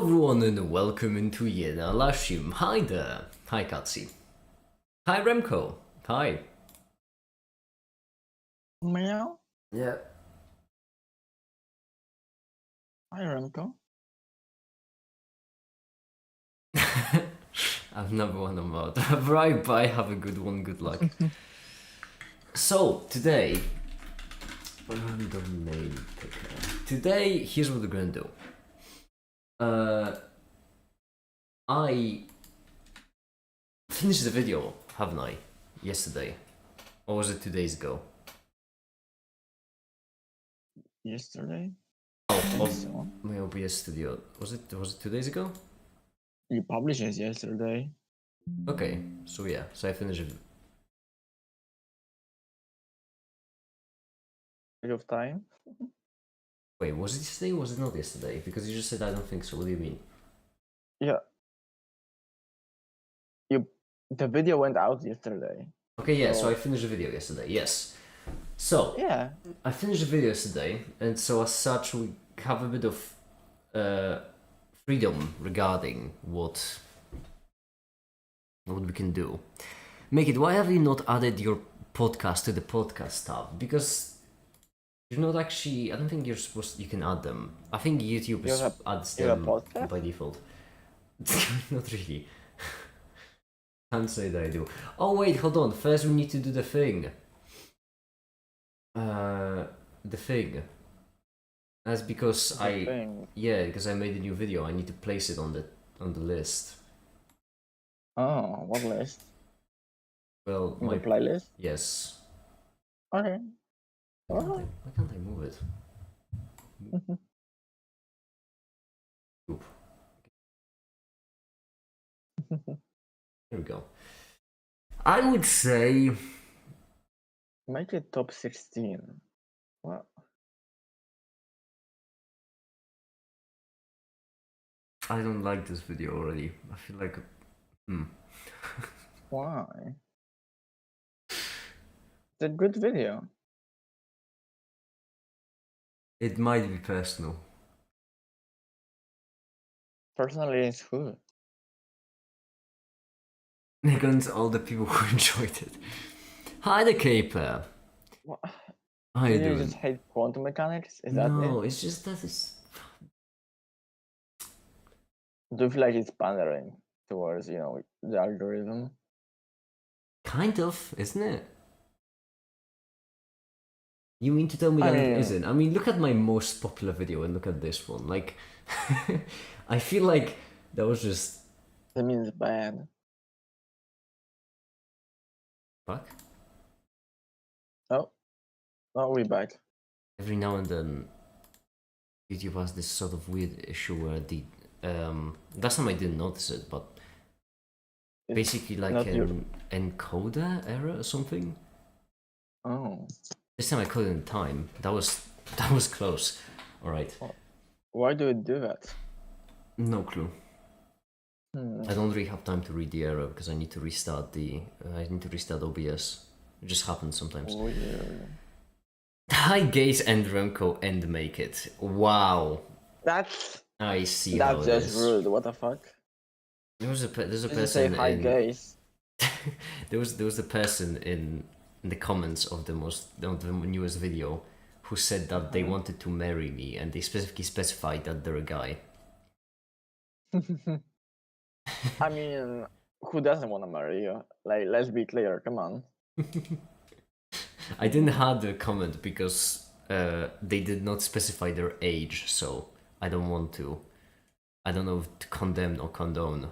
everyone and welcome into Yena Lashim. Hi there. Hi Katsi. Hi Remco. Hi. Meow. Yeah. Hi, Remco. I've never won a mod. Right, bye. Have a good one. Good luck. So, today... Random name picker. Today, here's what we're gonna do. I finished the video, haven't I? Yesterday. Or was it 2 days ago? Yesterday? Oh, So. my OBS studio. Was it 2 days ago? You published it yesterday. Okay, so yeah, so I finished it. Bit of time. Wait, was it yesterday or was it not yesterday? Because you just said I don't think so. What do you mean? Yeah. The video went out yesterday. Okay, yeah, so I finished the video yesterday, yes. So, yeah, I finished the video yesterday, and so as such, we have a bit of freedom regarding what we can do. Make it, why have you not added your podcast to the podcast tab? Because you're not actually, I don't think you're supposed to, you can add them. I think YouTube adds them by default. Not really. Can't say that I do. Oh wait, hold on. First we need to do the thing. The thing. That's because because I made a new video. I need to place it on the list. Oh, what list? Well, my playlist. Yes. Okay. Why can't I move it? Oop. Here we go. I would say make it top 16. What? I don't like this video already. I feel like Why? It's a good video. It might be personal. Personally, it's good. Against all the people who enjoyed it. Hi, the Caper. What? How you Do doing? you just hate quantum mechanics? Is that it? No, it's just that it's... Do you feel like it's pandering towards, the algorithm? Kind of, isn't it? You mean to tell me that it isn't? I mean, look at my most popular video and look at this one. Like, I feel like that was just... That means bad. Fuck? Oh, we're back. Every now and then, YouTube has this sort of weird issue where the... last time I didn't notice it, but... It's basically like an encoder error or something. Oh. This time I caught it in time. That was close. All right. Why do it do that? No clue. I don't really have time to read the error because I need to restart OBS. It just happens sometimes. Oh, yeah. Hi, Gaze and Remco and Make It. Wow. I see. That's just rude. What the fuck? There's a person. Say hi, Gaze. there was a person in the comments of the newest video who said that they wanted to marry me, and they specifically specified that they're a guy. I mean, who doesn't want to marry you? Like, let's be clear, come on. I didn't have the comment because they did not specify their age, so I don't want to. I don't know if to condemn or condone.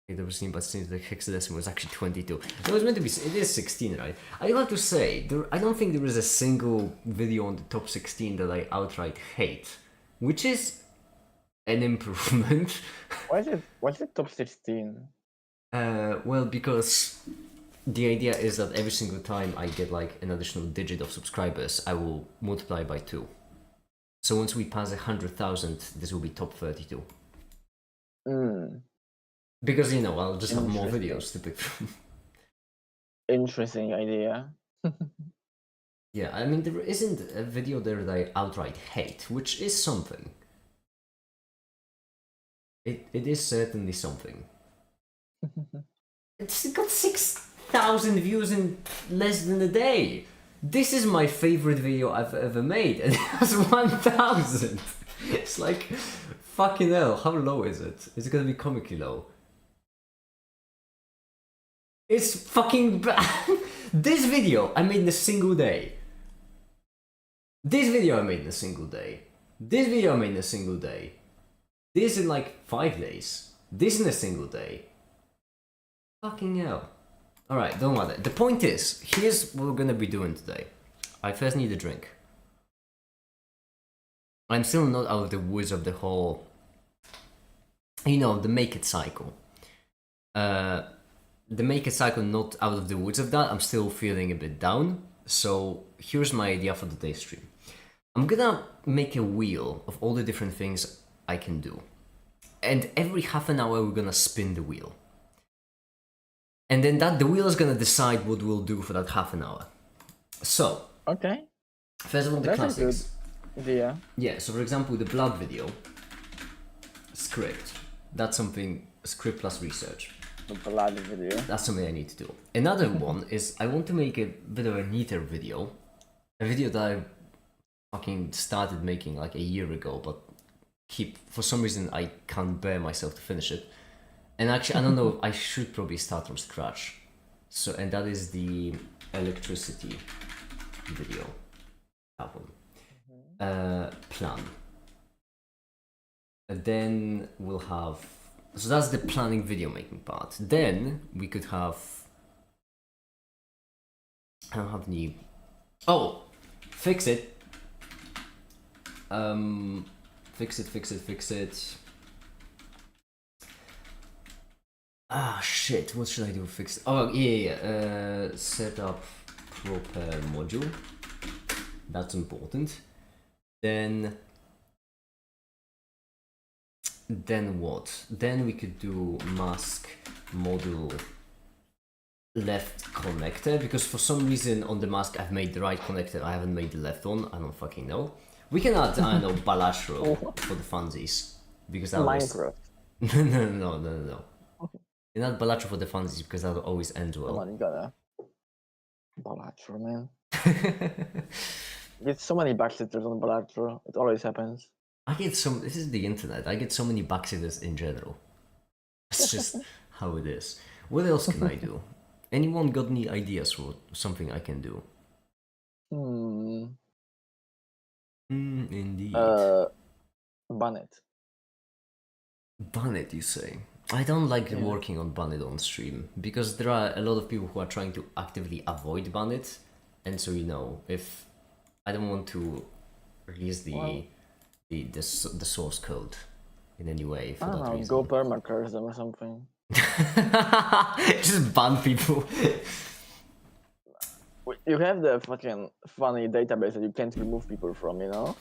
There was but since the hexadecimal was actually 22. It was meant to be. It is 16, right? I have to say, I don't think there is a single video on the top 16 that I outright hate, which is an improvement. What's it top 16? Well, because the idea is that every single time I get like an additional digit of subscribers, I will multiply by 2. So once we pass 100,000, this will be top 32. Because, I'll just have more videos to pick from. Interesting idea. Yeah, I mean, there isn't a video there that I outright hate, which is something. It is certainly something. It's got 6,000 views in less than a day. This is my favorite video I've ever made, and it has 1,000. It's like, fucking hell, how low is it? Is it gonna be comically low? It's fucking bad. This video I made in a single day. This video I made in a single day. This video I made in a single day. This in like 5 days. This in a single day. Fucking hell. Alright, don't matter. The point is, here's what we're gonna be doing today. I first need a drink. I'm still not out of the woods of the whole, you know, the make it cycle. The make it cycle, not out of the woods of that. I'm still feeling a bit down. So here's my idea for today's stream. I'm gonna make a wheel of all the different things I can do. And every half an hour we're gonna spin the wheel. And then the wheel is gonna decide what we'll do for that half an hour. So, okay. First of all, the classics. Yeah. Yeah, so for example, the blood video, script. That's something, script plus research. The blood video. That's something I need to do. Another one is I want to make a bit of a neater video. A video that I fucking started making like a year ago, but for some reason I can't bear myself to finish it. And actually, I don't know, I should probably start from scratch. So, and that is the electricity video. That one. Plan. And then we'll have, so that's the planning video making part. Then we could have, I don't have any, oh, fix it. Fix it. Ah, shit, what should I do? Fix it. Oh, yeah. Set up proper module. That's important. Then what? Then we could do mask module left connector, because for some reason on the mask I've made the right connector, I haven't made the left one. I don't fucking know. We can add, I don't know, bilateral for the funsies, because that Minecraft. was... No. You add bilateral for the funsies because that will always end well. Come on, you gotta bilateral, man. Get so many backseaters on bilateral. It always happens. This is the internet. I get so many backseaters in general. It's just how it is. What else can I do? Anyone got any ideas for something I can do? Indeed. Ban it. Ban it, you say? I don't like working on ban it on stream, because there are a lot of people who are trying to actively avoid ban it. And so, you know, if I don't want to release the source code in any way for that reason. Go permacurse them or something. Just ban people. You have the fucking funny database that you can't remove people from, you know?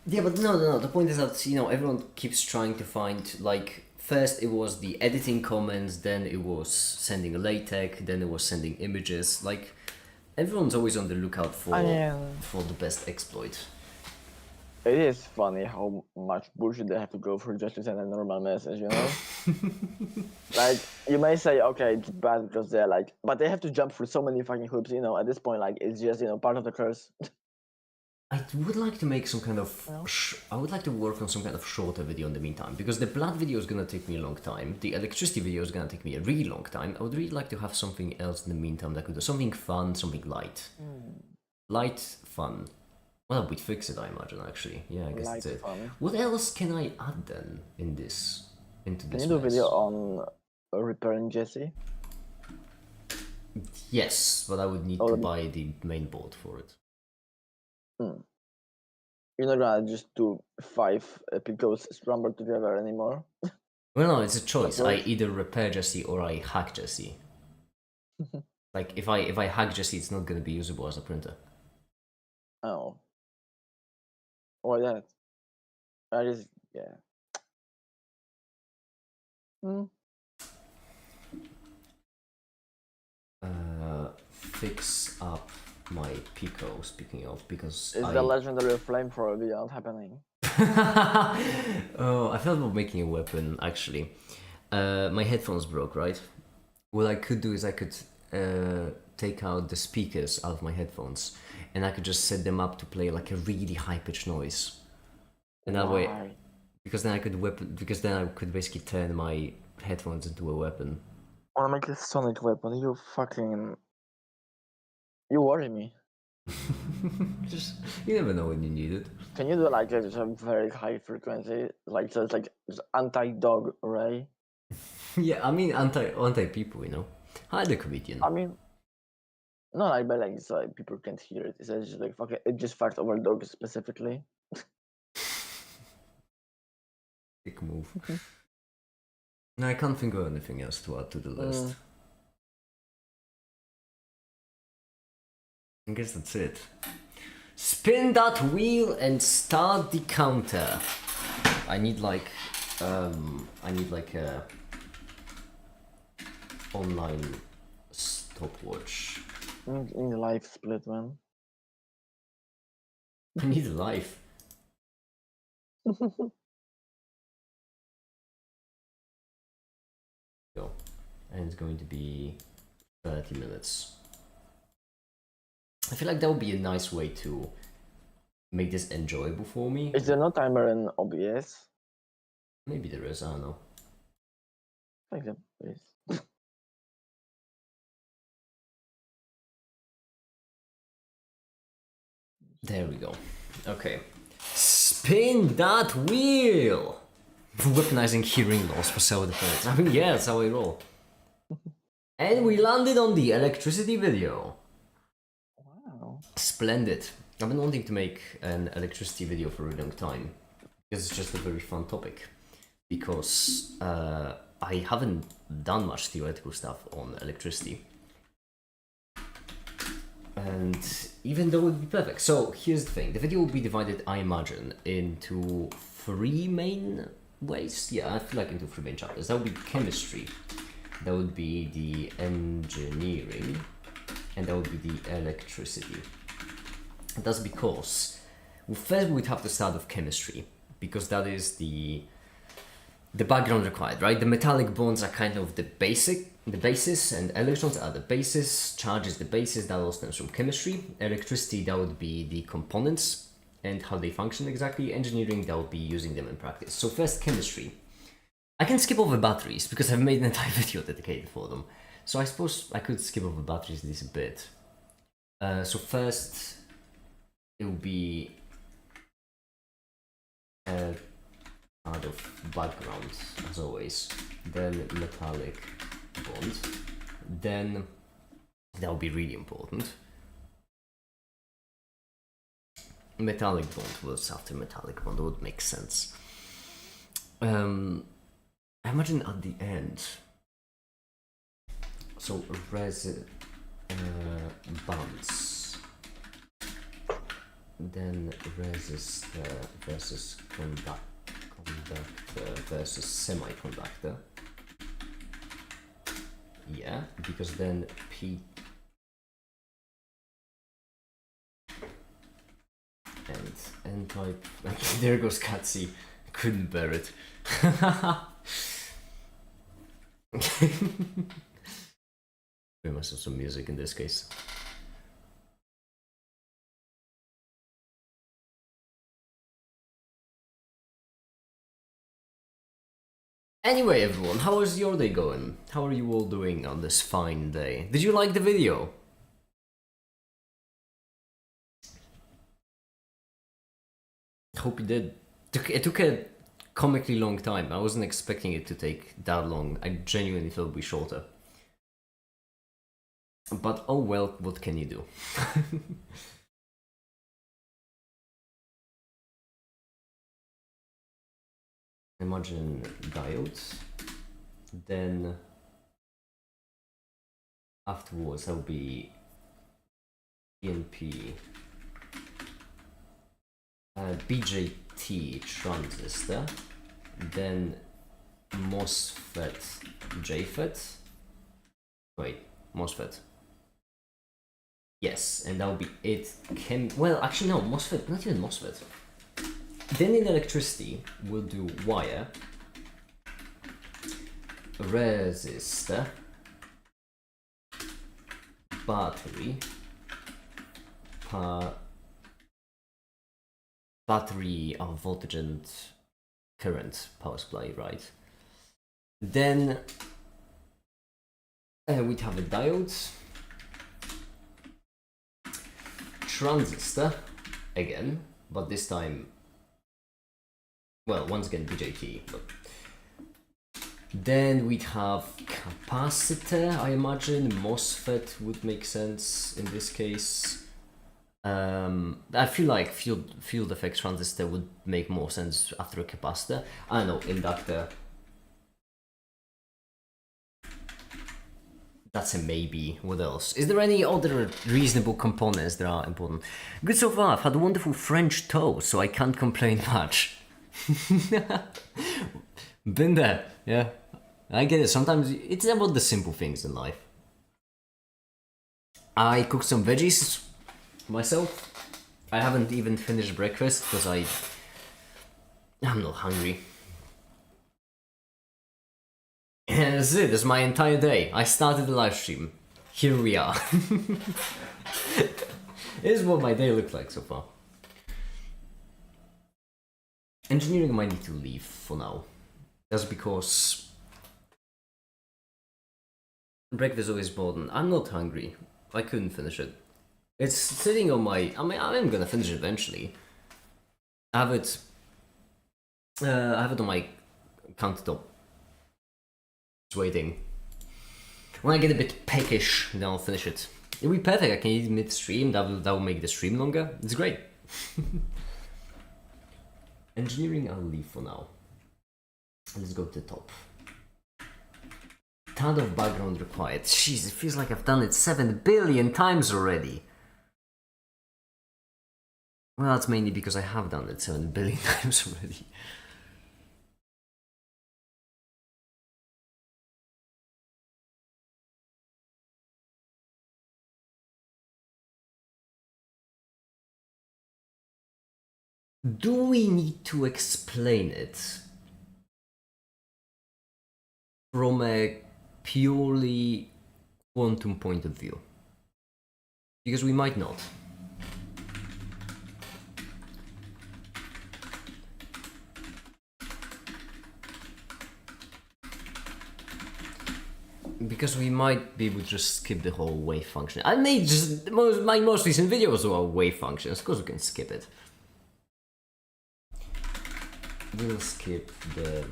Yeah, but no. The point is that, you know, everyone keeps trying to find, like, first it was the editing comments, then it was sending a LaTeX, then it was sending images. Like, everyone's always on the lookout for the best exploit. It is funny how much bullshit they have to go through just to send a normal message, you know? Like, you may say, okay, it's bad because they're like, but they have to jump through so many fucking hoops, you know, at this point, like, it's just, you know, part of the curse. I would like to make some kind of, I would like to work on some kind of shorter video in the meantime, because the blood video is gonna take me a long time, the electricity video is gonna take me a really long time. I would really like to have something else in the meantime that could do something fun, something light. Light, fun. Well, we'd fix it, I imagine, actually. Yeah, I guess that's it. Fun. What else can I add then into this? Can you do a video on repairing Jesse? Yes, but I would need to buy the main board for it. You're not gonna just do 5 episodes scrambled together anymore? Well, no, it's a choice. I either repair Jesse or I hack Jesse. Like, if I hack Jesse, it's not gonna be usable as a printer. Oh. Why that? I just, yeah. Fix up my Pico, speaking of, because Is the legendary flamethrower beyond happening? Oh, I thought about making a weapon, actually. My headphones broke, right? What I could do is I could take out the speakers out of my headphones, and I could just set them up to play like a really high-pitched noise. And that way, because then I could basically turn my headphones into a weapon. I wanna make a sonic weapon. You worry me. Just, you never know when you need it. Can you do like just a very high frequency, like just anti-dog array? Yeah, I mean anti people, you know. Hi, the comedian. I mean, no, like but like so people can't hear it. It's just like fucking. It just fucked over dogs specifically. Big move. No, I can't think of anything else to add to the list. I guess that's it. Spin that wheel and start the counter. I need like a online stopwatch. In the life split, man. I need a life. Go. And it's going to be 30 minutes. I feel like that would be a nice way to make this enjoyable for me. Is there no timer in OBS? Maybe there is, I don't know. I think there is. There we go. Okay. Spin that wheel! Weaponizing hearing loss for self-defense. I mean, yeah, that's how I roll. And we landed on the electricity video. Wow. Splendid. I've been wanting to make an electricity video for a long time. Because it's just a very fun topic. Because I haven't done much theoretical stuff on electricity. And even though it would be perfect. So here's the thing. The video will be divided, I imagine, into 3 main ways. Yeah, I feel like into 3 main chapters. That would be chemistry. That would be the engineering. And that would be the electricity. And that's because, well, first we'd have to start with chemistry. Because that is the background required, right? The metallic bonds are kind of the basis, and electrons are the basis, charge is the basis, that all stems from chemistry. Electricity, that would be the components and how they function exactly. Engineering, that would be using them in practice. So first, chemistry. I can skip over batteries because I've made an entire video dedicated for them. So I suppose I could skip over batteries this a bit. So first, it will be out of background, as always, then metallic bond, then that will be really important. Metallic bond was after metallic bond, that would make sense. I imagine at the end, so bonds, then resistor versus conductor versus semiconductor. Yeah, because then P and N-type. There goes Katsi. Couldn't bear it. We must have some music in this case. Anyway, everyone, how is your day going? How are you all doing on this fine day? Did you like the video? Hope you did. It took a comically long time. I wasn't expecting it to take that long. I genuinely thought it would be shorter. But oh well, what can you do? Imagine diodes, then afterwards there'll be PNP, BJT transistor, then MOSFET, JFET, wait, MOSFET, Yes, and that would be it. Well, actually no, MOSFET, not even MOSFET. Then in electricity, we'll do wire, resistor, battery, battery of voltage and current power supply, right? Then we'd have a diode, transistor again, but this time, well, once again BJT. But then we'd have capacitor, I imagine. MOSFET would make sense in this case. I feel like field effect transistor would make more sense after a capacitor. I don't know, inductor. That's a maybe. What else? Is there any other reasonable components that are important? Good so far. I've had wonderful French toast, so I can't complain much. Been there, yeah. I get it. Sometimes it's about the simple things in life. I cooked some veggies myself. I haven't even finished breakfast because I'm not hungry. And that's it. That's my entire day. I started the live stream. Here we are. This is what my day looked like so far. Engineering might need to leave for now. That's because breakfast is always important. I'm not hungry. I couldn't finish it. It's sitting on my... I mean, I am gonna finish it eventually. I have it on my countertop. It's waiting. When I get a bit peckish, then I'll finish it. It'll be perfect. I can eat mid-stream. That will make the stream longer. It's great. Engineering, I'll leave for now. Let's go to the top. Ton of background required. Jeez, it feels like I've done it 7 billion times already. Well, that's mainly because I have done it 7 billion times already. Do we need to explain it from a purely quantum point of view? Because we might not. Because we might be able to just skip the whole wave function. I made just my most recent videos were wave functions. Of course we can skip it. We'll skip the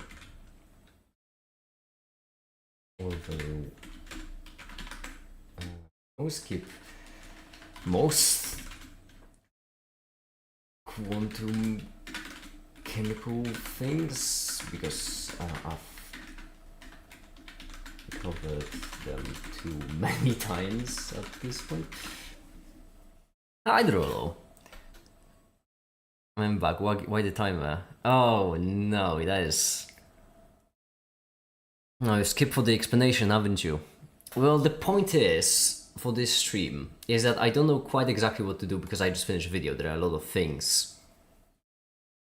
we'll skip most quantum chemical things because I've covered them too many times at this point. I don't know. I'm back. Why the timer? Oh no, that is... No, you skipped for the explanation, haven't you? Well, the point is, for this stream, is that I don't know quite exactly what to do because I just finished a video. There are a lot of things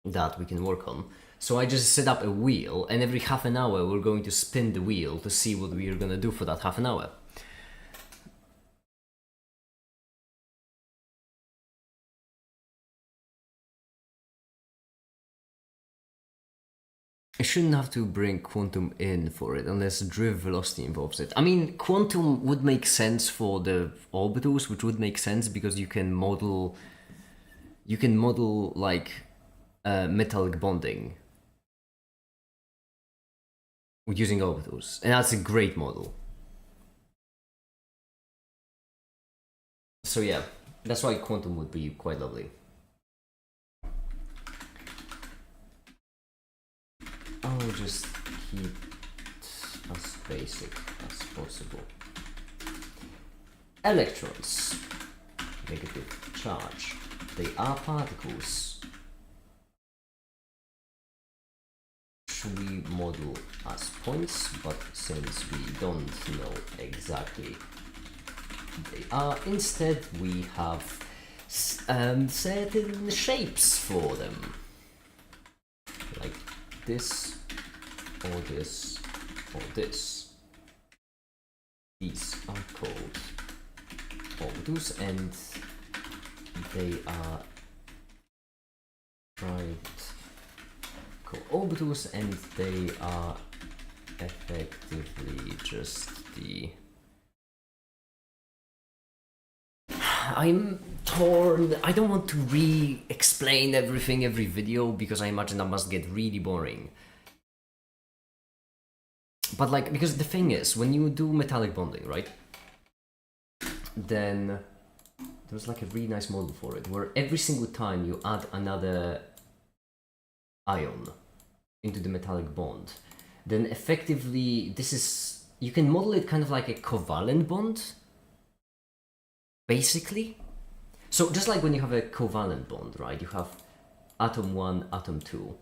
that we can work on. So I just set up a wheel, and every half an hour we're going to spin the wheel to see what we are gonna do for that half an hour. I shouldn't have to bring quantum in for it unless drift velocity involves it. I mean, quantum would make sense for the orbitals, which would make sense because you can model like metallic bonding using orbitals, and that's a great model. So yeah, that's why quantum would be quite lovely. I'll just keep it as basic as possible. Electrons, negative charge. They are particles. Should we model as points, but since we don't know exactly they are. Instead, we have certain shapes for them, like this, or this, or this. These are called obtuse, and they are called obtuse, and they are effectively just the... I'm torn. I don't want to re-explain everything every video because I imagine that must get really boring. But like, because the thing is, when you do metallic bonding, right? Then there's like a really nice model for it, where every single time you add another ion into the metallic bond, then effectively this is, you can model it kind of like a covalent bond, basically. So just like when you have a covalent bond, right? You have atom 1, atom 2.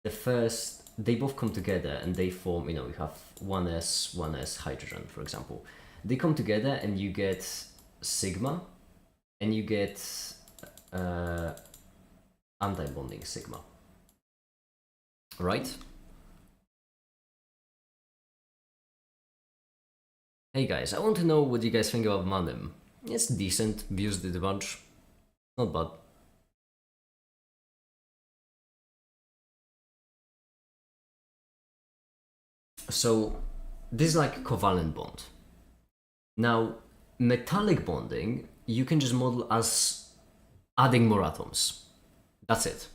The first, they both come together and they form, you know, you have 1s hydrogen, for example. They come together and you get sigma, and you get anti-bonding sigma, right? Hey guys, I want to know what you guys think about Manim. It's decent, used it a bunch, not bad. So this is like a covalent bond. Now, metallic bonding, you can just model as adding more atoms. That's it.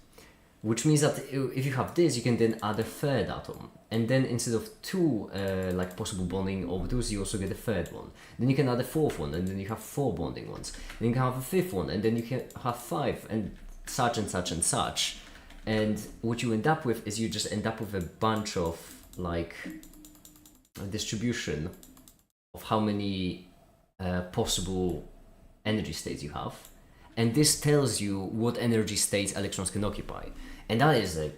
Which means that if you have this, you can then add a third atom. And then instead of 2 like possible bonding obtuse, you also get a third one. Then you can add a 4th one, and then you have 4 bonding ones. Then you can have a 5th one, and then you can have 5, and such and such and such. And what you end up with is you just end up with a bunch of like a distribution of how many possible energy states you have. And this tells you what energy states electrons can occupy. And that is a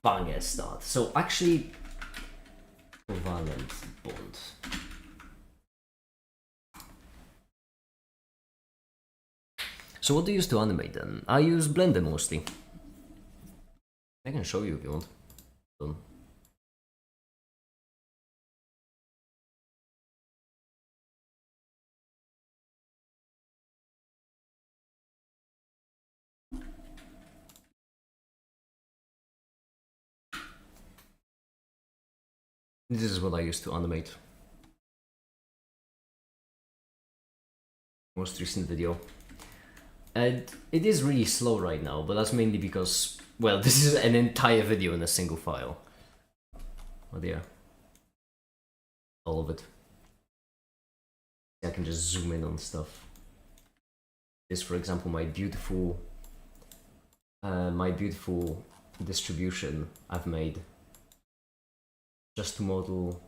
banger start. So actually, covalent bond. So what do you use to animate then? I use Blender mostly. I can show you if you want. Done. This is what I used to animate. Most recent video. And it is really slow right now, but that's mainly because, well, this is an entire video in a single file. Oh dear. All of it. I can just zoom in on stuff. This, for example, my beautiful distribution I've made just to model.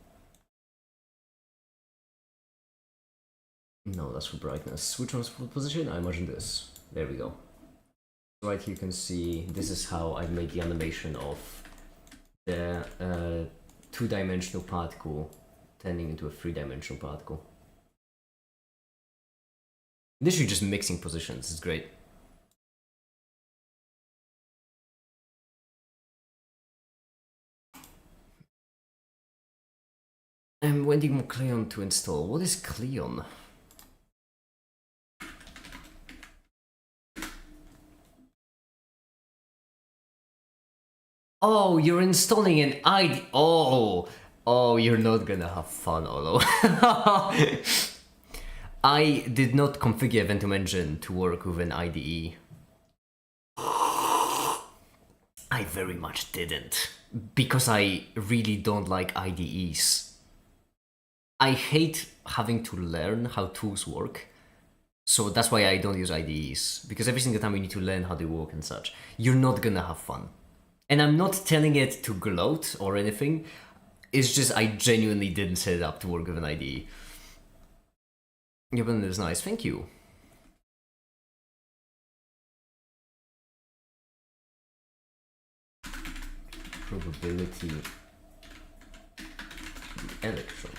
No, that's for brightness. Which one's for position? I imagine this. There we go. Right here you can see this is how I made the animation of the two-dimensional particle turning into a three-dimensional particle. Literally just mixing positions. It's great. I'm waiting for Cleon to install. What is Cleon? Oh, you're installing an ID. Oh, you're not gonna have fun, Olo. I did not configure Eventum Engine to work with an IDE. I very much didn't, because I really don't like IDEs. I hate having to learn how tools work, so that's why I don't use IDEs, because every single time you need to learn how they work and such, you're not gonna have fun. And I'm not telling it to gloat or anything, it's just I genuinely didn't set it up to work with an IDE. Your blender is nice, thank you. Probability electron.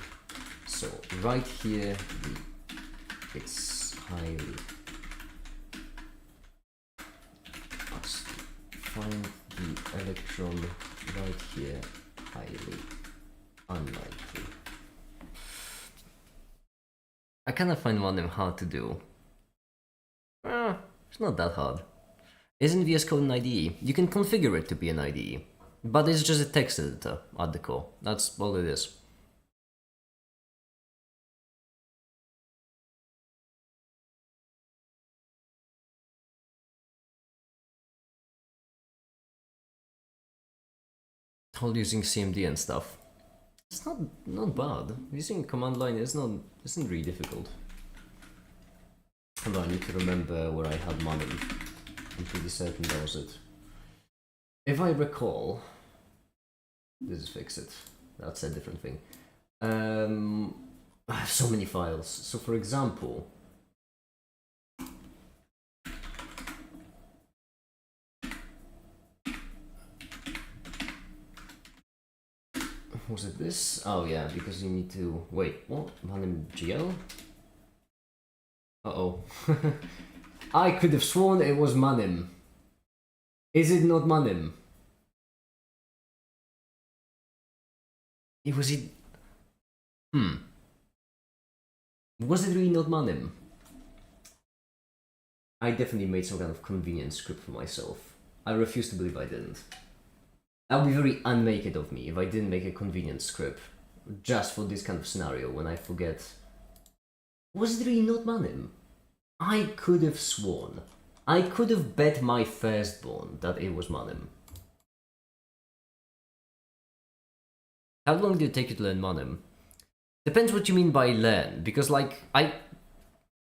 So right here, it's highly must find the electron right here, highly unlikely. I cannot find one of them hard to do. It's not that hard. Isn't VS Code an IDE? You can configure it to be an IDE, but it's just a text editor at the core. That's all it is. All using CMD and stuff. It's not bad. Using command line isn't really difficult. Although I need to remember where I had money. I'm pretty certain that was it. If I recall, this is fix it. That's a different thing. I have so many files. So for example, was it this? Oh yeah, because you need to wait. What? Manim GL? Uh-oh. I could have sworn it was Manim. Is it not Manim? Was it... Was it really not Manim? I definitely made some kind of convenience script for myself. I refuse to believe I didn't. That would be very unmaked of me if I didn't make a convenience script just for this kind of scenario when I forget. Was it really not Manim? I could have sworn. I could have bet my firstborn that it was Manim. How long did it take you to learn Manim? Depends what you mean by learn, because like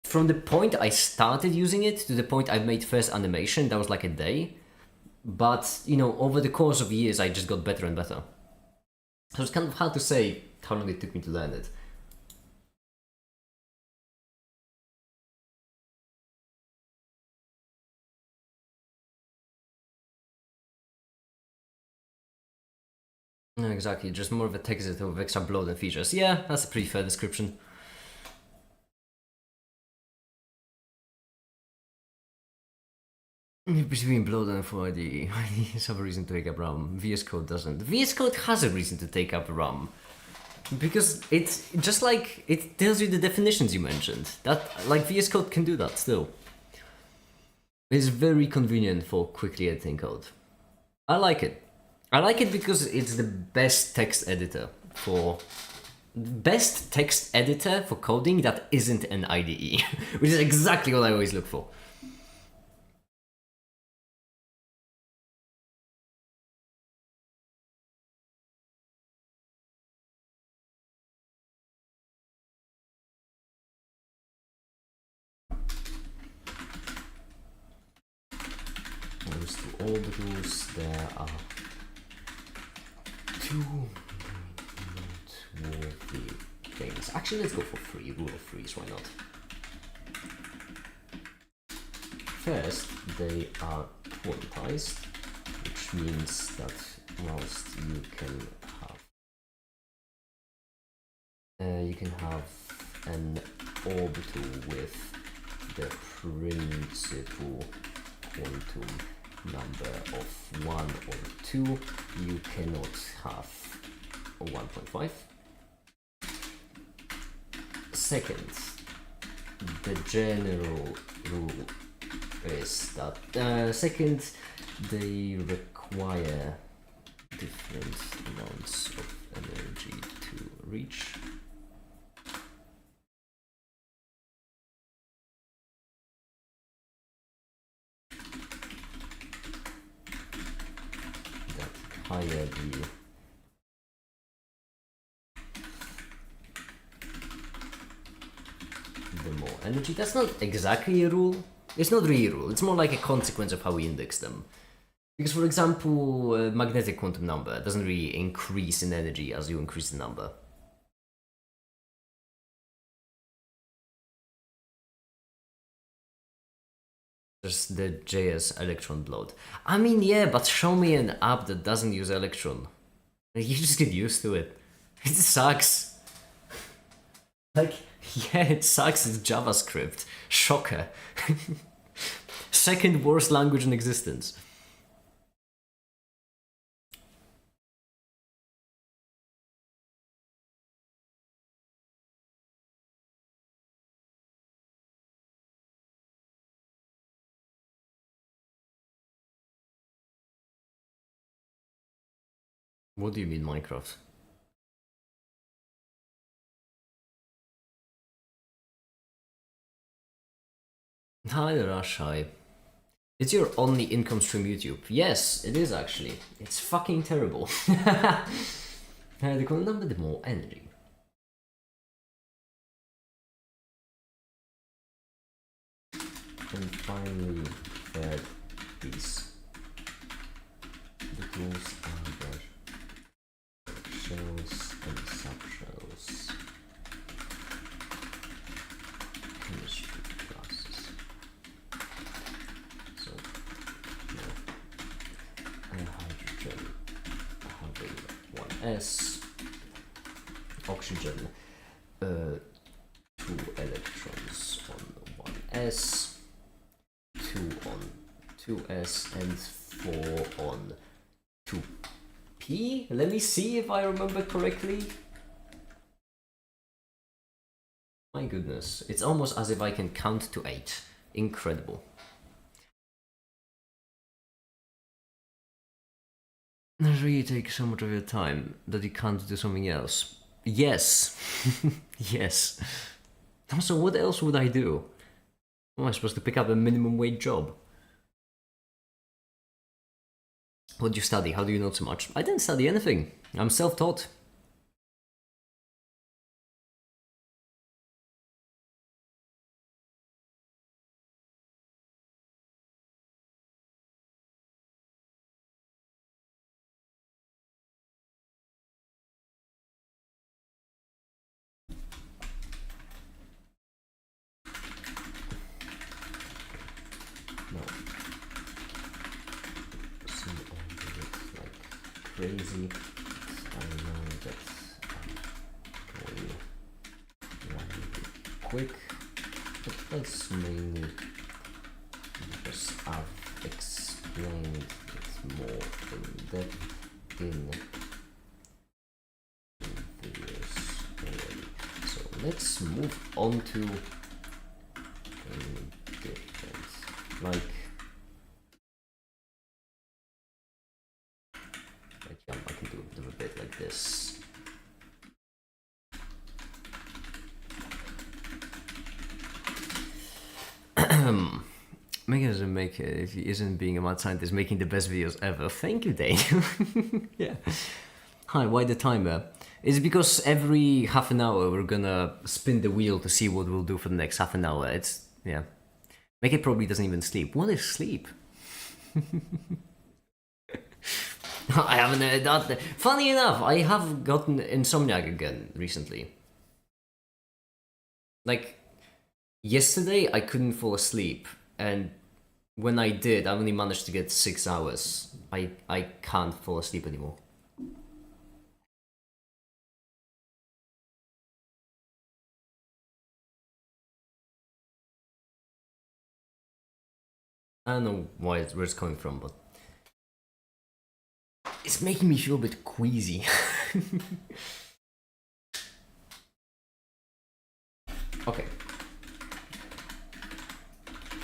from the point I started using it to the point I made first animation, that was like a day. But, you know, over the course of years, I just got better and better. So it's kind of hard to say how long it took me to learn it. No, exactly, just more of a text editor with extra bloat and features. Yeah, that's a pretty fair description. Between bloat and 4ID, IDEs have a reason to take up RAM. VS Code doesn't. VS Code has a reason to take up RAM. Because it's just like, it tells you the definitions you mentioned. That, like, VS Code can do that still. It's very convenient for quickly editing code. I like it. I like it because it's the best text editor for coding that isn't an IDE, which is exactly what I always look for. As to orbitals, there are two noteworthy things. Actually, let's go for three. Rule of threes, why not? First, they are quantized, which means that whilst you can have an orbital with the principal quantum number of 1 or 2, you cannot have a 1.5. Second, the general rule is that they require different amounts of energy to reach. Higher the more energy. That's not exactly a rule. It's not really a rule. It's more like a consequence of how we index them. Because, for example, magnetic quantum number doesn't really increase in energy as you increase the number. Just the JS electron bloat. I mean, yeah, but show me an app that doesn't use electron. You just get used to it. It sucks. Like, yeah, it sucks, it's JavaScript. Shocker. Second worst language in existence. What do you mean, Minecraft? Hi there, Ashai. It's your only income stream YouTube. Yes, it is actually. It's fucking terrible. Det kommer med more energy. And finally, third piece. The tools are there. Shells and subshells. Chemistry classes. So, hydrogen having 1s, oxygen 2 electrons on 1s, 2 on 2s, and 4 on 2p. Let me see if I remember correctly. My goodness, it's almost as if I can count to 8. Incredible. It really takes so much of your time that you can't do something else. Yes. Yes. Also, what else would I do? Am I supposed to pick up a minimum wage job? What do you study? How do you know so much? I didn't study anything. I'm self-taught. Crazy. I know that I'm going really quick, but that's mainly because I've explained it more in depth in videos already. So let's move on to different, like I can do a bit like this. Megan doesn't make it if he isn't being a mad scientist making the best videos ever. Thank you, Dane. Yeah. Hi, why the timer? It's because every half an hour we're gonna spin the wheel to see what we'll do for the next half an hour. It's, yeah. Make it probably doesn't even sleep. What is sleep? I haven't heard that. Funny enough, I have gotten insomniac again recently. Like, yesterday I couldn't fall asleep, and when I did, I only managed to get 6 hours. I can't fall asleep anymore. I don't know where it's coming from, but it's making me feel a bit queasy. Okay.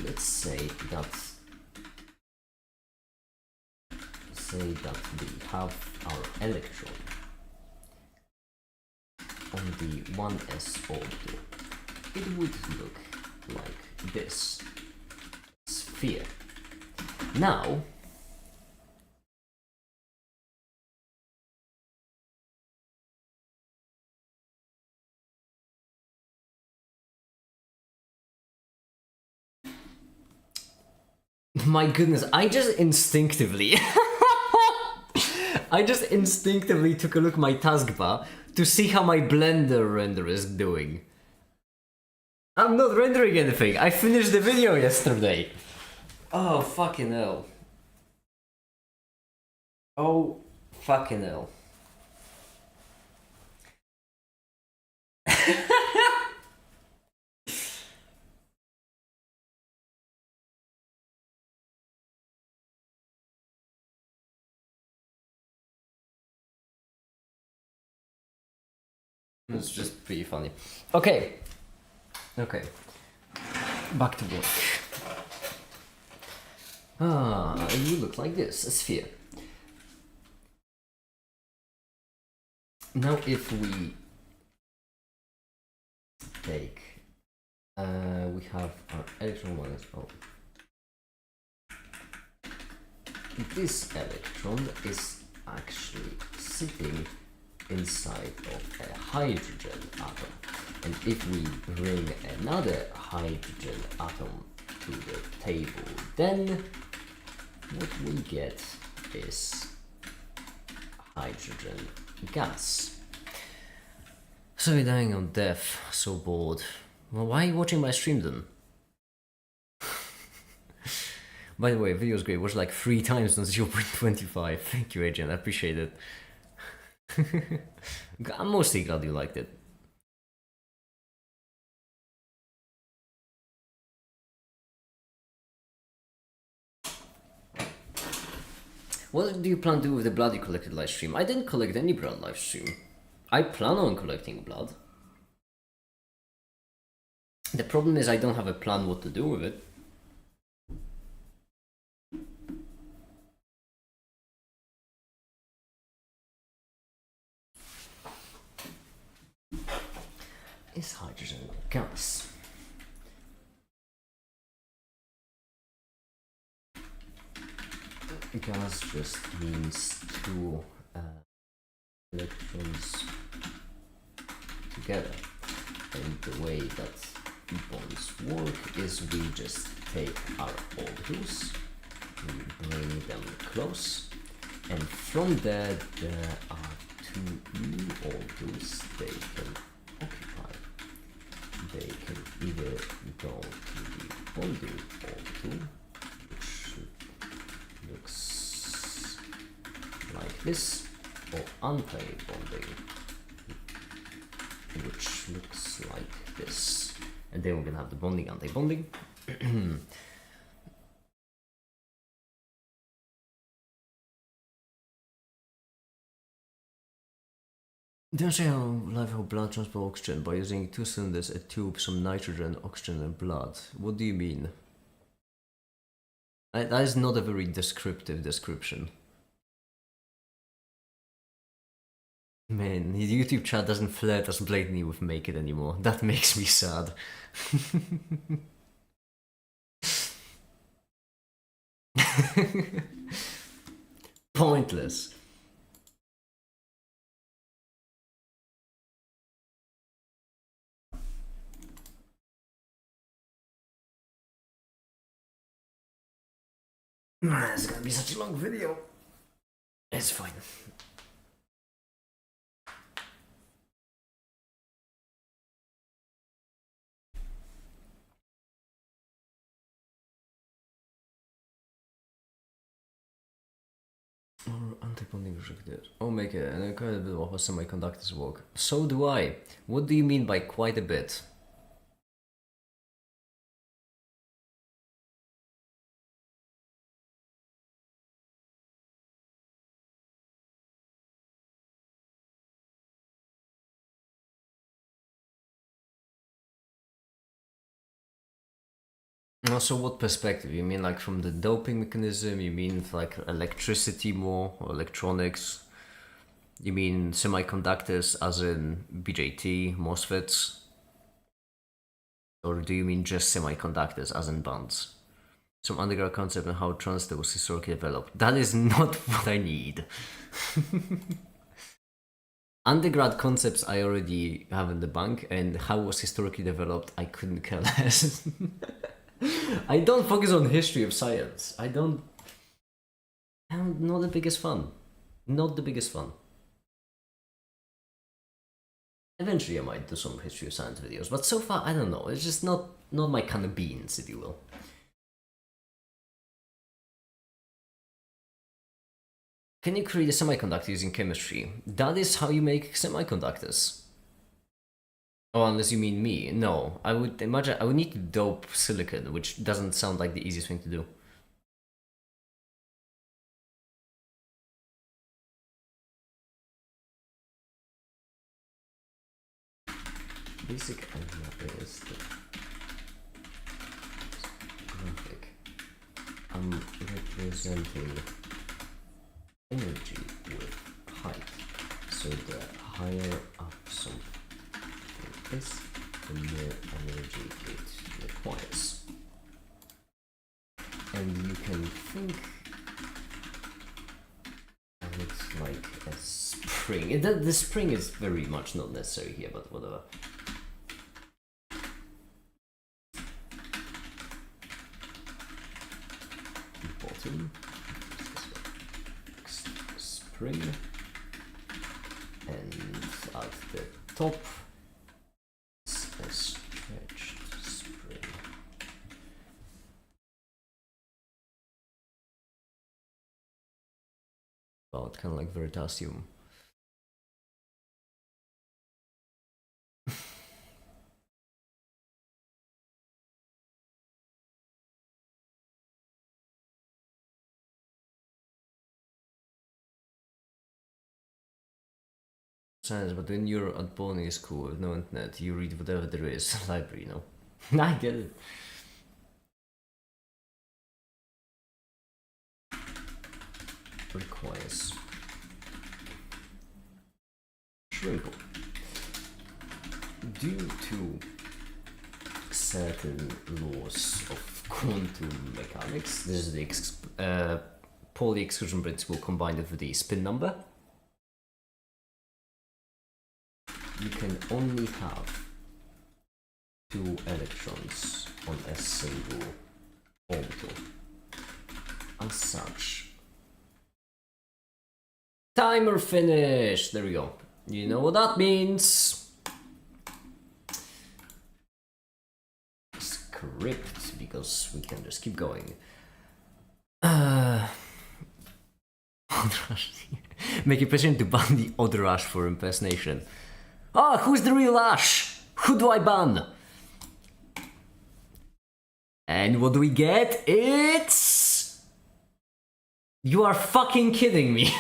Let's say that we have our electron on the 1s orbital. It would look like this sphere. Now, my goodness, I just instinctively took a look at my taskbar to see how my Blender render is doing. I'm not rendering anything. I finished the video yesterday. Oh, fucking hell. Oh, fucking hell. It's just pretty funny. Okay. Back to work. You look like this, a sphere. Now if we take, we have our electron one. This electron is actually sitting inside of a hydrogen atom. And if we bring another hydrogen atom to the table, then what we get is hydrogen gas. So we're dying on death, so bored. Well, why are you watching my stream then? By the way, video's great. Watch like 3 times on 0.25. Thank you, Adrian. I appreciate it. I'm mostly glad you liked it. What do you plan to do with the blood you collected live stream? I didn't collect any blood live stream. I plan on collecting blood. The problem is I don't have a plan what to do with it. Is hydrogen gas? Gas just means 2 electrons together, and the way that bonds work is we just take our molecules, we bring them close, and from there are 2 new molecules they can occupy. They can either go to the bonding molecule, which looks like this, or anti-bonding, which looks like this. And then we're gonna have the bonding, anti-bonding. Don't say how blood transport oxygen by using 2 cylinders, a tube, some nitrogen, oxygen, and blood. What do you mean? That is not a very descriptive description. Man, his YouTube chat doesn't flirt as blatantly with make it anymore. That makes me sad. Pointless. It's gonna be such a long video. It's fine. Or anti-bonding rejected. Oh, make it, and I quite a bit of how semiconductors work. So do I. What do you mean by quite a bit? Also, what perspective? You mean like from the doping mechanism? You mean like electricity more, or electronics? You mean semiconductors as in BJT, MOSFETs? Or do you mean just semiconductors as in bands? Some underground concept on how transistor was historically developed. That is not what I need. Undergrad concepts I already have in the bank, and how was historically developed, I couldn't care less. I don't focus on history of science. I'm not the biggest fan. Not the biggest fan. Eventually I might do some history of science videos, but so far I don't know. It's just not my kind of beans, if you will. Can you create a semiconductor using chemistry? That is how you make semiconductors. Oh, unless you mean me. No, I would imagine I would need to dope silicon, which doesn't sound like the easiest thing to do. basic idea is that graphic, I'm representing energy with height. So the higher up something is, the more energy it requires. And you can think of it like a spring. The spring is very much not necessary here, but whatever. Bottom, spring, and at the top it's a stretched spring. Well, it's kind of like Veritasium. But when you're at boarding school with no internet, you read whatever there is, library, you know. I get it. Requires shrinkle. Due to certain laws of quantum mechanics, this is the Pauli exclusion principle combined with the spin number. You can only have 2 electrons on a single orbital. As such, timer finished! There we go. You know what that means. Script, because we can just keep going. Make a petition to ban the other Ash for impersonation. Ah, who's the real Ash? Who do I ban? And what do we get? It's... You are fucking kidding me.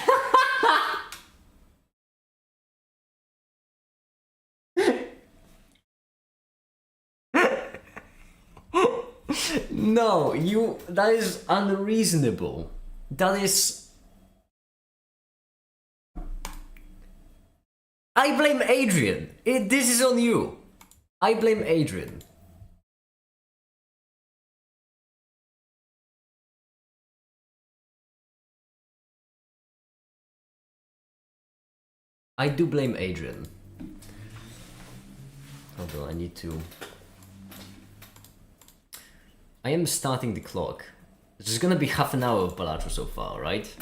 No, that is unreasonable. That is... I blame Adrian. This is on you. I blame Adrian. I do blame Adrian. Hold on, I need to... I am starting the clock. This is gonna be half an hour of Balatro so far, right?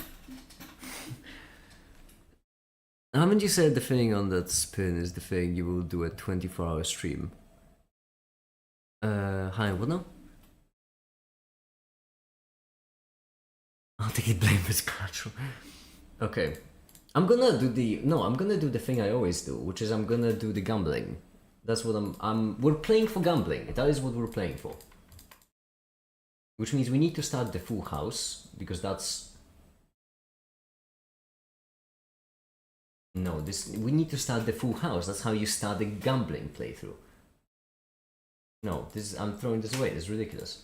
Haven't you said the thing on that spin is the thing you will do a 24-hour stream? Hi, what now? I'll take the blame as Balatro. Okay. I'm gonna do the thing I always do, which is I'm gonna do the gambling. That's what we're playing for gambling. That is what we're playing for. Which means we need to start the full house, because that's... No, we need to start the full house. That's how you start the gambling playthrough. No, I'm throwing this away. It's ridiculous.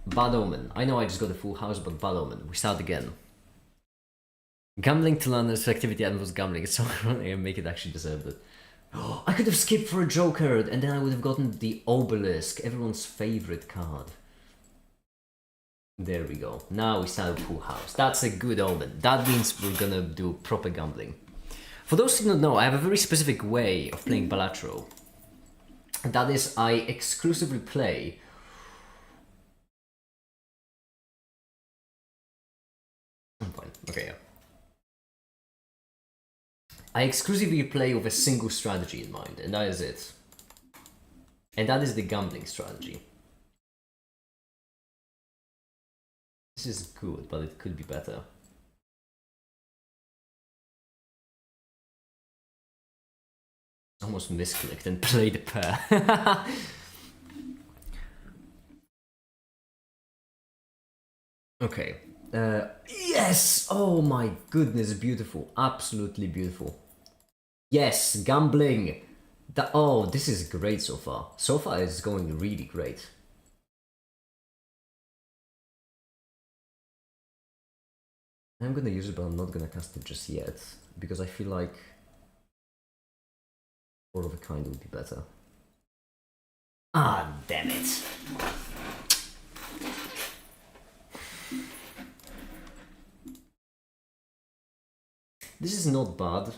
Bad omen. I know I just got a full house, but bad omen. We start again. Gambling to learn this activity and was gambling. It's so ironic and make it actually deserve it. Oh, I could have skipped for a Joker, and then I would have gotten the Obelisk, everyone's favorite card. There we go. Now we start a full house. That's a good omen. That means we're gonna do proper gambling. For those who don't know, I have a very specific way of playing Balatro. That is, I exclusively play... I'm fine. Okay, yeah. I exclusively play with a single strategy in mind, and that is it. And that is the gambling strategy. This is good, but it could be better. Almost misclicked and played a pair. Okay. Yes! Oh my goodness, beautiful. Absolutely beautiful. Yes, gambling. Oh, this is great so far. So far it's going really great. I'm gonna use it, but I'm not gonna cast it just yet, because I feel like Four of a Kind would be better. Ah, damn it. This is not bad.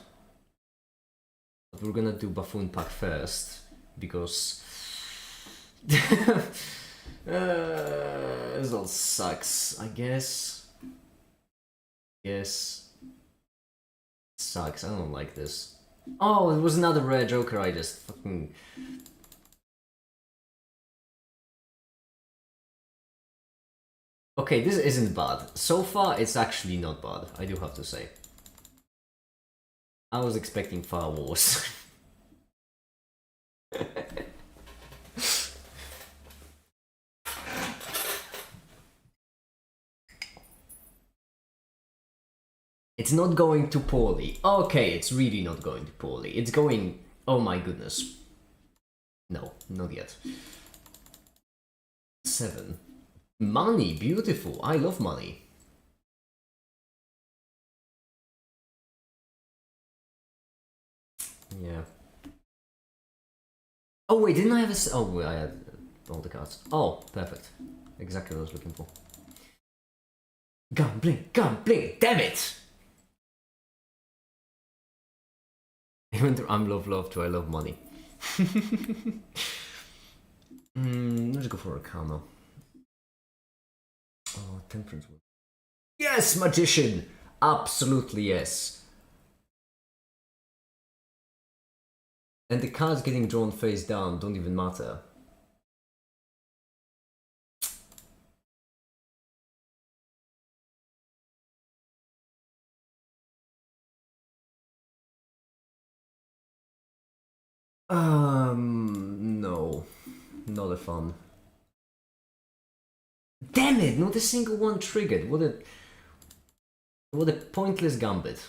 But we're gonna do Buffoon Pack first, because this all sucks, I guess. Yes. Sucks, I don't like this. Oh, it was another rare Joker, I just fucking... Okay, this isn't bad. So far, it's actually not bad, I do have to say. I was expecting far worse. It's not going too poorly. Okay, it's really not going too poorly. It's going... Oh my goodness. No, not yet. 7. Money, beautiful. I love money. Yeah. Oh wait, didn't I have a... Oh, wait, I had all the cards. Oh, perfect. Exactly what I was looking for. Gambling, gambling, damn it! Even though I'm love to I love money. Let's go for a Arcana. Oh, Temperance. Yes, Magician! Absolutely yes. And the cards getting drawn face down don't even matter. No. Not a fun. Damn it! Not a single one triggered. What a pointless gambit.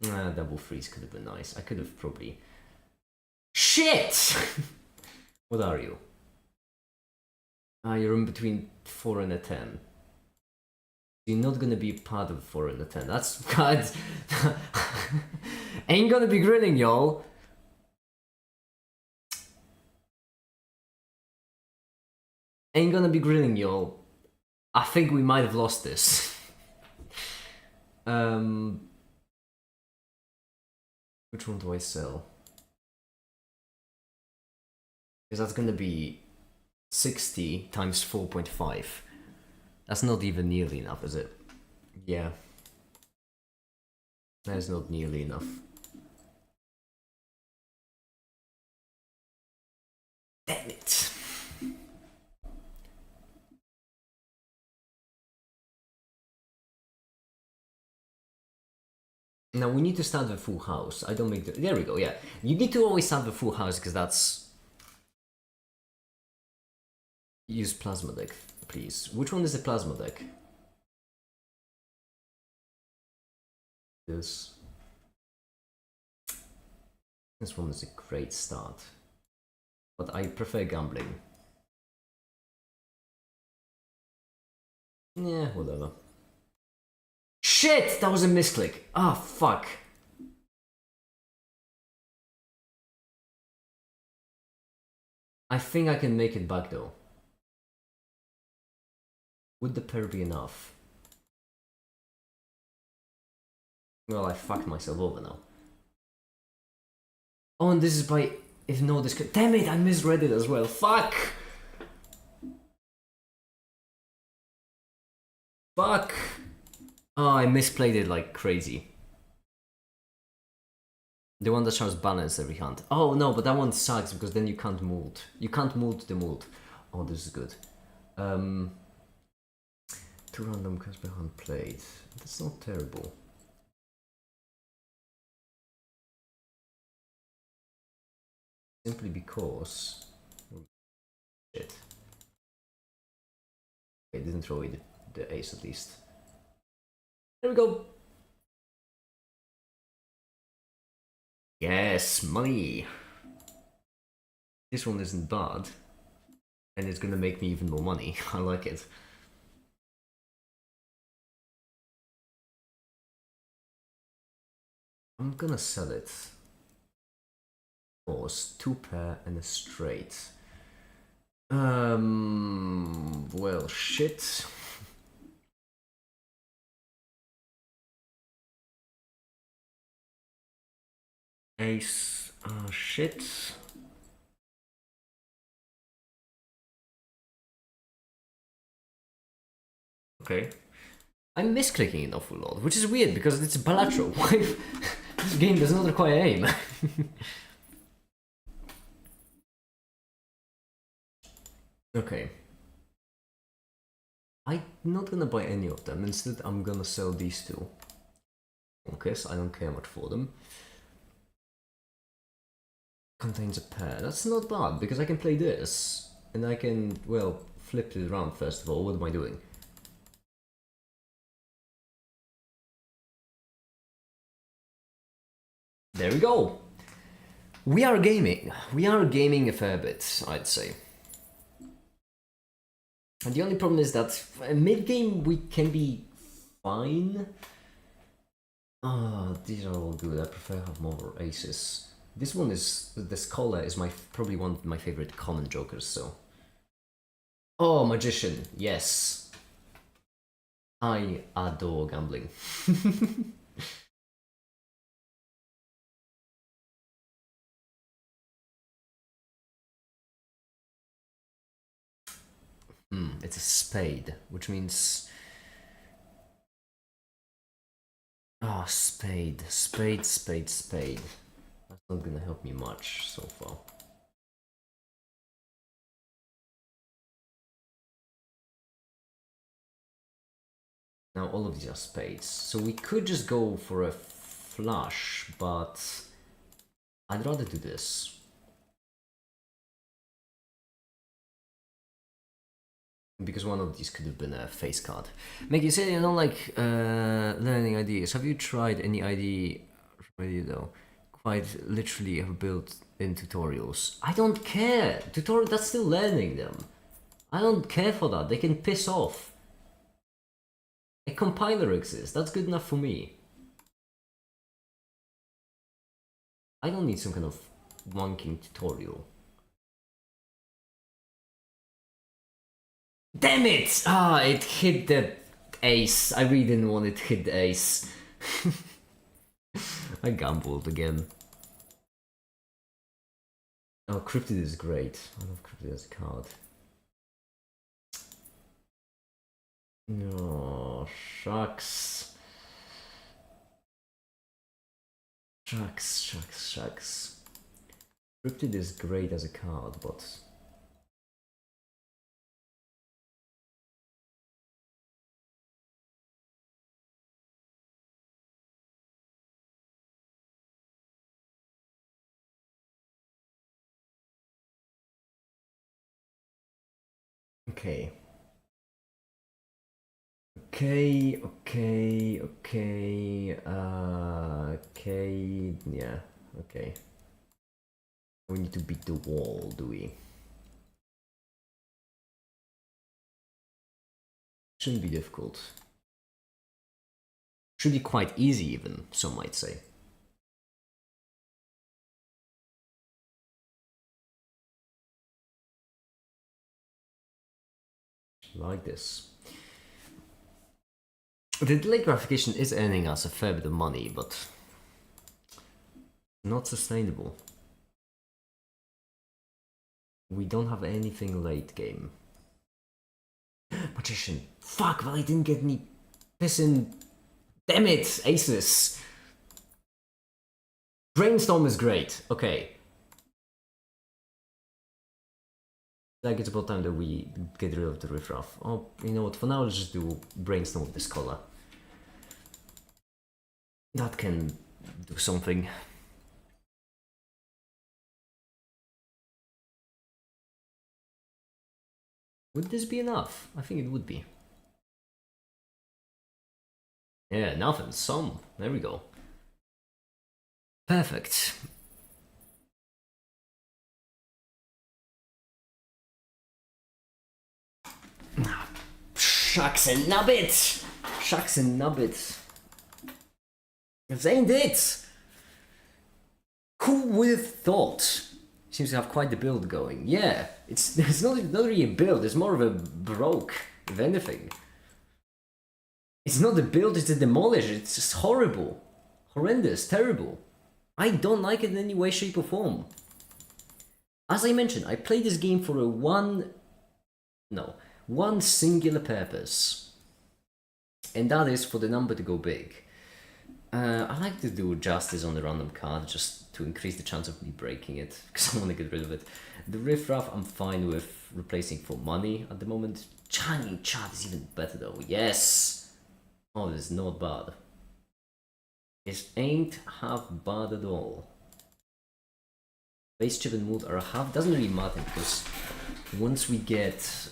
Double freeze could have been nice. I could have probably... Shit! What are you? You're in between 4 and a 10. You're not gonna be part of 4 and a 10. That's... God. Ain't gonna be grinning, y'all. Ain't gonna be grinning, y'all. I think we might have lost this. Which one do I sell? Because that's gonna be 60 times 4.5. That's not even nearly enough, is it? Yeah. That is not nearly enough. Damn it! Now we need to start the full house. I don't make the... There we go, yeah. You need to always start the full house because that's... Use plasma deck, please. Which one is the plasma deck? This one is a great start. But I prefer gambling. Yeah, whatever. Shit! That was a misclick. Ah, fuck. I think I can make it back though. Would the pair be enough? Well, I fucked myself over now. Oh, and this is by... If no, this could... Damn it, I misread it as well. Fuck! Fuck! Oh, I misplayed it like crazy. The one that shows balance every hand. Oh no, but that one sucks because then you can't mold. You can't mold the mold. Oh, this is good. 2 random cards per hand played. That's not terrible. Simply because... Shit. I didn't throw it the ace at least. There we go. Yes, money. This one isn't bad. And it's gonna make me even more money. I like it. I'm gonna sell it. Horse, 2 pair and a straight. Well, shit. Ace, shit. Okay. I'm misclicking an awful lot, which is weird because it's bilateral. This game does not require aim. Okay. I'm not gonna buy any of them. Instead, I'm gonna sell these two. Okay, so I don't care much for them. Contains a pair. That's not bad because I can play this and I can, well, flip it around first of all. What am I doing? There we go. We are gaming. We are gaming a fair bit, I'd say. And the only problem is that mid-game we can be fine. These are all good. I prefer have more aces. This one is, the Scholar is probably one of my favorite common jokers, so. Oh, Magician, yes. I adore gambling. It's a spade, which means... Ah, spade. Spade, spade, spade. That's not gonna help me much so far. Now all of these are spades, so we could just go for a flush, but I'd rather do this. Because one of these could have been a face card. Meg, you say you don't like learning ideas. Have you tried any idea though? Quite literally have built in tutorials. I don't care. Tutorial, that's still learning them. I don't care for that. They can piss off. A compiler exists. That's good enough for me. I don't need some kind of wonking tutorial. Damn it! Ah, it hit the ace. I really didn't want it to hit the ace. I gambled again. Oh, Cryptid is great. I love Cryptid as a card. No, shucks. Shucks, shucks, shucks. Cryptid is great as a card, but... Okay. Okay, yeah, okay. We need to beat the wall, do we? Shouldn't be difficult. Should be quite easy even, some might say. Like this. The delayed gratification is earning us a fair bit of money, but not sustainable. We don't have anything late game. Magician. Fuck, well I didn't get any pissing. Damn it, aces. Brainstorm is great. Okay. Like it's about time that we get rid of the riffraff. Oh, you know what? For now, let's just do Brainstorm with this color. That can do something. Would this be enough? I think it would be. Yeah, nothing. Some. There we go. Perfect. Shucks and nubbit! Shucks and nubbit. This ain't it! Who would have thought? Seems to have quite the build going. Yeah, it's not really a build, it's more of a broke, if anything. It's not a build, it's a demolish, it's just horrible. Horrendous, terrible. I don't like it in any way, shape or form. As I mentioned, I played this game for one singular purpose. And that is for the number to go big. I like to do justice on the random card just to increase the chance of me breaking it, because I want to get rid of it. The riffraff I'm fine with replacing for money at the moment. Shining Chat is even better though, yes! Oh, this is not bad. This ain't half bad at all. Base chip and mood are half, doesn't really matter, because once we get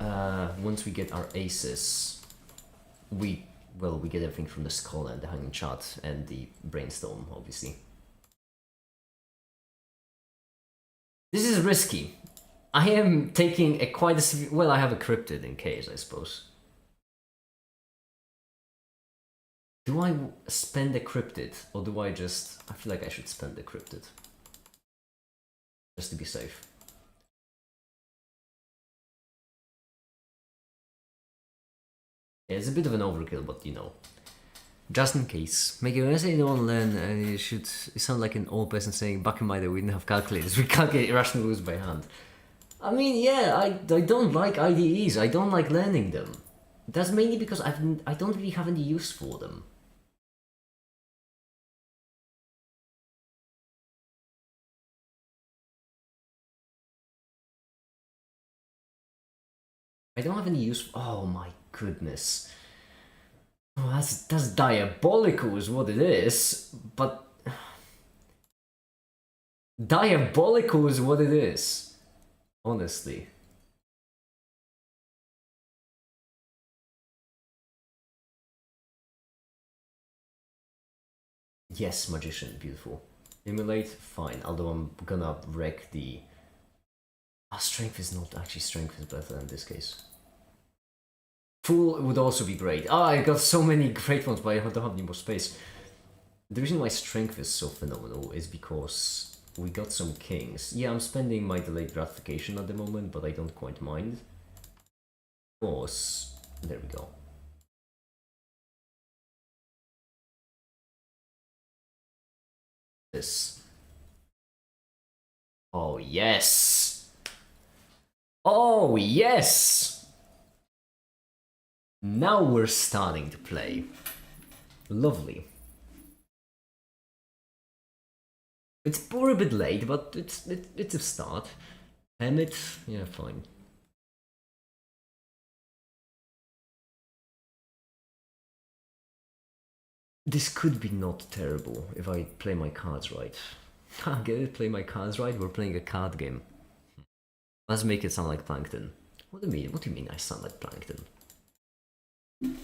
our aces, we get everything from the skull and the hanging chat and the brainstorm, obviously. This is risky. I am taking a quite a severe... Well, I have a cryptid in case, I suppose. Do I spend a cryptid, or do I just... I feel like I should spend the cryptid. Just to be safe. Yeah, it's a bit of an overkill, but you know. Just in case. Make it, when I say no one learn, it sound like an old person saying, back in my day we didn't have calculators, we calculate irrational rules by hand. I mean, yeah, I don't like IDEs, I don't like learning them. That's mainly because I don't really have any use for them. I don't have any use. Oh my goodness. Oh, that's diabolical is what it is, but... Diabolical is what it is. Honestly. Yes, magician, beautiful. Emulate, fine, although I'm gonna wreck the... strength is not actually, strength is better in this case. Fool would also be great. I got so many great ones, but I don't have any more space. The reason why strength is so phenomenal is because we got some kings. Yeah, I'm spending my delayed gratification at the moment, but I don't quite mind. Of course, there we go. This. Oh, yes! Oh, yes! Now we're starting to play. Lovely. It's poor a bit late, but it's a start. Emmet, yeah, fine. This could be not terrible if I play my cards right. Get it? Play my cards right? We're playing a card game. Let's make it sound like Plankton. What do you mean? What do you mean I sound like Plankton?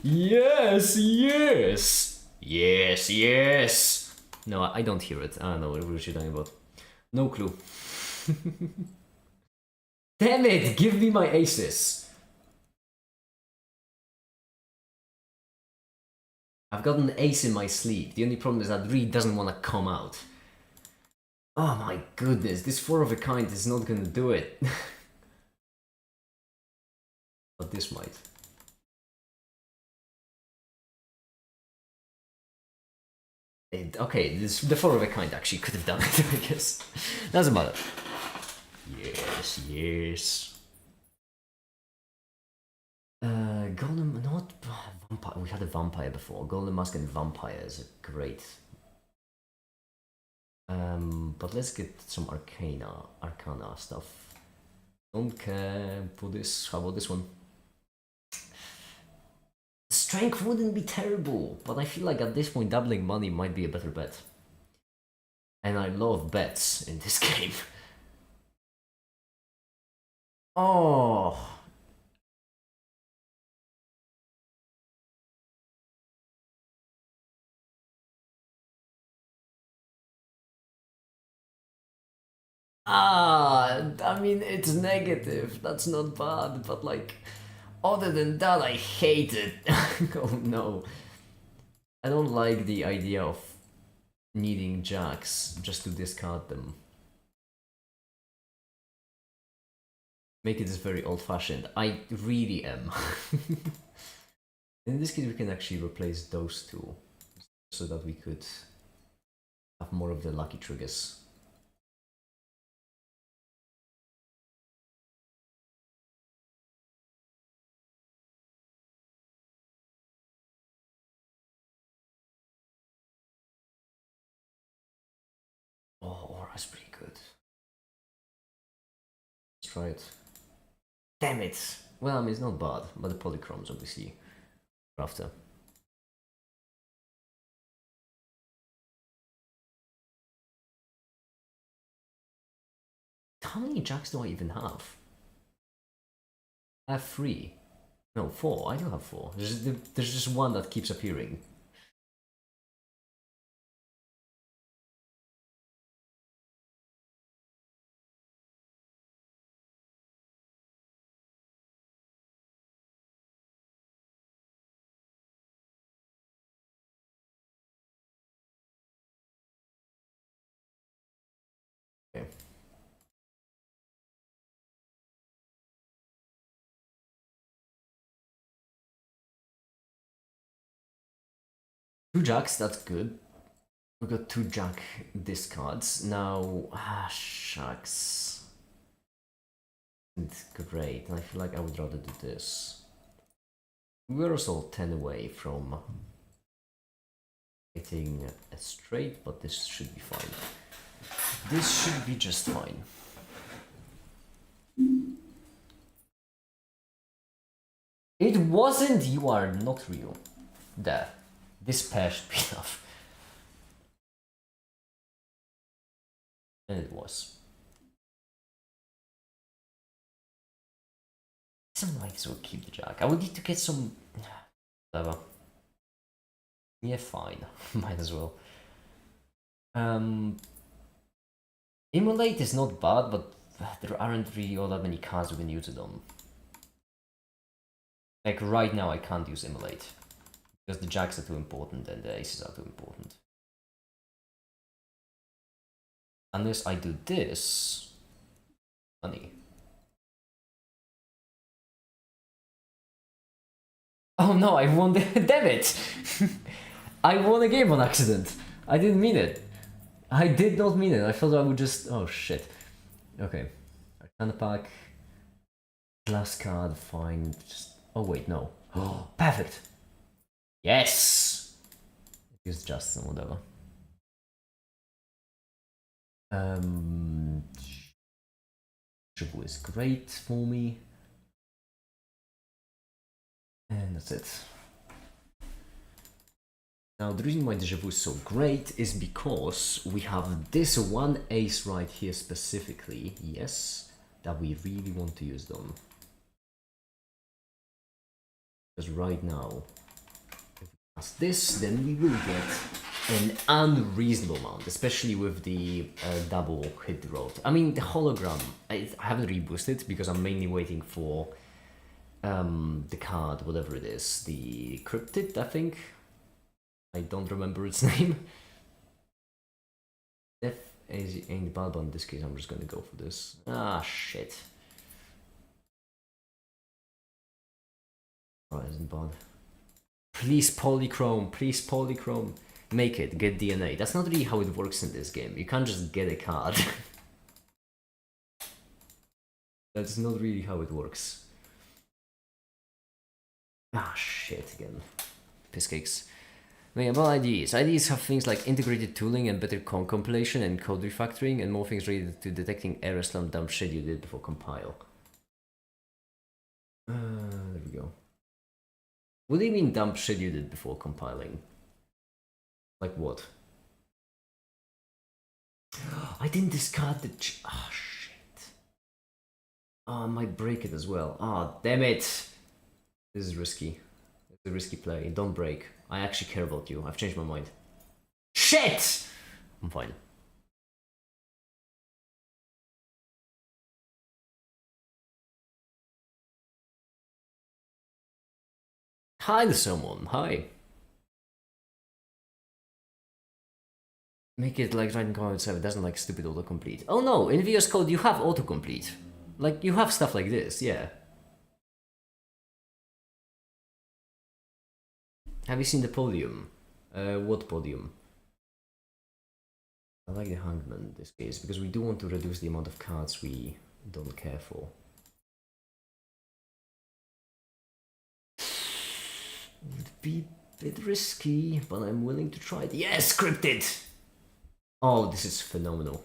Yes, yes! Yes, yes! No, I don't hear it. I don't know what you're talking about. No clue. Damn it! Give me my aces! I've got an ace in my sleeve. The only problem is that it really doesn't want to come out. Oh my goodness, this 4 of a kind is not gonna do it. But this might. Okay, the 4 of a kind actually could have done it, I guess. Doesn't matter. Yes, yes. Golem, not vampire. We had a vampire before. Golem Mask and Vampire is great. But let's get some arcana stuff. Don't care for this. How about this one? Strength wouldn't be terrible, but I feel like at this point doubling money might be a better bet. And I love bets in this game. Oh. I mean, it's negative. That's not bad, but like, Other than that, I hate it. Oh no. I don't like the idea of needing jacks just to discard them. Make it very old-fashioned. I really am. In this case, we can actually replace those two so that we could have more of the lucky triggers. Oh, Aura's pretty good. Let's try it. Damn it! Well, I mean, it's not bad, but the polychromes obviously are after. How many jacks do I even have? I have 3. No, 4. I do have 4. There's just one that keeps appearing. Okay. Two jacks, that's good. We've got 2 jack discards. Now, shucks. It's great. I feel like I would rather do this. We're also 10 away from hitting a straight, but this should be fine. This should be just fine. It wasn't. You are not real. There. This pair should be enough. And it was. Some might as well keep the jack. I would need to get some. Whatever. Yeah, fine. Might as well. Immolate is not bad, but there aren't really all that many cards we can use it on. Like right now, I can't use Immolate because the jacks are too important and the aces are too important. Unless I do this, funny. Oh no, I won the. Damn it! I won a game on accident. I didn't mean it. I did not mean it. I thought I would just. Oh shit. Okay. Arcana pack. Glass card, fine. Just. Oh wait, no. Oh, perfect. Yes! Use just some whatever. Triple is great for me. And that's it. Now, the reason why Deja Vu is so great is because we have this one ace right here specifically, yes, that we really want to use them. Because right now, if we pass this, then we will get an unreasonable amount, especially with the double hit road. I mean, the hologram, I haven't reboosted because I'm mainly waiting for the card, whatever it is, the cryptid, I think. I don't remember its name. Death ain't bad, but in this case I'm just gonna go for this. Ah, shit. Right, isn't bad. Please polychrome, please polychrome. Make it, get DNA. That's not really how it works in this game. You can't just get a card. That's not really how it works. Ah, shit again. Piss cakes. I mean, about IDEs. IDEs have things like integrated tooling and better compilation and code refactoring, and more things related to detecting error slam dump shit you did before compile. There we go. What do you mean dump shit you did before compiling? Like what? I didn't discard the. Ah, shit. I might break it as well. Ah, damn it. This is risky. It's a risky play. Don't break. I actually care about you. I've changed my mind. Shit! I'm fine. Hi to someone. Hi. Make it like writing code 7 doesn't like stupid autocomplete. Oh no, in VS Code you have autocomplete. Like you have stuff like this, yeah. Have you seen the podium? What podium? I like the hangman in this case because we do want to reduce the amount of cards we don't care for. Would be a bit risky, but I'm willing to try it. Yes, scripted! Oh, this is phenomenal.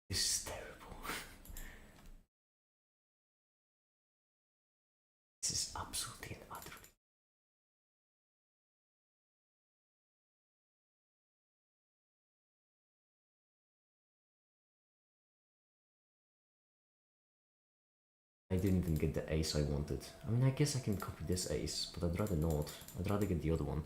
This is terrible. This is absolutely and utterly. I didn't even get the ace I wanted. I mean, I guess I can copy this ace, but I'd rather not. I'd rather get the other one.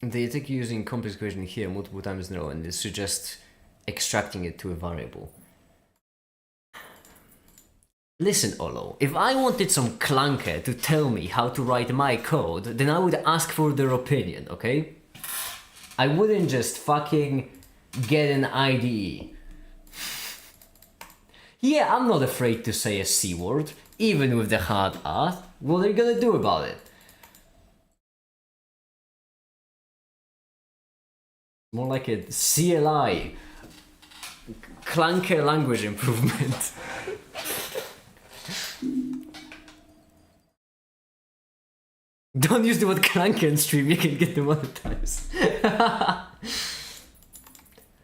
The attack using complex equation here multiple times in a row and it suggests extracting it to a variable. Listen, Olo, if I wanted some clunker to tell me how to write my code, then I would ask for their opinion, okay? I wouldn't just fucking get an IDE. Yeah, I'm not afraid to say a C word, even with the hard R. What are you gonna do about it? More like a CLI. Clunker language improvement. Don't use the word clunker in stream, you can get demonetized.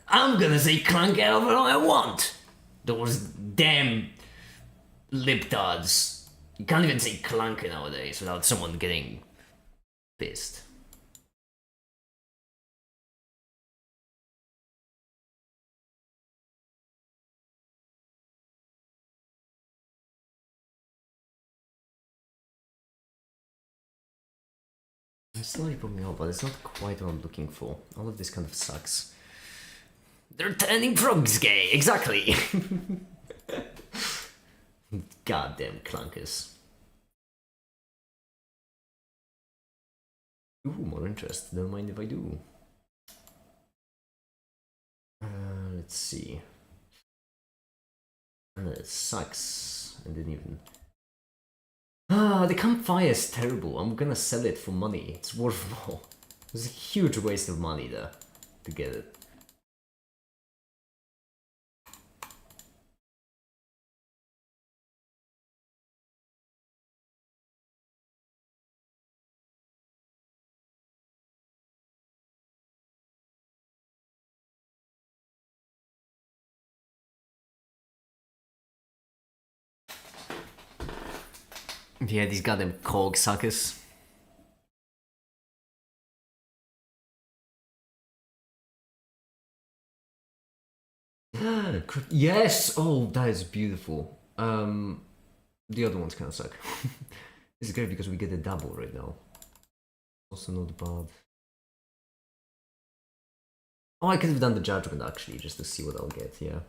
I'm gonna say clunker however I want. Those damn libtards. You can't even say clunker nowadays without someone getting pissed. It's slowly put me off, but it's not quite what I'm looking for. All of this kind of sucks. They're turning frogs gay, exactly! Goddamn clunkers. Ooh, more interest. Don't mind if I do. Let's see. It sucks. I didn't even... the campfire is terrible. I'm gonna sell it for money. It's worth more. It's a huge waste of money there to get it. Yeah, these goddamn cog suckers. Yes! Oh, that is beautiful. The other ones kind of suck. This is great because we get a double right now. Also not bad. Oh, I could have done the judgment actually, just to see what I'll get, yeah.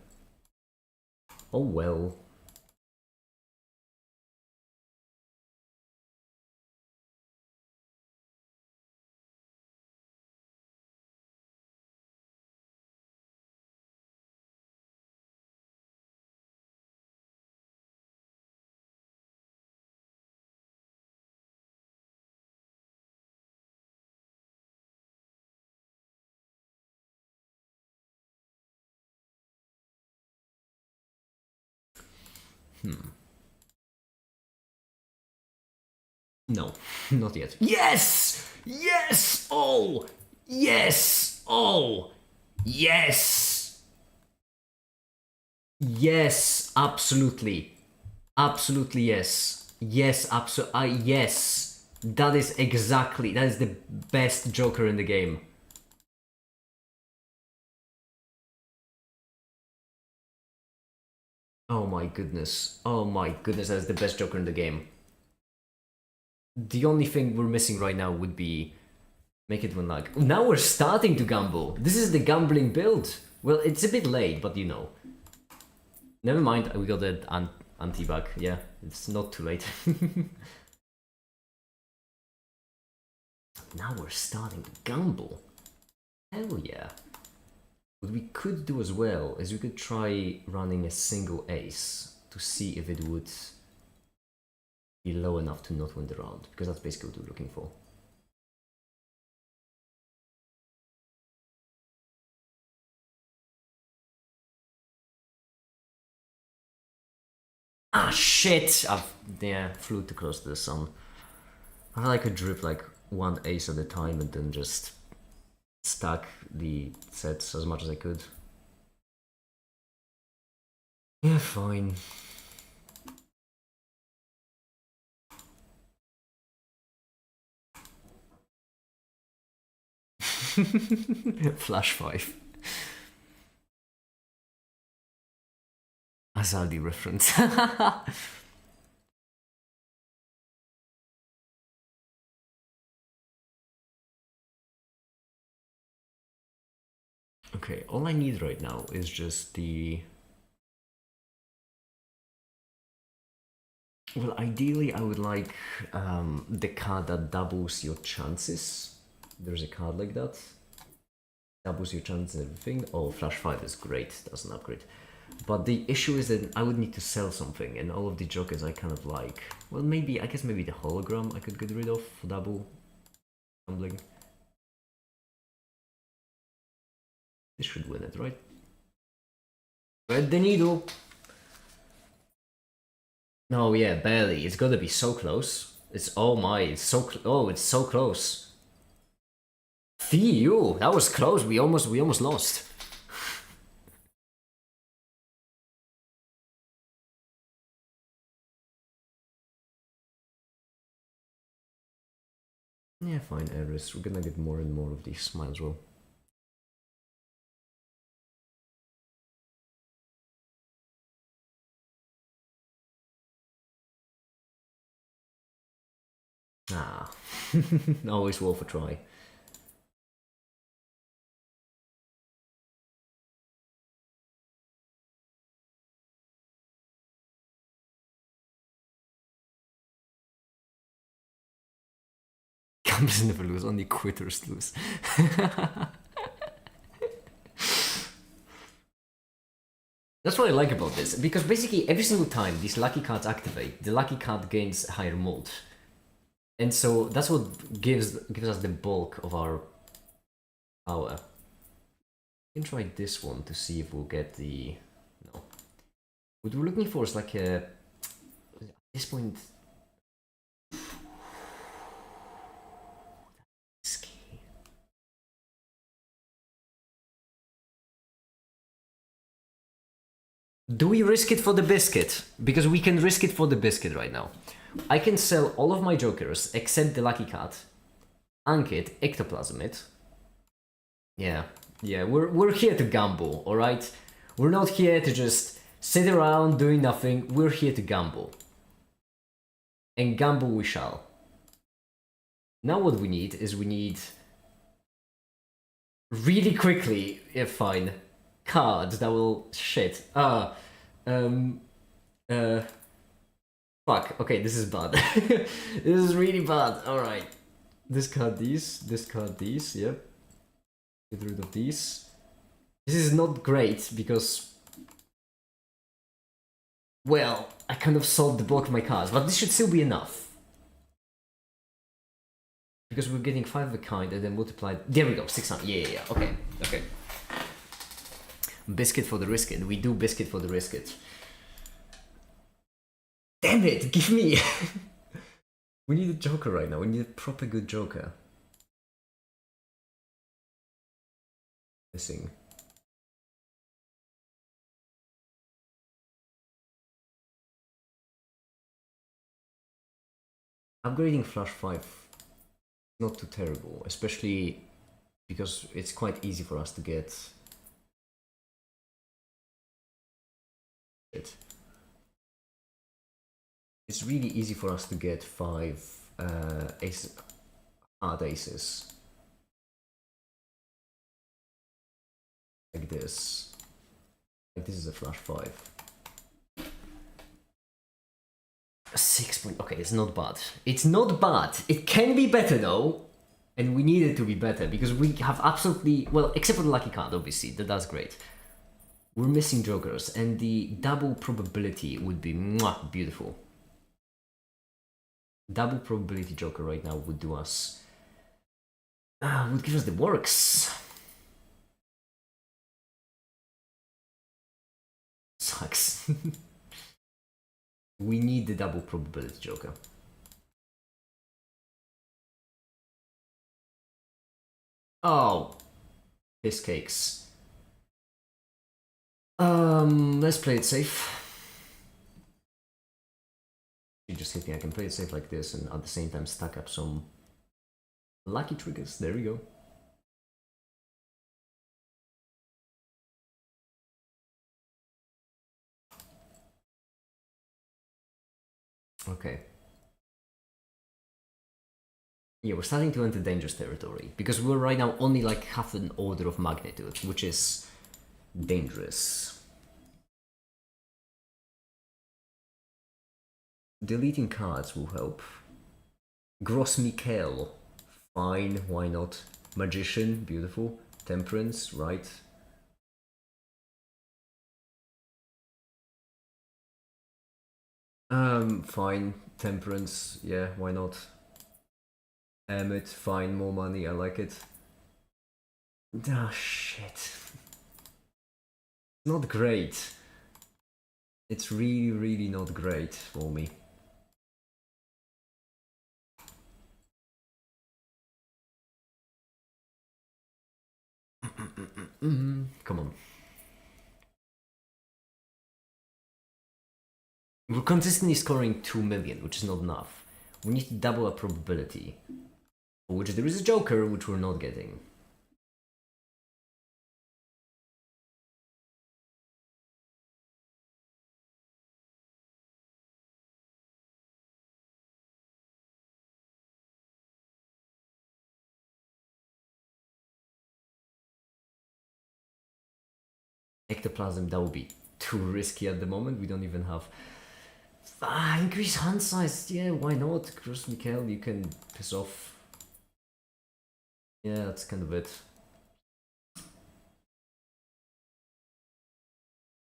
Oh well. No, not yet. Yes! Yes! Oh! Yes! Oh! Yes! Yes! Absolutely. Absolutely yes. Yes, absolutely. Yes. That is exactly. That is the best Joker in the game. Oh my goodness. Oh my goodness, that's the best Joker in the game. The only thing we're missing right now would be make it one like. Now we're starting to gamble. This is the gambling build. Well, it's a bit late, but you know. Never mind, we got the anti-bug. Yeah, it's not too late. Now we're starting to gamble. Hell yeah. What we could do as well is we could try running a single ace to see if it would be low enough to not win the round, because that's basically what we're looking for. Ah shit! Yeah, flew too close to the sun. I thought I could drip like one ace at a time and then just stack the sets as much as I could. Yeah, fine. Flash 5. Azaldi reference. Okay, all I need right now is just the... Well, ideally I would like the card that doubles your chances. There's a card like that. Doubles your chances and everything. Oh, Flash 5 is great, that's an upgrade. But the issue is that I would need to sell something, and all of the jokers I kind of like. Well, maybe, I guess maybe the hologram I could get rid of for double gambling. This should win it, right? Thread the needle! Oh yeah, barely. It's gotta be so close. It's, oh my, it's so it's so close. Phew, that was close. We almost lost. Yeah, fine, Eris. We're gonna get more and more of these, might as well. Ah, always worth a try. Gamblers never lose, only quitters lose. That's what I like about this, because basically every single time these lucky cards activate, the lucky card gains higher mold. And so that's what gives us the bulk of our power. We can try this one to see if we'll get the... No. What we're looking for is like a... At this point... Do we risk it for the biscuit? Because we can risk it for the biscuit right now. I can sell all of my jokers except the lucky card. Ank it, ectoplasm it. Yeah, we're here to gamble, alright? We're not here to just sit around doing nothing. We're here to gamble. And gamble we shall. Now what we need is really quickly, yeah, fine, cards that will shit. Fuck, okay, this is bad. This is really bad, alright. Discard these, yep. Get rid of these. This is not great because... Well, I kind of sold the bulk of my cards, but this should still be enough. Because we're getting 5 of a kind and then multiplied... There we go, 600, yeah, okay. Biscuit for the risk it, we do biscuit for the risk it. Damn it, give me! We need a joker right now, we need a proper good joker. Missing. Upgrading Flash 5 not too terrible, especially because it's quite easy for us to get it. it's really easy for us to get 5 hard aces. Like this. Like this is a flush 5. 6 point. Okay, it's not bad. It's not bad. It can be better though. And we need it to be better because we have absolutely, well, except for the lucky card, obviously, that's great. We're missing jokers, and the double probability would be mwah, beautiful. Double probability joker right now would do us, would give us the works. Sucks. We need the double probability joker. Oh, piss cakes. Let's play it safe. You just hit me. I can play it safe like this, and at the same time stack up some lucky triggers. There we go. Okay. Yeah, we're starting to enter dangerous territory because we're right now only like half an order of magnitude, which is dangerous. Deleting cards will help. Gross Mikhail, fine, why not? Magician, beautiful. Temperance, right. Fine. Temperance, yeah, why not? Emmet, fine, more money, I like it. Ah, shit. Not great. It's really, really not great for me. Come on. We're consistently scoring 2 million, which is not enough. We need to double our probability, for which there is a joker, which we're not getting. Ectoplasm, that would be too risky at the moment. We don't even have... increase hand size, yeah, why not? Gross Mikhail, you can piss off. Yeah, that's kind of it.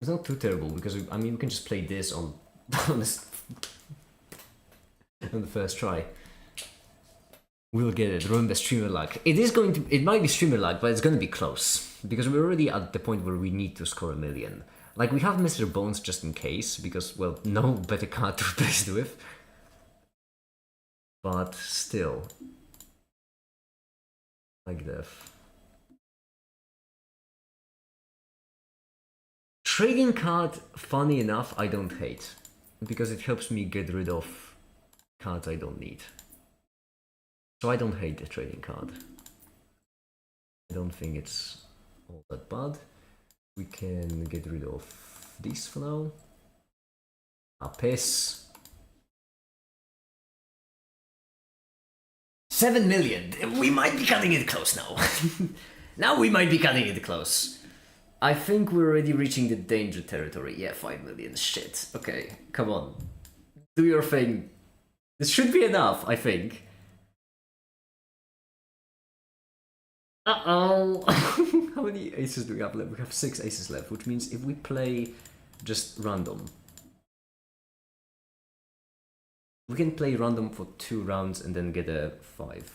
It's not too terrible because, I mean, we can just play this on, on the first try. We'll get it. Remember, streamer luck. It is going to. It might be streamer luck, but it's going to be close because we're already at the point where we need to score 1 million. Like, we have Mr. Bones just in case because, well, no better card to replace it with. But still, like death. Trading card, funny enough, I don't hate because it helps me get rid of cards I don't need. So I don't hate the trading card. I don't think it's all that bad. We can get rid of this for now. A piss. 7 million. We might be cutting it close now. Now we might be cutting it close. I think we're already reaching the danger territory. Yeah, 5 million. Shit. Okay, come on. Do your thing. This should be enough, I think. Uh-oh. How many aces do we have left? We have 6 aces left, which means if we play just random, we can play random for 2 rounds and then get a 5.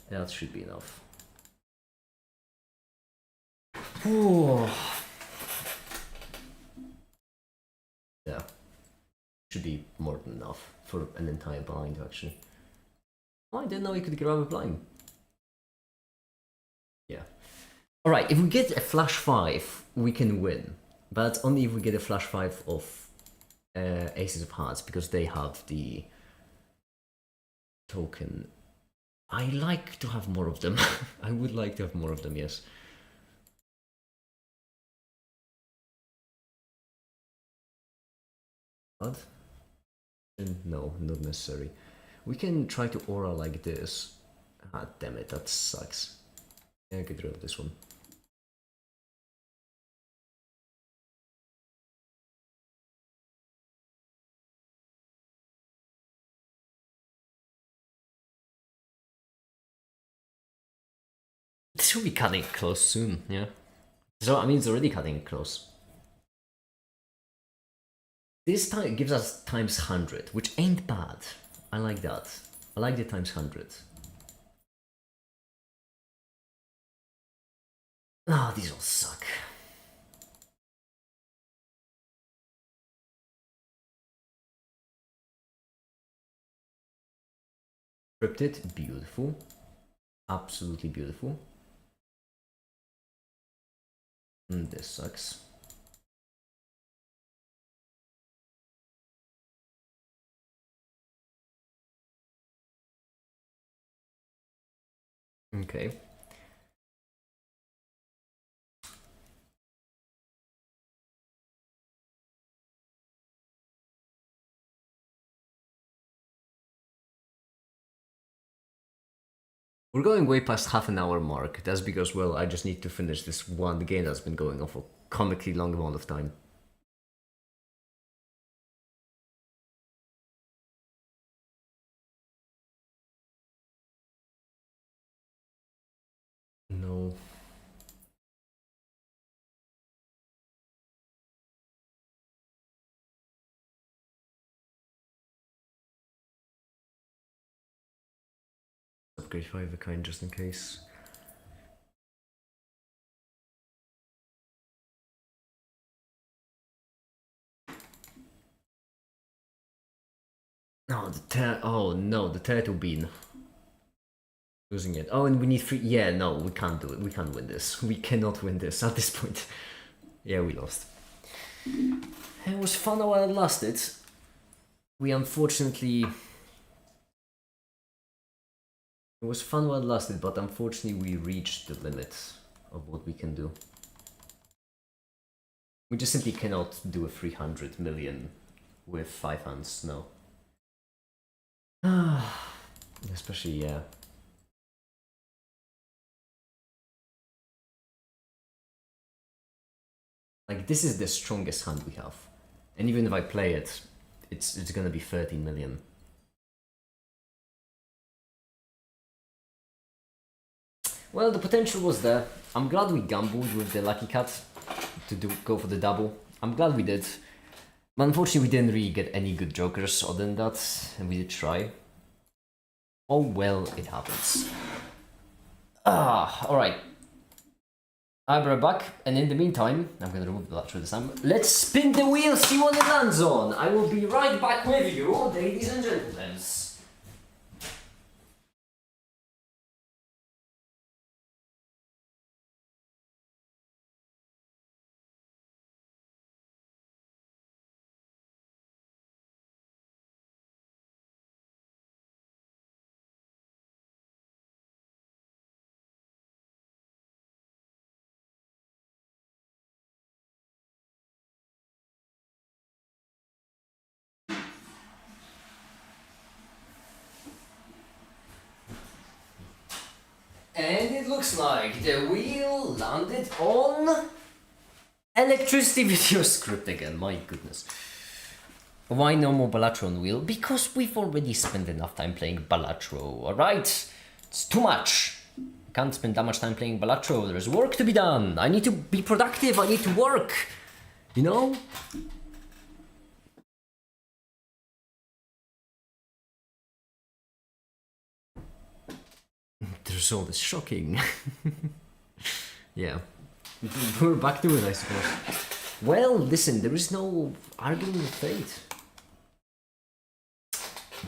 That should be enough. Yeah. Should be more than enough for an entire blind, actually. Oh, I didn't know you could grab a blind. Yeah. Alright, if we get a flash 5, we can win. But only if we get a flash 5 of aces of hearts, because they have the token. I like to have more of them. I would like to have more of them, yes. But No, not necessary. We can try to aura like this. Ah, damn it, that sucks. Yeah, get rid of this one. This will be cutting it close soon, yeah. So, I mean, it's already cutting it close. This time gives us times 100, which ain't bad. I like that. I like the times 100. Ah, oh, these all suck. Scripted, beautiful. Absolutely beautiful. This sucks. Okay. We're going way past half an hour mark. That's because, well, I just need to finish this one game that's been going on for comically long amount of time. No. Upgrade 5 of a kind just in case. No, the turtle bean. Losing it. Oh, and we need 3. Yeah, no, we can't do it. We can't win this. We cannot win this at this point. Yeah, we lost. It was fun while it lasted. We unfortunately... It was fun while it lasted, but unfortunately we reached the limit of what we can do. We just simply cannot do a 300 million with 5 hands, no. Especially, yeah. Like, this is the strongest hand we have. And even if I play it, it's gonna be 13 million. Well, the potential was there. I'm glad we gambled with the Lucky Cat to go for the double. I'm glad we did. But unfortunately, we didn't really get any good jokers other than that, and we did try. Oh well, it happens. Alright. I'll be right back, and in the meantime, I'm gonna remove the latch this time. Let's spin the wheel, see what it lands on! I will be right back with you, ladies and gentlemen. And it looks like the wheel landed on electricity video script again, my goodness. Why no more Balatro on wheel? Because we've already spent enough time playing Balatro, alright? It's too much. Can't spend that much time playing Balatro, there's work to be done. I need to be productive, I need to work. You know? The result is shocking. Yeah. We're back to it, I suppose. Well, listen, there is no arguing with fate.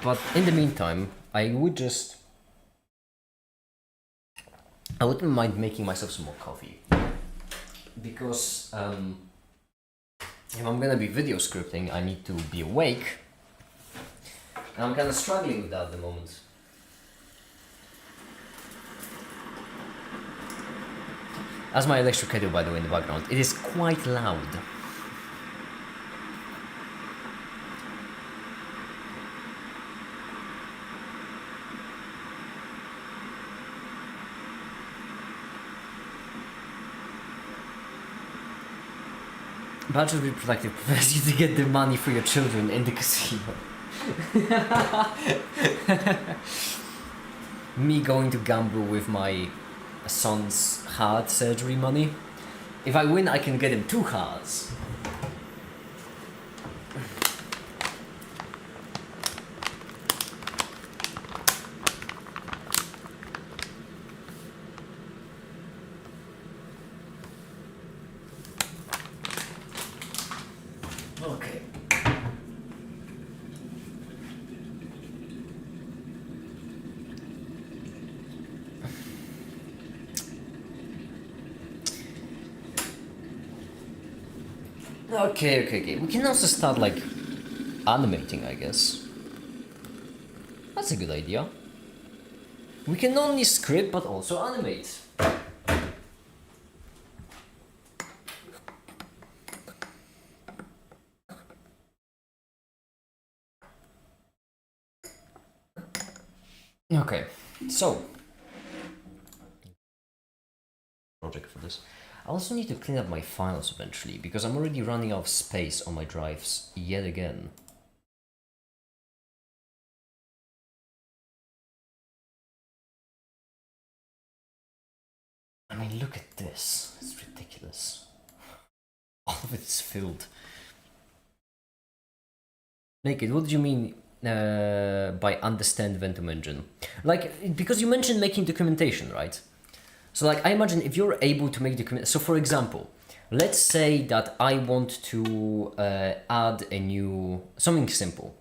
But in the meantime, I wouldn't mind making myself some more coffee. Because if I'm gonna be video scripting, I need to be awake. And I'm kinda struggling with that at the moment. As my electric kettle, by the way, in the background, it is quite loud. Budget be productive prepares you to get the money for your children in the casino. Me going to gamble with my son's heart surgery money. If I win, I can get him 2 hearts. Okay. Okay. We can also start like animating, I guess. That's a good idea. We can not only script but also animate. Okay, so project for this. I also need to clean up my files eventually because I'm already running out of space on my drives yet again. I mean, look at this. It's ridiculous. All of it's filled. Naked, what do you mean by understand Ventum engine? Like, because you mentioned making documentation, right? So like, I imagine if you're able to make document, so for example, let's say that I want to add a new, something simple.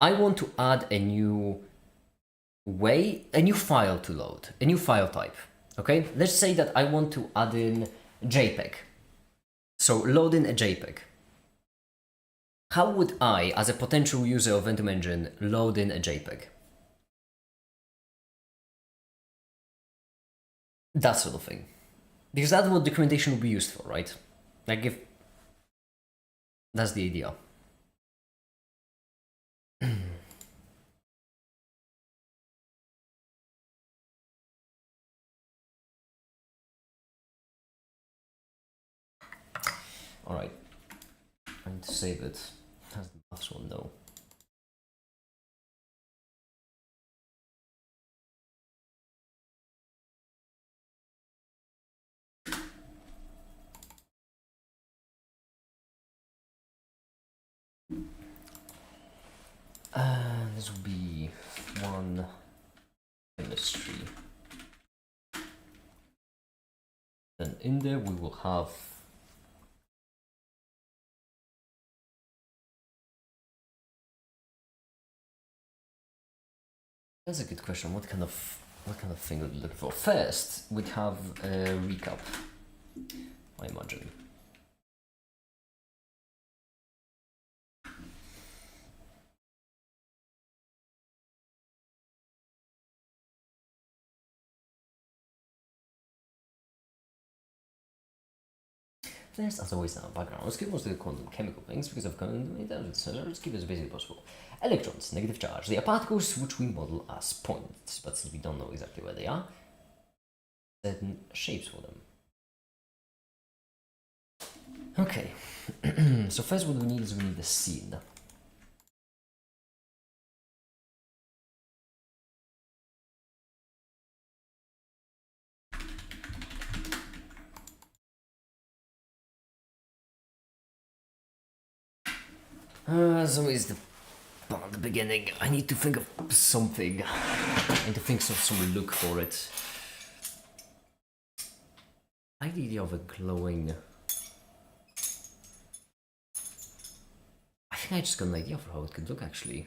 I want to add a new file to load, a new file type, okay? Let's say that I want to add in JPEG. So load in a JPEG. How would I, as a potential user of Ventum engine, load in a JPEG? That sort of thing. Because that's what documentation would be used for, right? Like if... That's the idea. Alright. I need to save it. That's the last one though. This will be one chemistry. Then in there we will have that's a good question. What kind of thing would we look for? First, we'd have a recap, I imagine. There's as always in our background. Let's give most of the quantum chemical things because of quantum intelligence. So let's keep it as basic as possible. Electrons, negative charge. They are particles which we model as points, but since we don't know exactly where they are, certain shapes for them. Okay. So first what we need is we need a scene. As always, the beginning, I need to think of something. I need to think of some look for it. I like the idea of a glowing... I think I just got an idea for how it could look actually.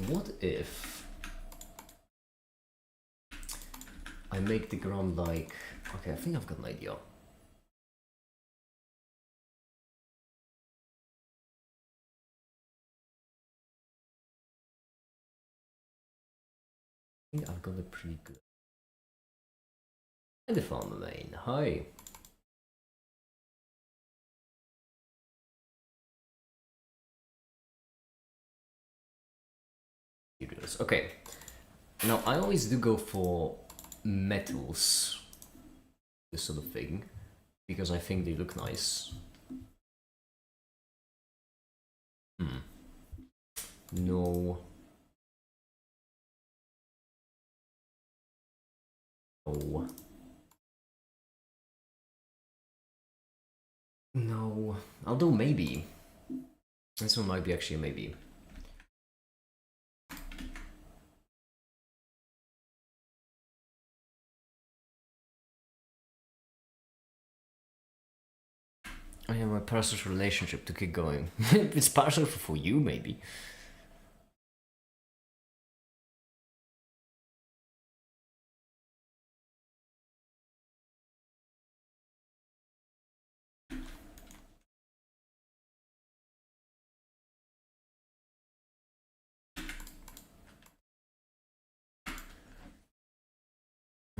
What if I make the ground like... Okay, I think I've got an idea. I think I've got it pretty good. And the farmer main, hi. materials. Okay. Now I always do go for metals, this sort of thing, because I think they look nice. No. No. No. Although maybe. This one might be actually a maybe. I have my parasocial relationship to keep going. It's parasocial for you, maybe.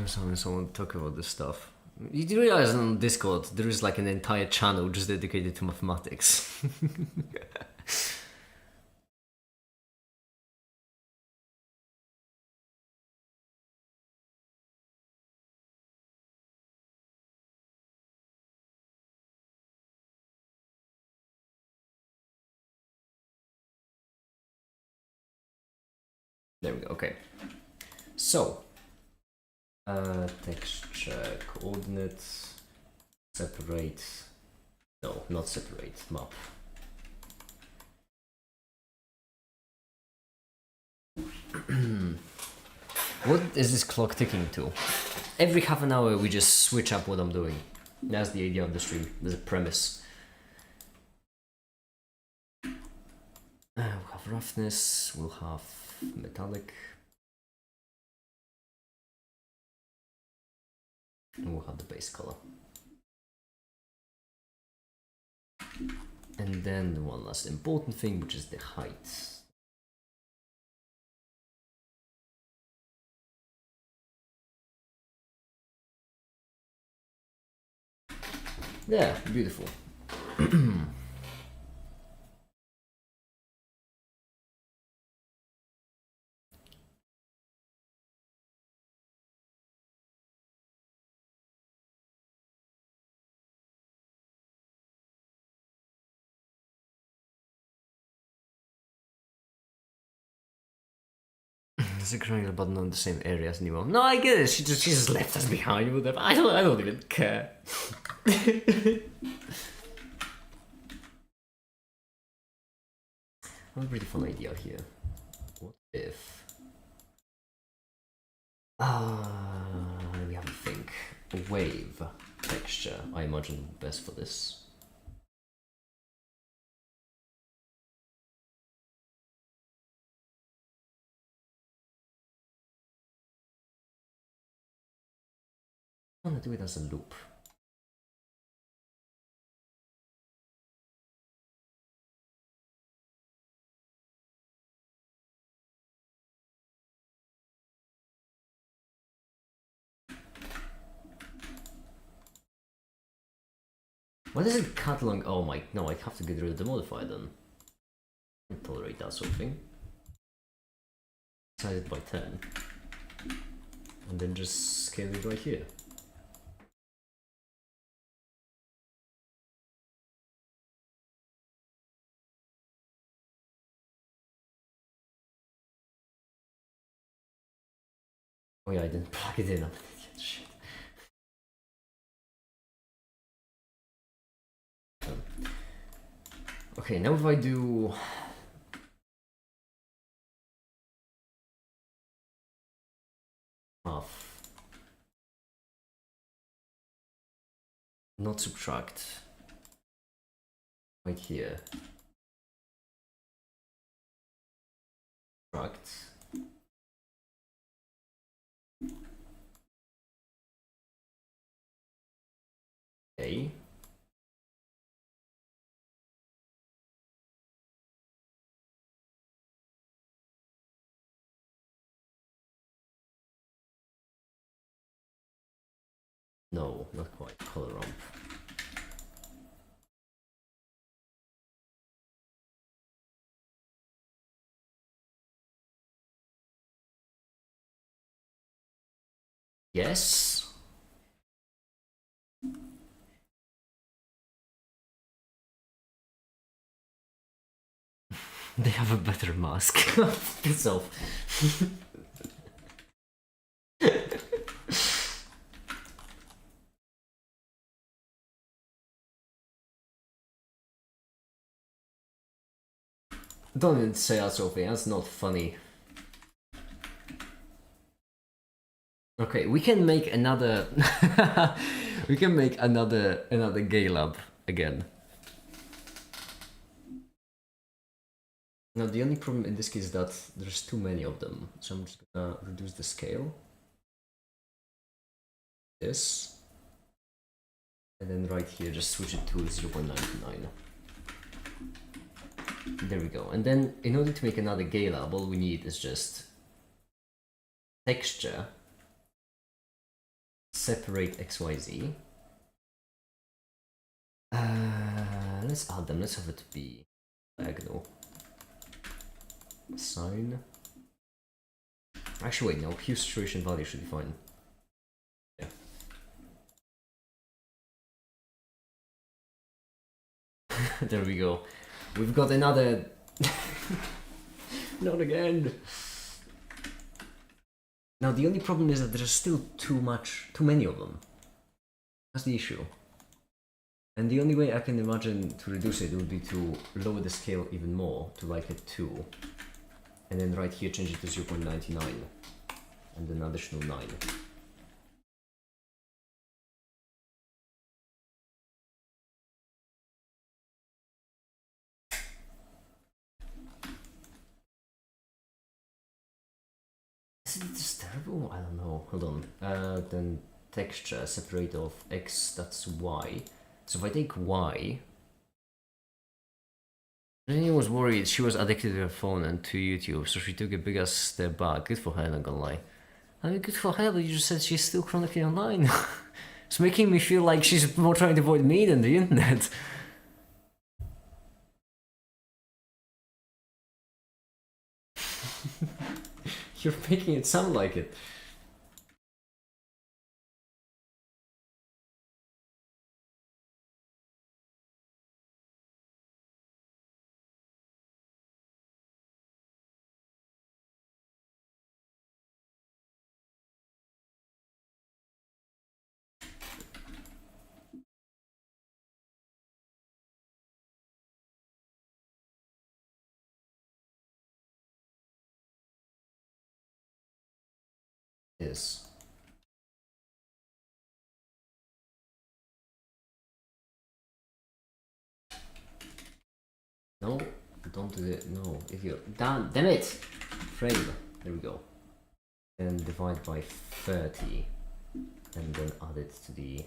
Someone talk about this stuff. You do realize on Discord there is like an entire channel just dedicated to mathematics. There we go. Okay. So, texture, coordinates, separate. No, not separate. Map. What is this clock ticking to? Every half an hour we just switch up what I'm doing. That's the idea of the stream. There's a premise. We'll have roughness. We'll have metallic. And we'll have the base color. And then the one last important thing, which is the height. Yeah, beautiful. There's a triangle button on the same area as Nemo. No, I get it. She just left us behind with them. I don't even care. I have a pretty fun idea here. What if? We have to think. A wave texture. I imagine best for this. I want to do it as a loop. What does it cut along? Oh my, no, I have to get rid of the modifier then. I can't tolerate that sort of thing. Size it by 10. And then just scale it right here. Oh yeah, I didn't plug it in. I'm an idiot. Shit. Okay, now if I do half, not subtract, right here, subtract, okay. No, not quite. Color rump. Yes. They have a better mask. Piss off. Don't even say that, Sophie. That's not funny. Okay, we can make another. We can make another gay lab again. Now the only problem in this case is that there's too many of them, so I'm just gonna reduce the scale. This. And then right here, just switch it to 0.99. There we go. And then in order to make another gay lab, all we need is just texture, separate XYZ. Let's add them. Let's have it be diagonal. Sign. Actually, wait, no. Hue saturation value should be fine. Yeah. There we go. We've got another. Not again. Now the only problem is that there's still too many of them. That's the issue. And the only way I can imagine to reduce it would be to lower the scale even more to like a 2. And then right here change it to 0.99 and an additional 9. Is it just terrible? I don't know. Hold on. Then texture separate of X, that's Y. So if I take Y, Jenny was worried she was addicted to her phone and to YouTube, so she took a big ass step back. Good for her, not gonna lie. I mean, good for her, but you just said she's still chronically online. It's making me feel like she's more trying to avoid me than the internet. You're making it sound like it. Yes. No, don't do it. No, if you damn it, frame. There we go. And divide by 30, and then add it to the.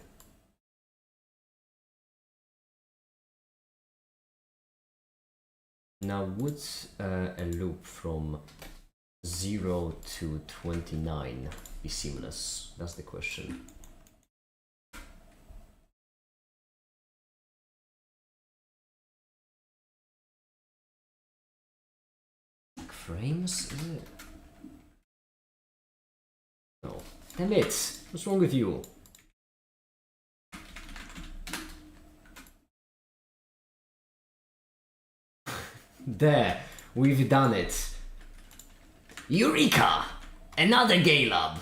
Now, would a loop from 0 to 29 be seamless? That's the question. Frames, is it? No. Damn it! What's wrong with you? There, we've done it. Eureka! Another gay lab!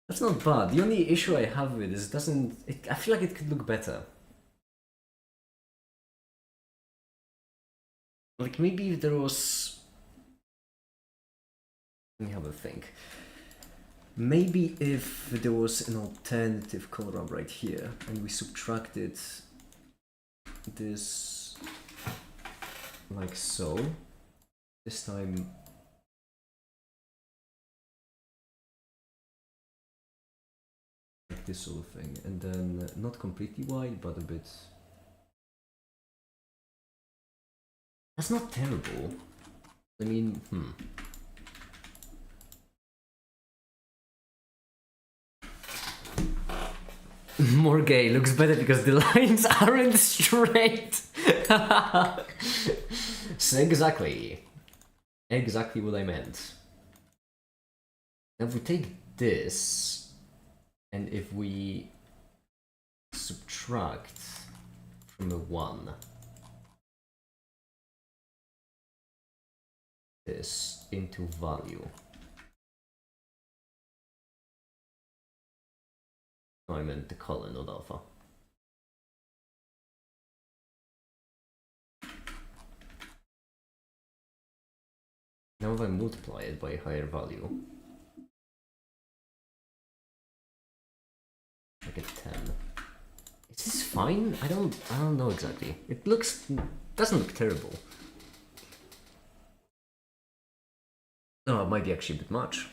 That's not bad. The only issue I have with this I feel like it could look better. Like maybe if there was. Let me have a think. Maybe if there was an alternative color right here and we subtracted this like so, this time like this sort of thing, and then not completely wide but a bit. That's not terrible. I mean, more gay. Looks better because the lines aren't straight. So exactly what I meant. Now if we take this, and if we subtract from a 1 this into value. No, I meant the color, not alpha. Now if I multiply it by a higher value, I get 10. Is this fine? I don't know exactly. It doesn't look terrible. No, it might be actually a bit much.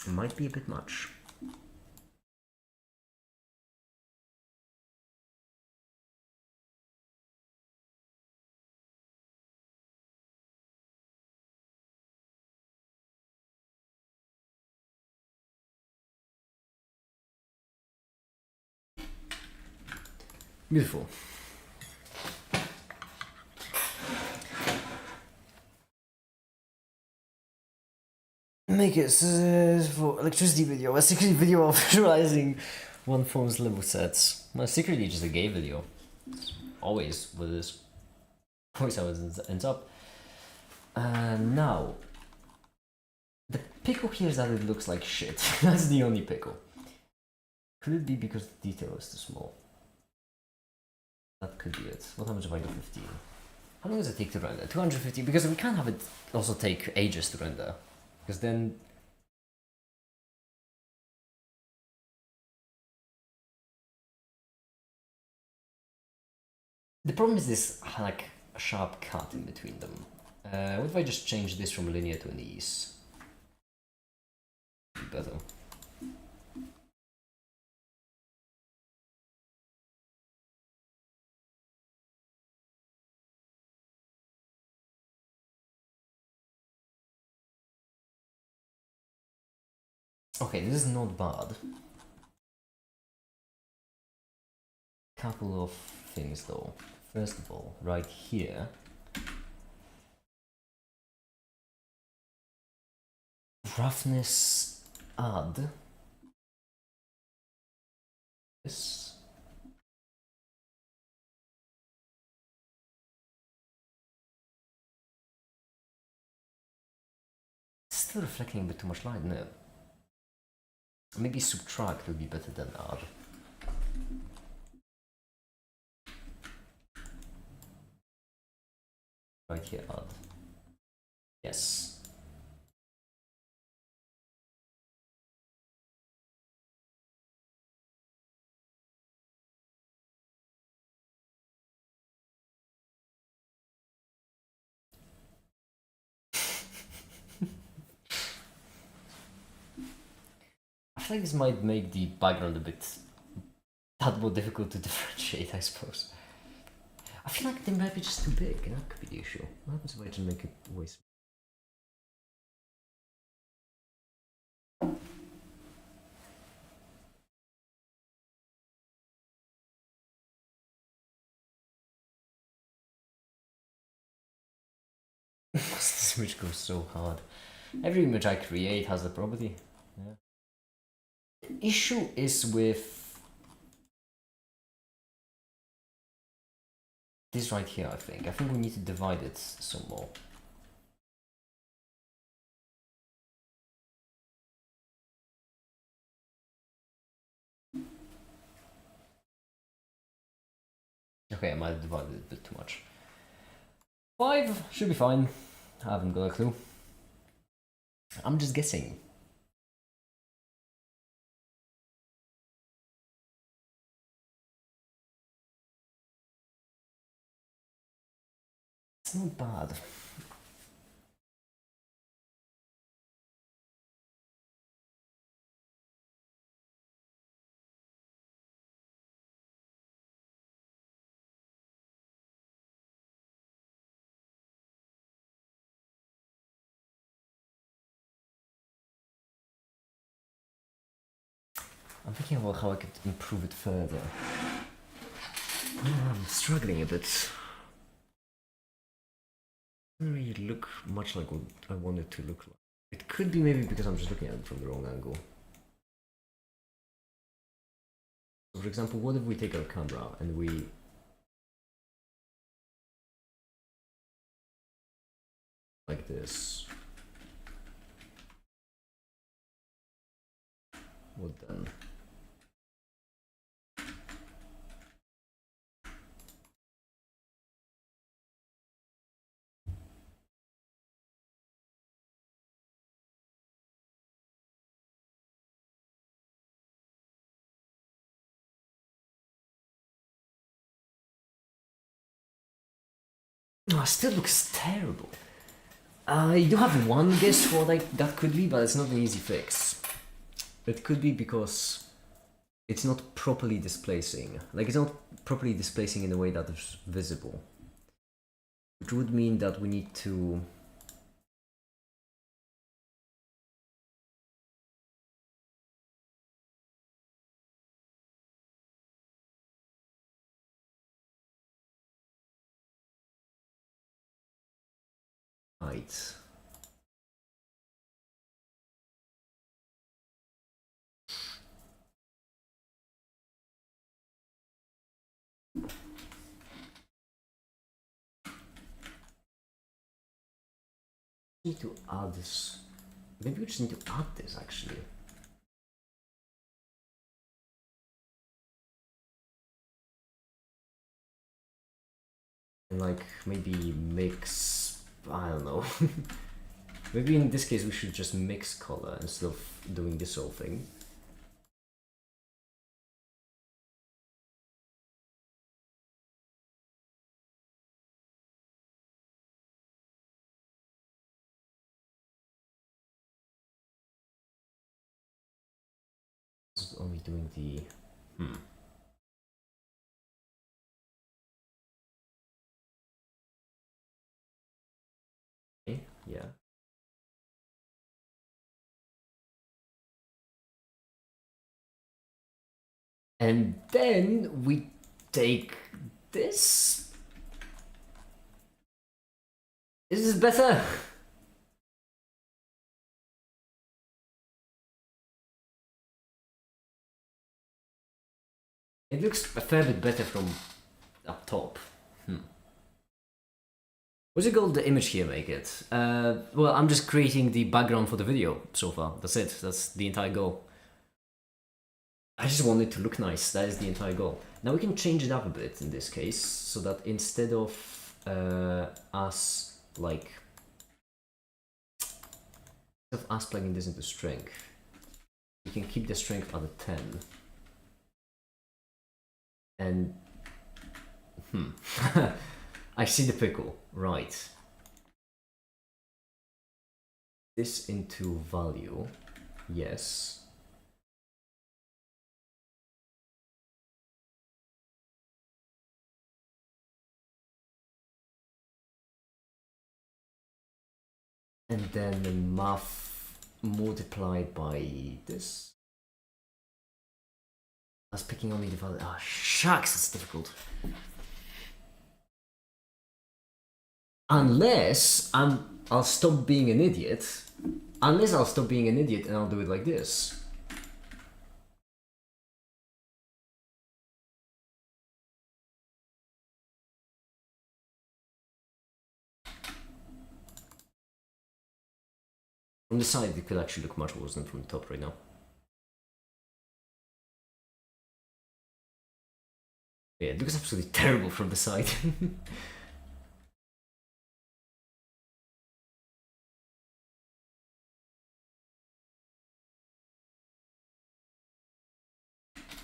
It might be a bit much. Beautiful. Make it for electricity video, a secret video of visualizing one phone's level sets. Well, secretly just a gay video. It's always with this. Always how it ends up. Now, the pickle here is that it looks like shit. That's the only pickle. Could it be because the detail is too small? That could be it. What happens if I do 15? How long does it take to render? 250, because we can't have it also take ages to render. Because then... The problem is this, like, sharp cut in between them. What if I just change this from linear to an ease? Better. Okay, this is not bad. Couple of things though. First of all, right here, roughness add this. It's still reflecting a bit too much light, no? Maybe subtract would be better than add. Right here, add. Yes. I feel like this might make the background a bit more difficult to differentiate, I suppose. I feel like they might be just too big, and that could be the issue. What happens if I just make it way smaller? This image goes so hard. Every image I create has the property. Yeah. The issue is with this right here, I think. I think we need to divide it some more. Okay, I might have divided it a bit too much. 5 should be fine. I haven't got a clue. I'm just guessing. It's not bad. I'm thinking about how I could improve it further. I'm struggling a bit. It doesn't really look much like what I want it to look like. It could be maybe because I'm just looking at it from the wrong angle. So for example, what if we take our camera and we like this? What then? Oh, it still looks terrible. I do have one guess what that could be, but it's not an easy fix. It could be because it's not properly displacing. Like, it's not properly displacing in a way that is visible. Which would mean that we need to... Right. Need to add this. Maybe we just need to add this actually. And like maybe mix. I don't know. Maybe in this case we should just mix color instead of doing this whole thing. Only doing the Okay, yeah. And then we take this. Is this better? It looks a fair bit better from up top. What's it called? The image here make it? Well, I'm just creating the background for the video so far. That's it. That's the entire goal. I just want it to look nice. That is the entire goal. Now we can change it up a bit in this case, so that instead of us plugging this into strength, we can keep the strength at a 10. And I see the pickle. Right. This into value. Yes. And then the math multiplied by this. I was picking only the value. Ah, shucks, that's difficult. Unless I'll stop being an idiot. Unless I'll stop being an idiot and I'll do it like this. From the side, it could actually look much worse than from the top right now. Yeah, it looks absolutely terrible from the side.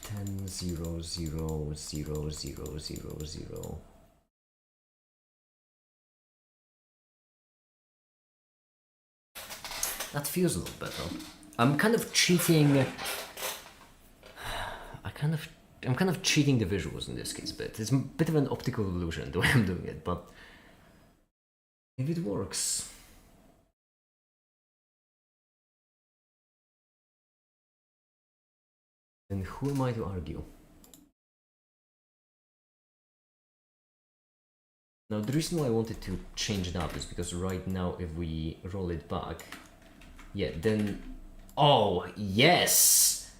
Ten 0 0 0 0 0 0. That feels a little better. I'm kind of cheating. I'm kind of cheating the visuals in this case a bit. It's a bit of an optical illusion the way I'm doing it, but if it works. then who am I to argue? Now the reason why I wanted to change it up is because right now if we roll it back, yeah, then... Oh, yes!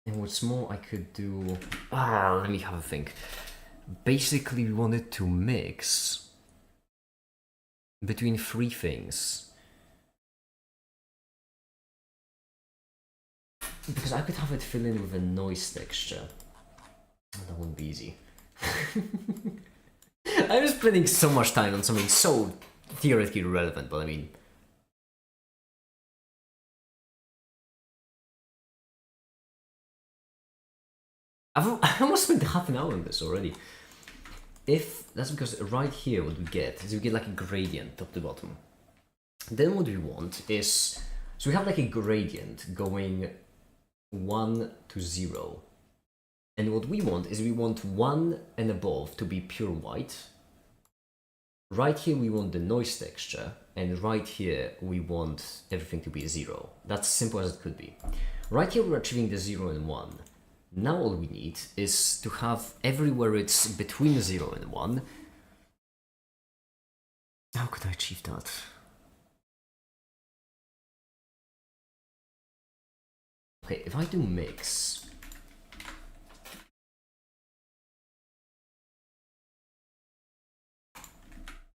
And what's more, I could do... let me have a think. Basically, we wanted to mix between three things. Because I could have it fill in with a noise texture. That wouldn't be easy. I was spending so much time on something so theoretically relevant, but I mean... I almost spent half an hour on this already. If that's because right here what we get is we get like a gradient top to bottom. Then what we want is, so we have like a gradient going 1 to 0. And what we want is we want 1 and above to be pure white. Right here we want the noise texture, and right here we want everything to be 0. That's simple as it could be. Right here we're achieving the 0 and 1. Now all we need is to have everywhere it's between 0 and 1. How could I achieve that? Okay, if I do mix...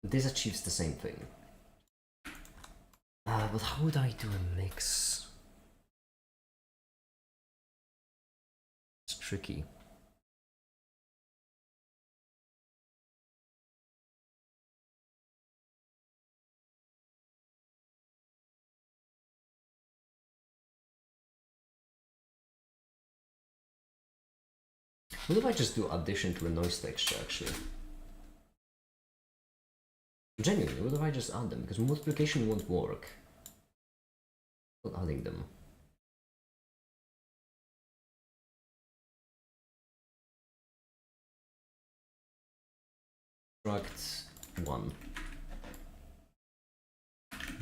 This achieves the same thing. But how would I do a mix? It's tricky. What if I just do addition to a noise texture, actually? Genuinely, what if I just add them? Because multiplication won't work. Not adding them. Subtract 1.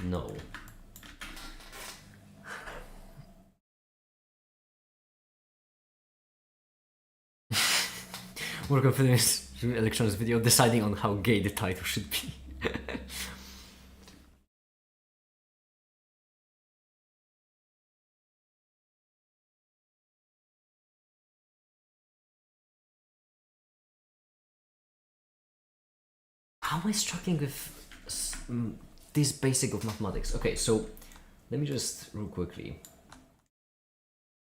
No. We're gonna finish Electron's video deciding on how gay the title should be. How am I struggling with this basic of mathematics? Okay, so let me just real quickly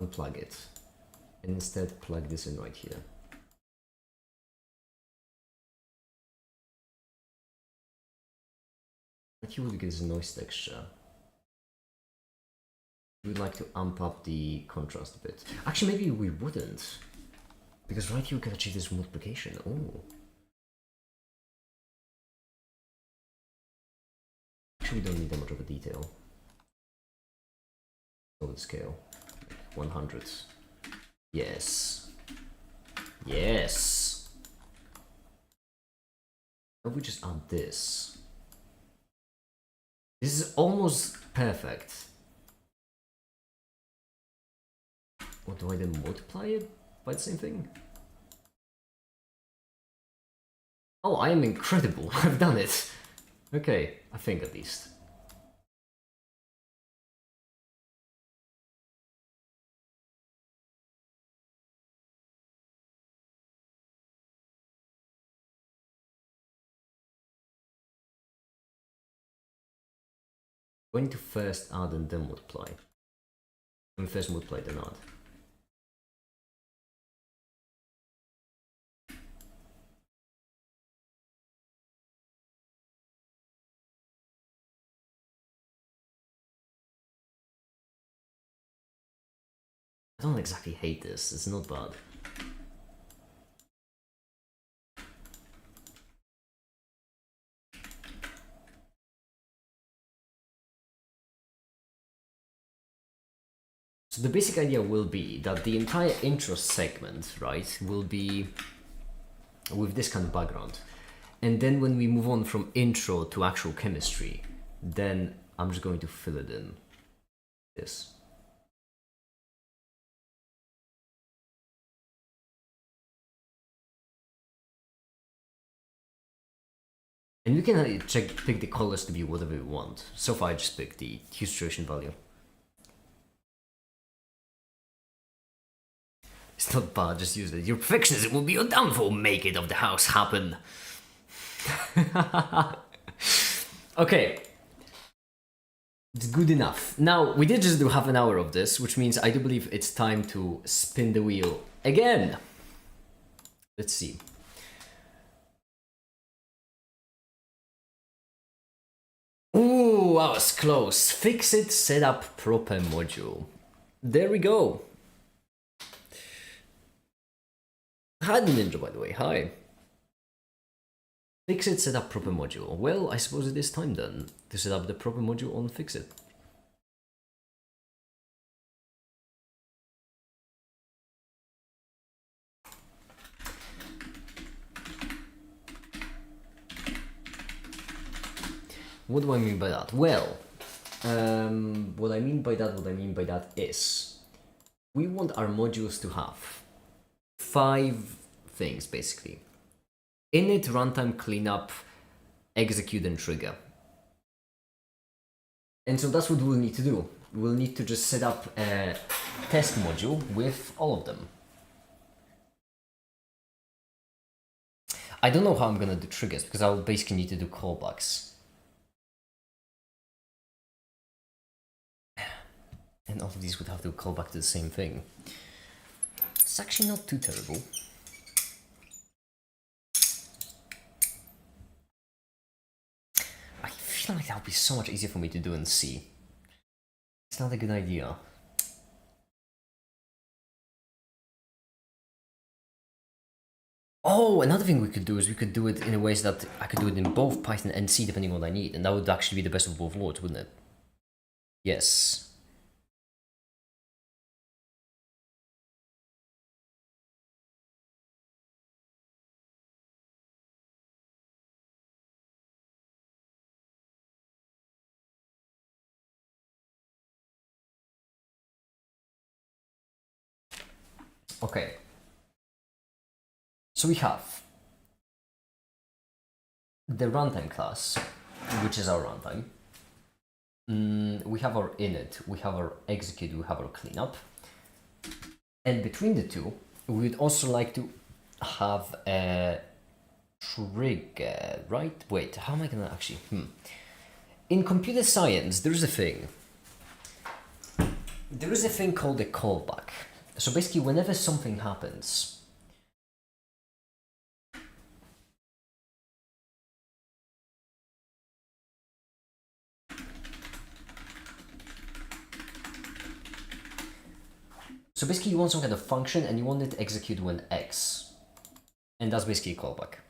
unplug it and instead plug this in right here. Right here we get this noise texture. We would like to amp up the contrast a bit. Actually, maybe we wouldn't, because right here we can achieve this multiplication. Oh. Actually, we don't need that much of a detail. Go with scale. 100. Yes. Yes. Now we just add this. This is almost perfect. What do I then multiply it by the same thing? Oh, I am incredible. I've done it. Okay, I think at least. Going to first add and then multiply. And first multiply then add. I don't exactly hate this, it's not bad. So the basic idea will be that the entire intro segment, right, will be with this kind of background. And then when we move on from intro to actual chemistry, then I'm just going to fill it in. This. And we can pick the colors to be whatever we want. So far I just picked the hue saturation value. It's not bad, just use it. Your perfectionism will be your downfall. Make it of the house happen. Okay. It's good enough. Now, we did just do half an hour of this, which means I do believe it's time to spin the wheel again. Let's see. Ooh, I was close. Fix it, set up proper module. There we go. Hi, Ninja, by the way. Hi. Fix it, set up proper module. Well, I suppose it is time then to set up the proper module on Fix It. What do I mean by that? Well, what I mean by that is we want our modules to have 5 things basically. Init, runtime, cleanup, execute, and trigger. And so that's what we'll need to do. We'll need to just set up a test module with all of them. I don't know how I'm gonna do triggers because I'll basically need to do callbacks. And all of these would have to call back to the same thing. It's actually not too terrible. I feel like that would be so much easier for me to do in C. It's not a good idea. Oh, another thing we could do is we could do it in a ways that I could do it in both Python and C depending on what I need. And that would actually be the best of both worlds, wouldn't it? Yes. Okay. So we have the runtime class, which is our runtime. We have our init, we have our execute, we have our cleanup. And between the two, we would also like to have a trigger, right? Wait, how am I gonna actually... In computer science, there is a thing. There is a thing called a callback. So basically, whenever something happens, so basically you want some kind of function and you want it to execute when X. And that's basically a callback.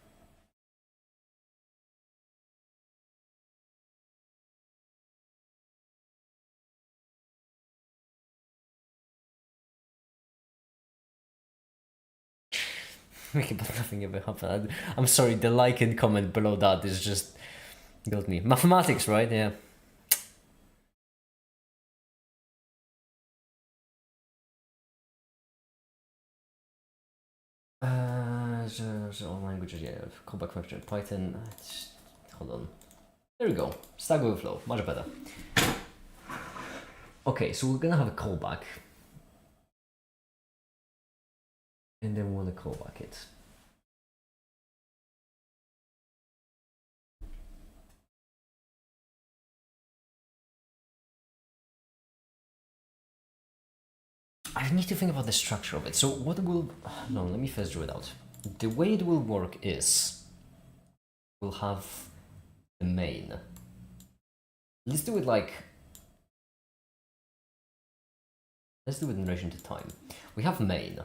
But nothing ever happened. I'm sorry, the like and comment below that is just got me. Mathematics, right? Yeah. All languages, yeah. Callback function, Python. Hold on. There we go. Stack Overflow, much better. Okay, so we're gonna have a callback. And then we want to callback it. I need to think about the structure of it. So what will... No, let me first draw it out. The way it will work is we'll have the main. Let's do it like... Let's do it in relation to time. We have main.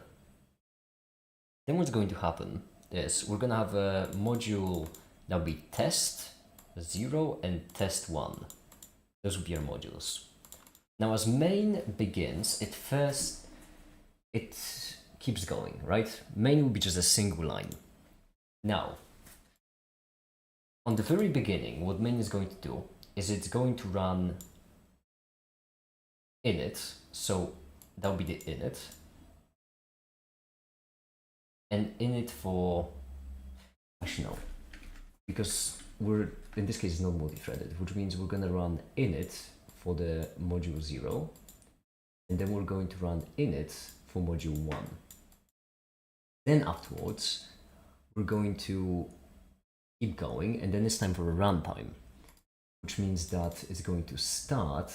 Then what's going to happen is we're going to have a module that will be test 0 and test 1. Those will be our modules. Now as main begins, it keeps going, right? Main will be just a single line. Now, on the very beginning, what main is going to do is it's going to run init, so that'll be the init. And init for, actually no, because we're, in this case, it's not multi-threaded, which means we're gonna run init for the module 0, and then we're going to run init for module 1. Then afterwards, we're going to keep going, and then it's time for a runtime, which means that it's going to start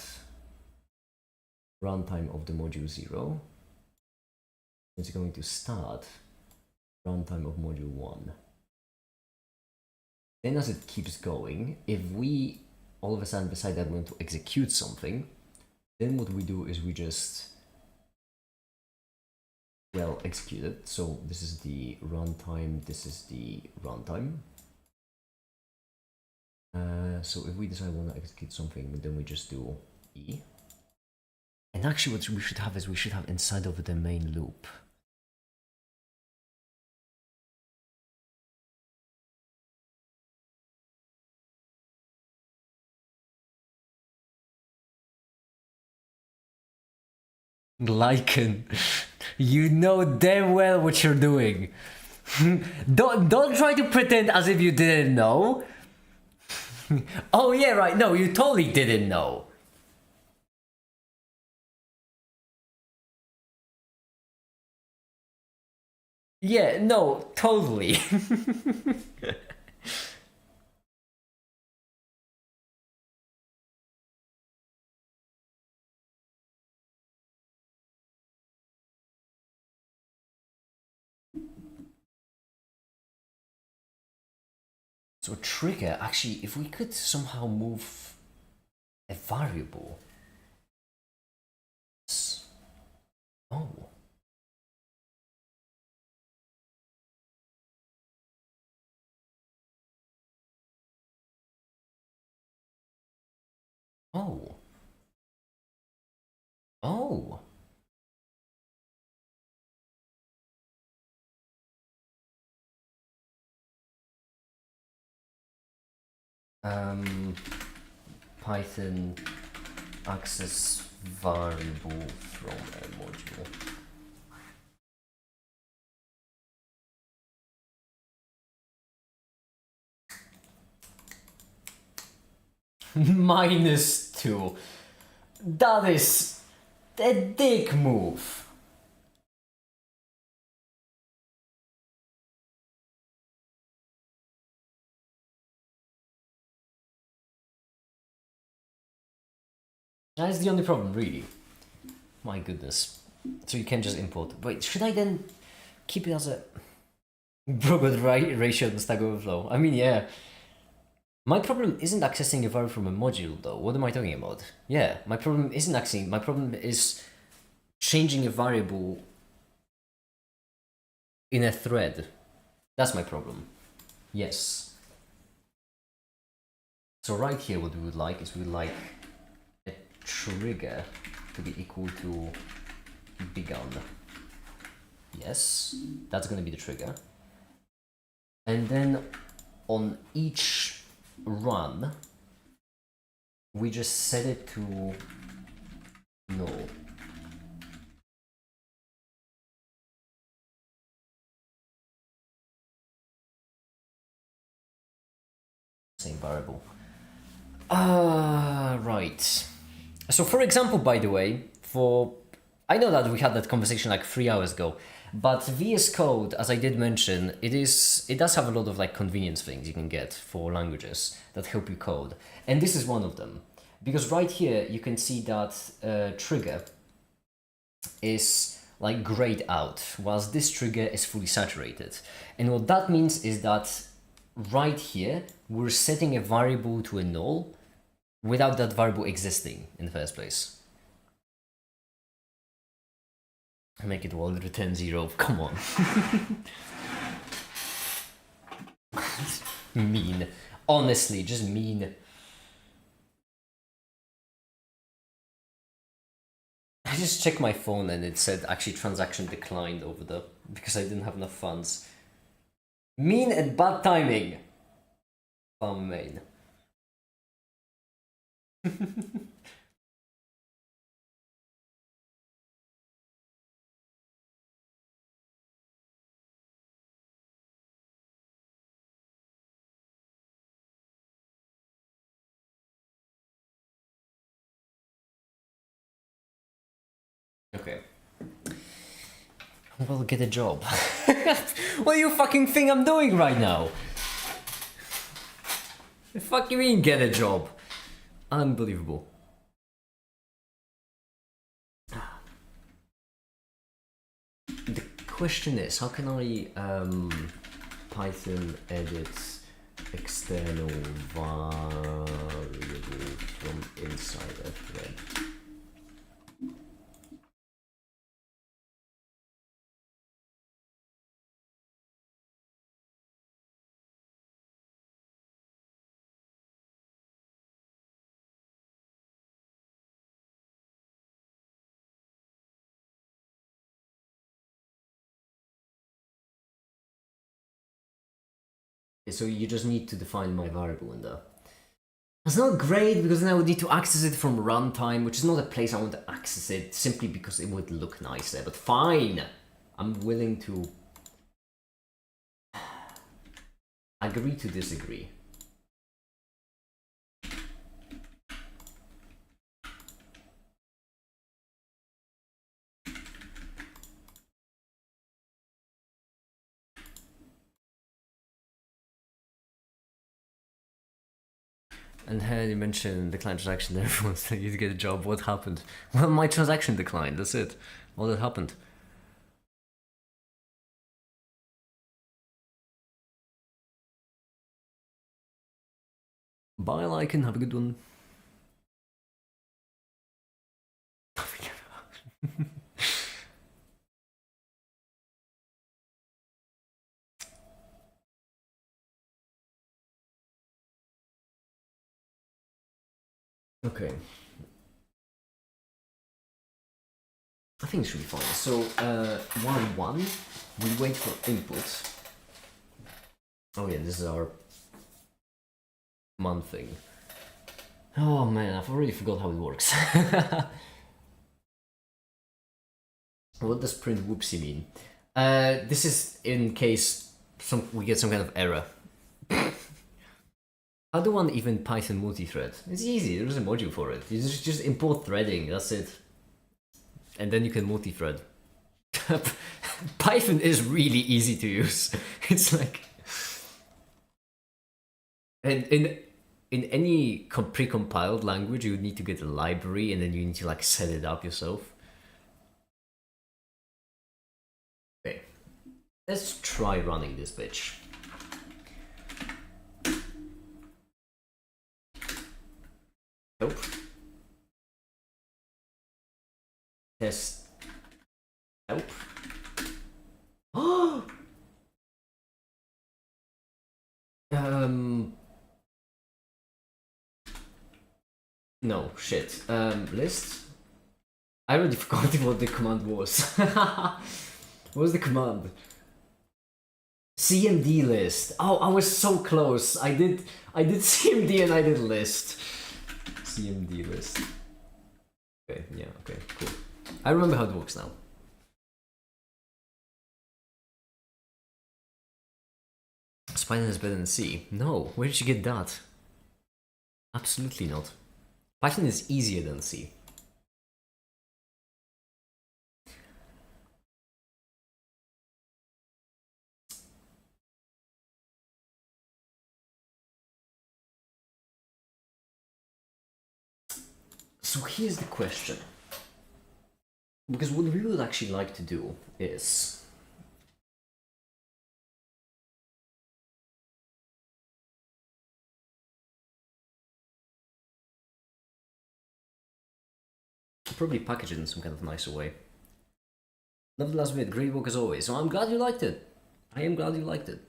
runtime of the module 0. It's going to start runtime of module 1. Then as it keeps going, if we all of a sudden decide that we want to execute something, then what we do is we just, well, execute it. So this is the runtime, this is the runtime. So if we decide we want to execute something, then we just do E. And actually what we should have is we should have inside of the main loop. Lycan, you know damn well what you're doing. Don't try to pretend as if you didn't know. Oh yeah, right, no, you totally didn't know. Yeah, no, totally. So trigger, actually, if we could somehow move a variable. Oh. Oh. Oh. Python access variable from a module. -2. That is a dick move. That's the only problem, really. My goodness. So you can just import. Wait, should I then keep it as a broad ratio in Stack Overflow? I mean, yeah. My problem isn't accessing a variable from a module, though. What am I talking about? Yeah, my problem isn't accessing. My problem is changing a variable in a thread. That's my problem. Yes. So right here, what we would like is we would like a trigger to be equal to begun. Yes, that's going to be the trigger. And then on each run, we just set it to null. Same variable. Right. So for example, by the way, I know that we had that conversation like 3 hours ago, but VS Code, as I did mention, it does have a lot of like convenience things you can get for languages that help you code, and this is one of them. Because right here you can see that trigger is like grayed out, whilst this trigger is fully saturated. And what that means is that right here we're setting a variable to a null without that variable existing in the first place. Make it well, return 0, come on. Mean. Honestly, just mean. just checked my phone and it said actually transaction declined over there because I didn't have enough funds. Mean and bad timing. Farm main. Okay. Well, get a job. What do you fucking think I'm doing right now? The fuck you mean get a job? Unbelievable. The question is, how can I Python edit external variable from inside a thread? So you just need to define my variable in there. It's not great because then I would need to access it from runtime, which is not a place I want to access it simply because it would look nicer. But fine, I'm willing to agree to disagree. And here you mentioned the client transaction, everyone said you'd get a job. What happened? Well, my transaction declined, that's it. All that happened. Bye, Lycan, have a good one. Okay. I think it should be fine. So, 1-1, we wait for input. Oh yeah, this is our command thing. Oh man, I've already forgot how it works. What does print whoopsie mean? This is in case we get some kind of error. How do one even Python multi-thread? It's easy, there's a module for it. You just import threading, that's it. And then you can multi-thread. Python is really easy to use. It's like... And in any pre-compiled language, you would need to get a library and then you need to like set it up yourself. Okay, let's try running this bitch. Nope. Test. Nope. Oh! No, shit. List? I already forgot what the command was. What was the command? CMD list. Oh, I was so close. I did CMD and I did list. CMD list. Okay, yeah, okay, cool. I remember how it works now. Python is better than C. No, where did you get that? Absolutely not. Python is easier than C. So here's the question. Because what we would actually like to do is... probably package it in some kind of nicer way. Nevertheless, we had great work as always, so I'm glad you liked it. I am glad you liked it.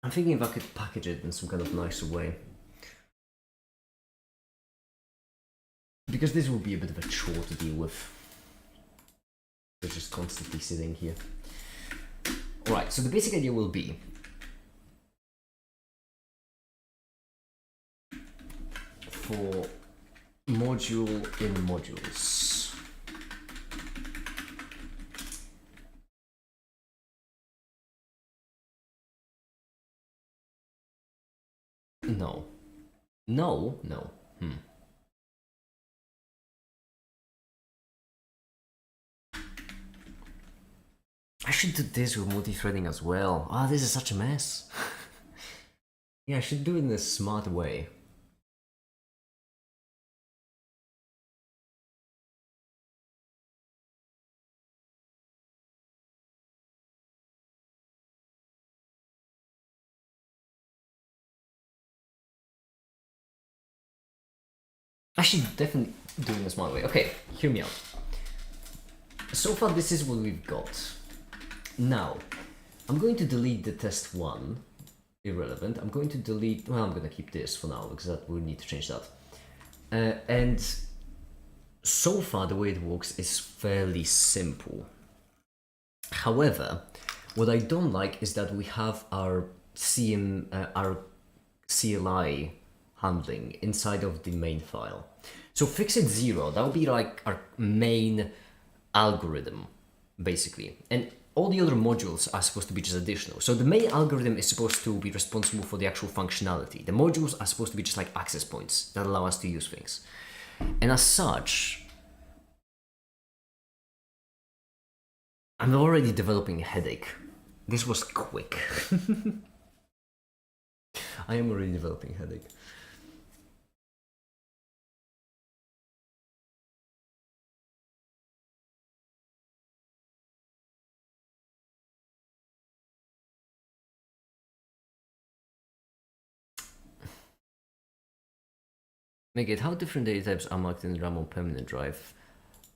I'm thinking if I could package it in some kind of nicer way. Because this will be a bit of a chore to deal with. They're just constantly sitting here. Alright, so the basic idea will be for module in modules. No. No? No. I should do this with multi-threading as well. Ah, this is such a mess. Yeah, I should do it in a smart way. I should definitely do it in a smart way. Okay, hear me out. So far, this is what we've got. Now, I'm going to delete the test 1. Irrelevant. I'm going to delete... Well, I'm going to keep this for now, because that we need to change that. And so far, the way it works is fairly simple. However, what I don't like is that we have our our CLI handling inside of the main file. So fixit 0, that would be like our main algorithm, basically. And all the other modules are supposed to be just additional. So the main algorithm is supposed to be responsible for the actual functionality. The modules are supposed to be just like access points that allow us to use things. And as such, I'm already developing a headache. This was quick. I am already developing a headache. Make it, how different data types are marked in RAM on permanent drive?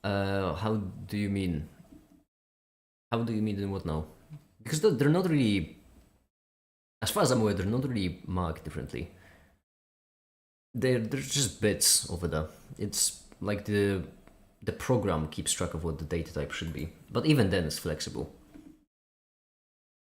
How do you mean? How do you mean in what now? Because they're not really, as far as I'm aware, they're not really marked differently. They're just bits over there. It's like the program keeps track of what the data type should be. But even then, it's flexible.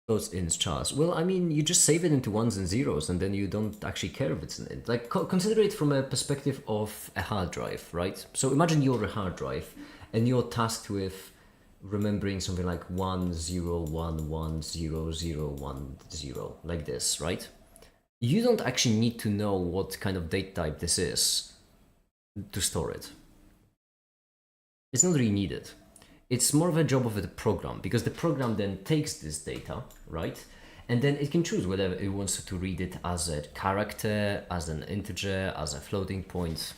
Those ins chars. Well, I mean, you just save it into ones and zeros, and then you don't actually care if it's in it. Like, consider it from a perspective of a hard drive, right? So imagine you're a hard drive, and you're tasked with remembering something like 10110010, like this, right? You don't actually need to know what kind of data type this is to store it. It's not really needed. It's more of a job of the program, because the program then takes this data, right? And then it can choose whether it wants to read it as a character, as an integer, as a floating point.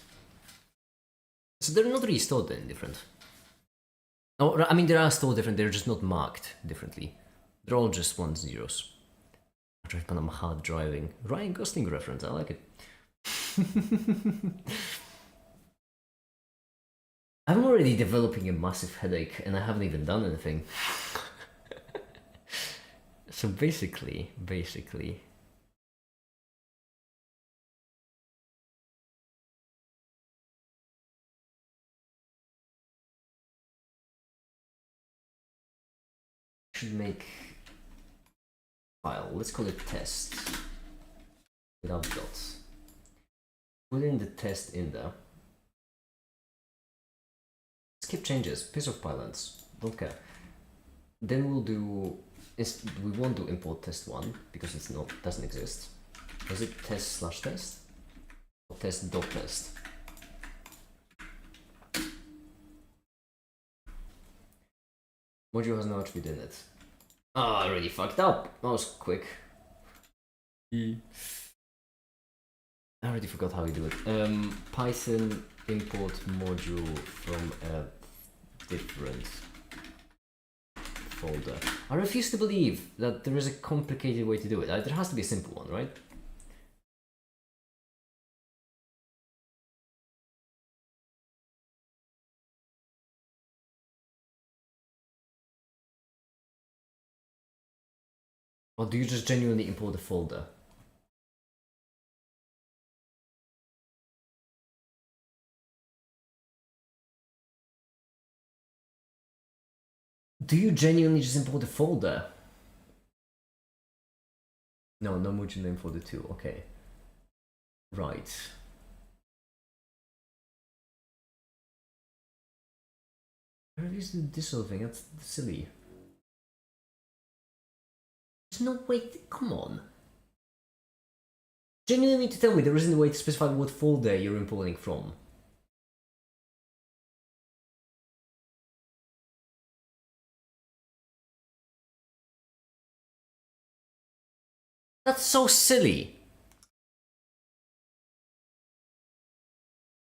So they're not really stored any different. Oh, I mean, they are stored different, they're just not marked differently. They're all just ones, zeros. I'm hard driving. Ryan Gosling reference, I like it. I'm already developing a massive headache and I haven't even done anything. So basically... I should make file, let's call it test. Without dots. Put in the test in there. Skip changes, piece of pylons, don't care. Then we'll do, we won't do import test1 because it's not, doesn't exist. Is it test/test? Or test.test? Module has no attribute in it. Ah, I already fucked up. That was quick. I already forgot how you do it. Python import module from a different folder. I refuse to believe that there is a complicated way to do it. There has to be a simple one, right? Or do you just genuinely import the folder? Do you genuinely just import the folder? No, no module name for the 2, okay. Right. Where is the dissolving? That's silly. There's no way. Come on. Genuinely to tell me there isn't a way to specify what folder you're importing from. That's so silly.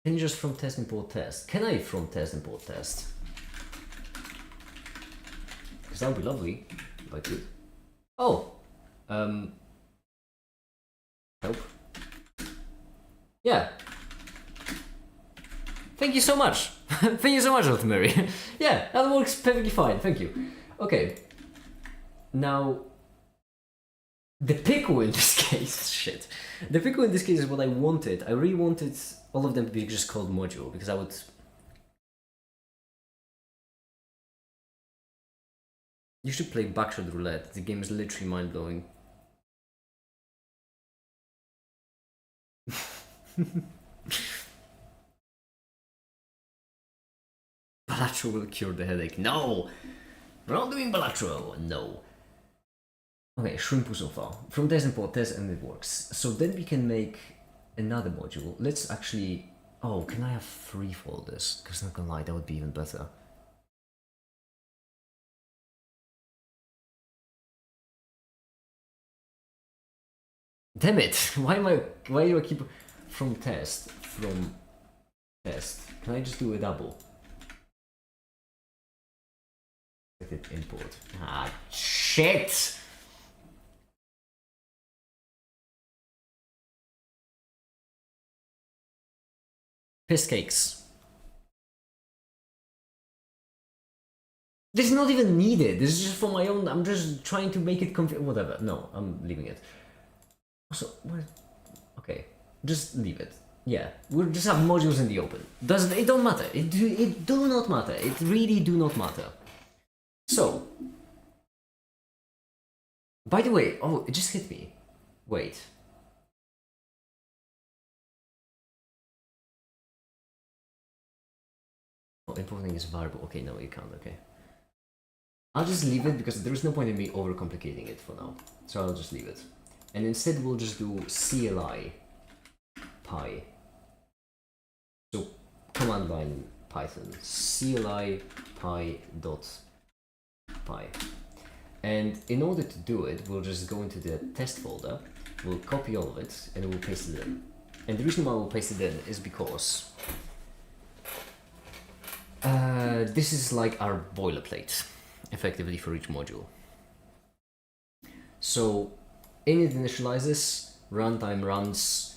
Can you just from test import test? Can I from test import test? Because that would be lovely if I could. Oh! Help. Yeah. Thank you so much. Thank you so much, Ultimary. Yeah, that works perfectly fine. Thank you. Okay. Now, the pickle in this case, shit. The pickle in this case is what I wanted. I really wanted all of them to be just called module because I would. You should play Backshot Roulette. The game is literally mind blowing. Balatro will cure the headache. No! We're not doing Balatro! No. Okay, Shrimpu so far. From test import test and it works. So then we can make another module. Let's actually... Oh, can I have 3 folders? Because not gonna lie, that would be even better. Damn it! Why do I keep... From test. Can I just do a double? Import. Ah, shit! Piss cakes. This is not even needed. This is just for my own. I'm just trying to make it whatever. No, I'm leaving it. Also, what? Okay, just leave it. Yeah, we'll just have modules in the open. It don't matter. It do not matter. It really do not matter. So, by the way, oh, it just hit me. Wait. Oh, importing is variable. Okay, no, you can't. Okay. I'll just leave it because there is no point in me overcomplicating it for now. So I'll just leave it. And instead we'll just do CLI pi. So command line Python CLI pi dot pi. And in order to do it, we'll just go into the test folder, we'll copy all of it, and we'll paste it in. And the reason why we'll paste it in is because this is like our boilerplate, effectively, for each module. So init initializes, runtime runs,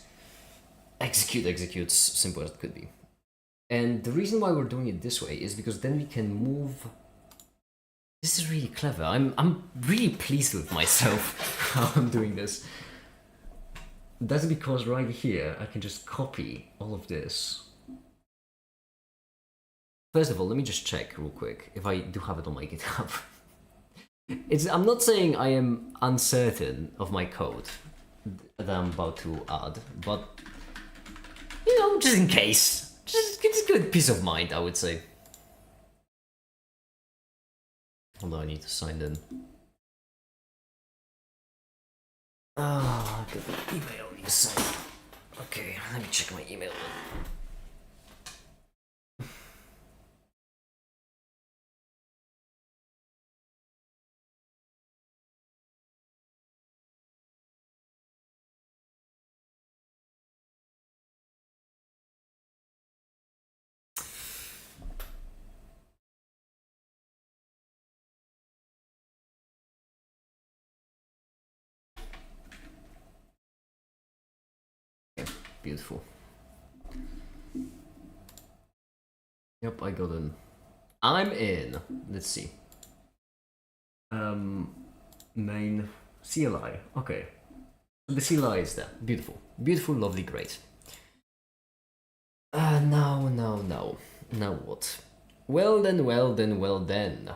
execute executes, simple as it could be. And the reason why we're doing it this way is because then we can move. This is really clever. I'm really pleased with myself how I'm doing this. That's because right here I can just copy all of this. First of all, let me just check real quick if I do have it on my GitHub. I'm not saying I am uncertain of my code that I'm about to add, but you know, just in case. Just good peace of mind, I would say. Although I need to sign in. Ah, I got the email you sent. Okay, let me check my email. Beautiful. Yep, I got in. I'm in. Let's see. Main CLI, okay. The CLI is there. Beautiful. Beautiful, lovely, great. Now. Now what? Well then.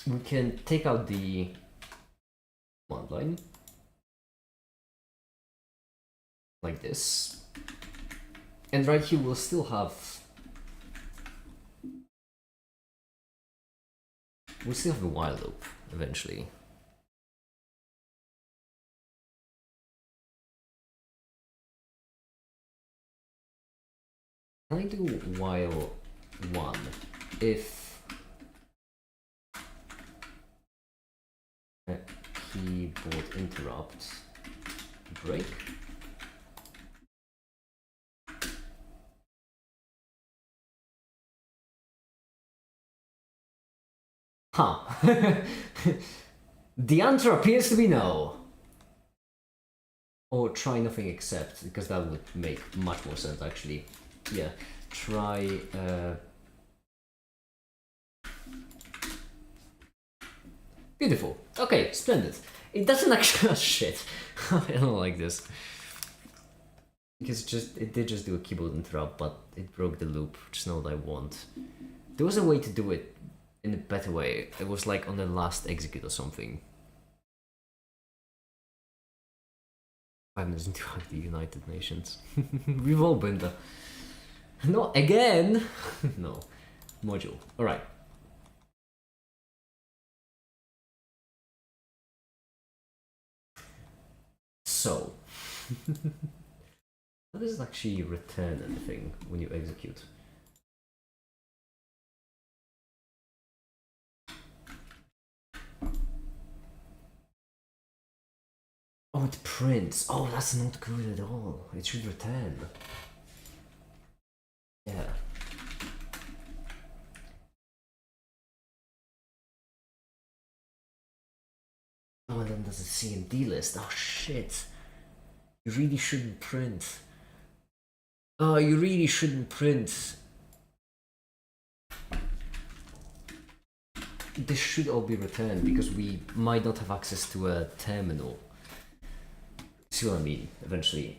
We can take out the command line. Like this. And right here we'll still have... We'll still have a while loop, eventually. Can I do while 1 if a keyboard interrupt break? Huh. The answer appears to be no. Or try nothing except, because that would make much more sense actually. Yeah, try... Beautiful. Okay, splendid. It doesn't actually... shit. I don't like this. Because it did just do a keyboard interrupt, but it broke the loop, which is not what I want. There was a way to do it in a better way. It was like on the last execute or something. 5 minutes into the United Nations. We've all been there. Not again! No. Module. Alright. So. How does it actually return anything when you execute? Oh, it prints. Oh, that's not good at all. It should return. Yeah. Oh, and then there's a CMD list. Oh, shit. You really shouldn't print. Oh, you really shouldn't print. This should all be returned because we might not have access to a terminal. See what I mean, eventually.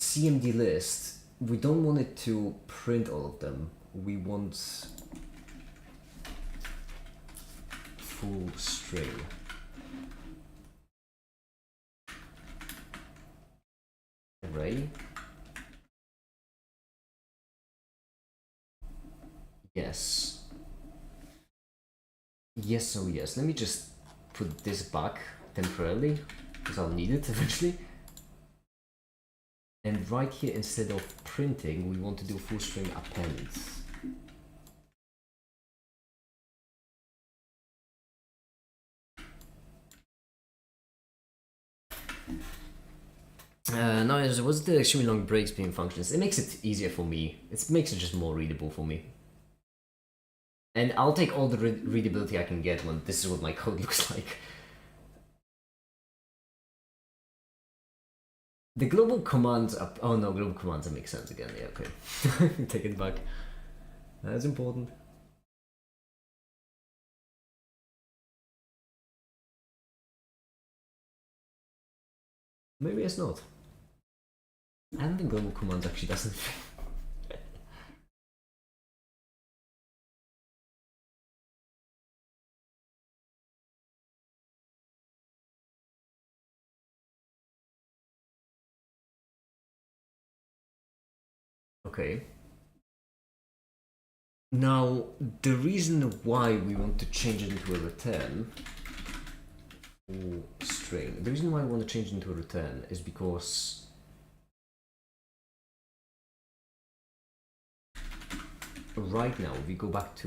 CMD list, we don't want it to print all of them. We want full string. Array. Yes. Yes, oh yes. Let me just put this back temporarily, because I'll need it eventually. And right here, instead of printing, we want to do full string append. Now, what's the extremely long breaks between functions? It makes it easier for me. It makes it just more readable for me. And I'll take all the readability I can get when this is what my code looks like. The global commands up. Oh no, global commands make sense again. Yeah, okay. Take it back. That's important. Maybe it's not. I don't think global commands actually doesn't. Okay. Now, the reason why we want to change it into a return string, the reason why we want to change it into a return is because right now, if we go back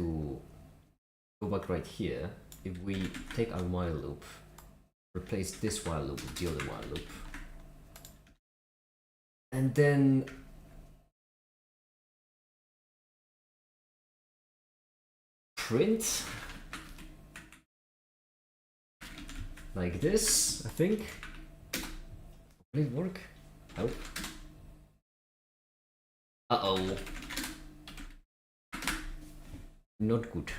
right here, if we take our while loop, replace this while loop with the other while loop, and then print like this, I think. Will it work? Help. Uh-oh. Not good.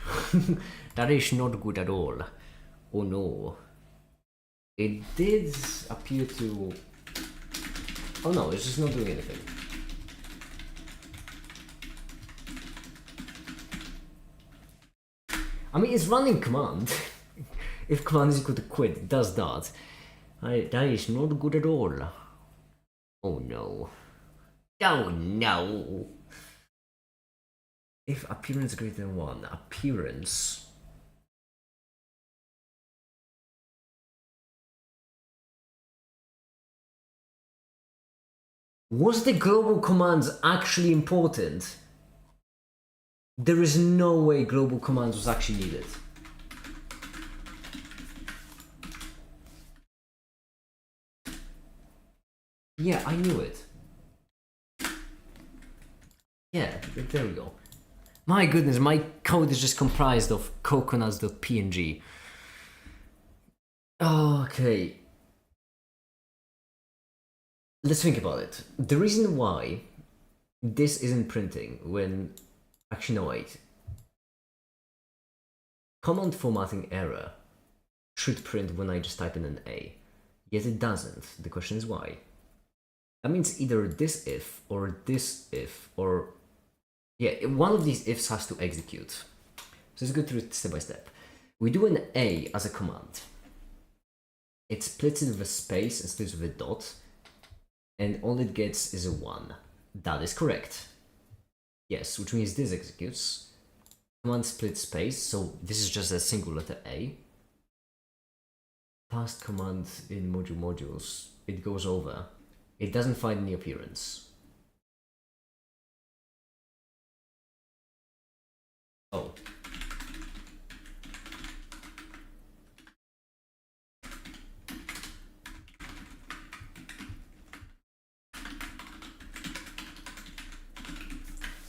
That is not good at all. Oh no. It did appear to... Oh no, it's just not doing anything. I mean, it's running command. If command is equal to quit, it does that. That is not good at all. Oh no. Oh no! If appearance greater than 1, appearance... Was the global commands actually important? There is no way global commands was actually needed. Yeah, I knew it. Yeah, there we go. My goodness, my code is just comprised of coconuts.png. Okay. Let's think about it. The reason why this isn't printing when... Actually, no, wait. Command formatting error should print when I just type in an A. Yet it doesn't. The question is why. That means either this if, or this if, or... Yeah, one of these ifs has to execute. So let's go through it step by step. We do an A as a command. It splits it with a space and splits with a dot. And all it gets is a 1. That is correct. Yes, which means this executes. Command split space, so this is just a single letter A. Past command in modules, it goes over. It doesn't find any appearance. Oh.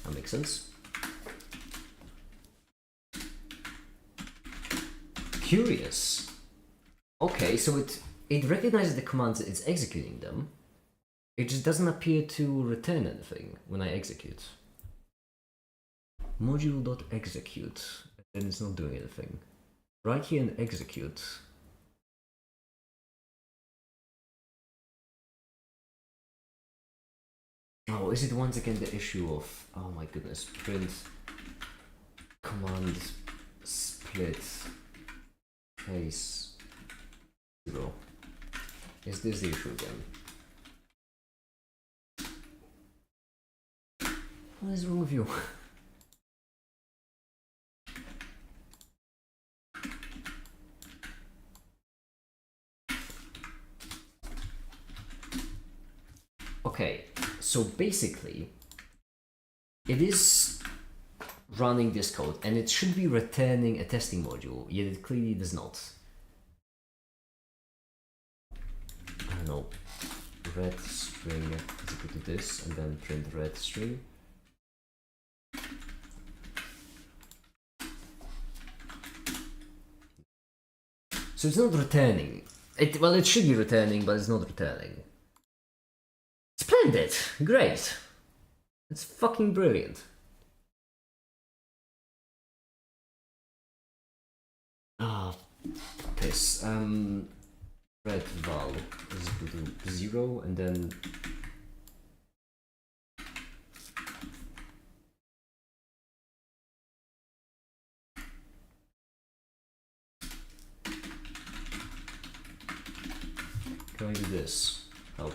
That makes sense. Curious. Okay, so it recognizes the commands, it's executing them. It just doesn't appear to return anything when I execute. Module.execute, and it's not doing anything. Right here in execute. Oh, is it once again the issue of, oh my goodness, print command split case 0. Is this the issue again? What is wrong with you? Okay, so basically, it is running this code and it should be returning a testing module, yet it clearly does not. I don't know, red string is equal to this, and then print red string. So it's not returning. Well, it should be returning, but it's not returning. Splendid! Great! It's fucking brilliant. Ah, piss. Red val is equal to 0, and then can I do this? Help.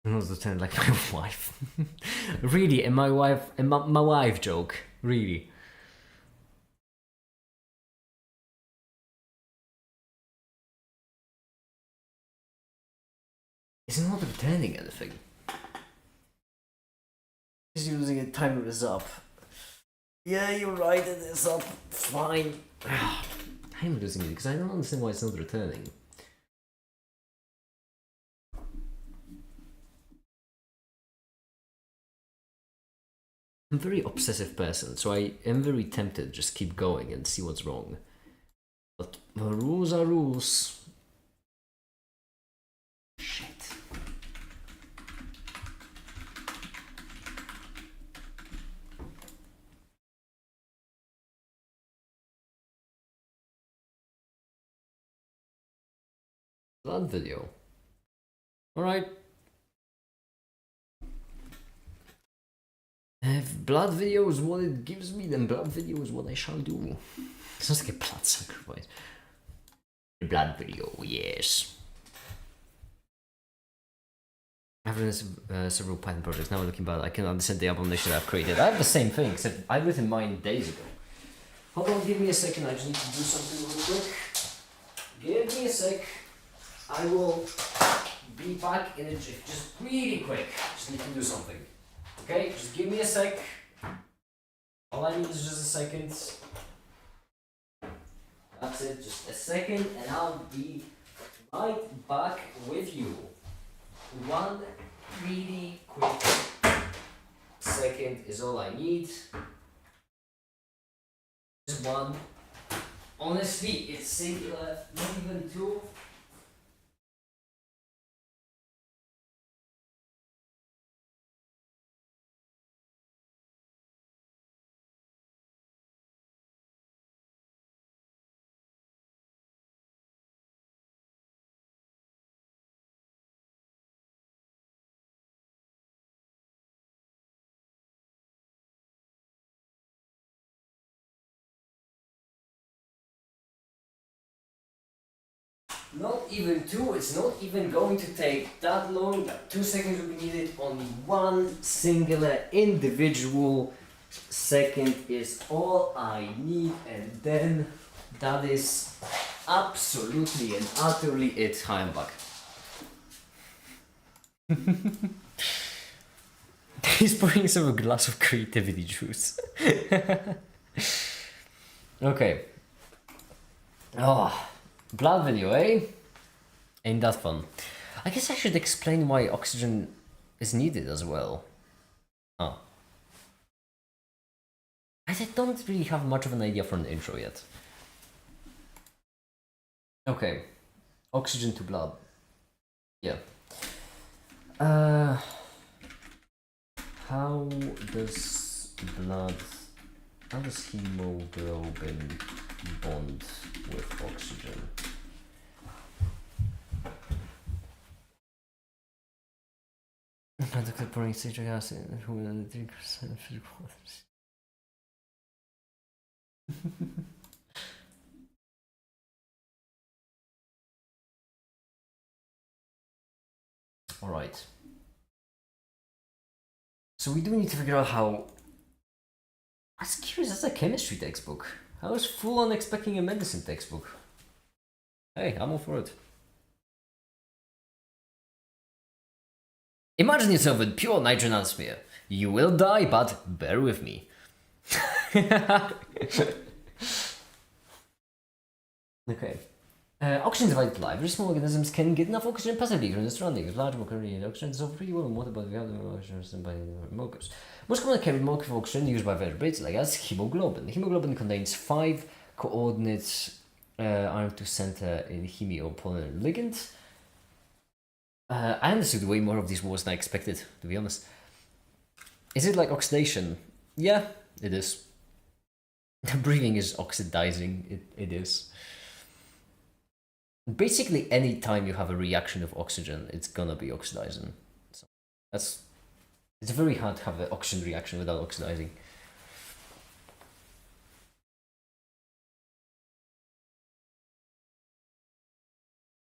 Not the turn like my wife. Really, and my wife joke. Really. It's not returning anything. It's using a timer is up. Yeah, you're right, it is up. Fine. I'm losing it because I don't understand why it's not returning. I'm a very obsessive person, so I am very tempted to just keep going and see what's wrong. But rules are rules. Shit. Blood video. Alright. If blood video is what it gives me, then blood video is what I shall do. It sounds like a blood sacrifice. Blood video, yes. I've written several Python projects. Now looking back, I can understand the abomination I've created. I have the same thing, except I've written mine days ago. Hold on, give me a second. I just need to do something real quick. Give me a sec. I will be back in a jiff. Just really quick. Just need to do something. Okay, just give me a sec. All I need is just a second. That's it, just a second, and I'll be right back with you. One really quick second is all I need. Just one. Honestly, it's singular, not even two. Not even two, it's not even going to take that long. 2 seconds will be needed. Only one singular individual second is all I need, and then that is absolutely and utterly it. Hi, I'm back. He's pouring some a glass of creativity juice. Okay. Oh. Blood video, eh? Ain't that fun? I guess I should explain why oxygen is needed as well. Oh. I don't really have much of an idea for an intro yet. Okay. Oxygen to blood. Yeah. How does hemoglobin bond with oxygen? Medical pouring citric acid and 3% physical waters. Alright. So we do need to figure out how. I was curious, that's a chemistry textbook. I was full on expecting a medicine textbook. Hey, I'm all for it. Imagine yourself with pure nitrogen atmosphere. You will die, but bear with me. Okay. Oxygen is vital to life. Very small organisms can get enough oxygen passively from the surroundings. Large molecular oxygen dissolves pretty well in water, but we have the oxygen by molecules. Most commonly carried molecule of oxygen used by vertebrates, like as hemoglobin. Hemoglobin contains 5 coordinates iron to center in hemiopolymer ligand. I understood way more of these words than I expected, to be honest. Is it like oxidation? Yeah, it is. Breathing is oxidizing. It is. Basically, any time you have a reaction of oxygen, it's gonna be oxidizing. So it's very hard to have an oxygen reaction without oxidizing.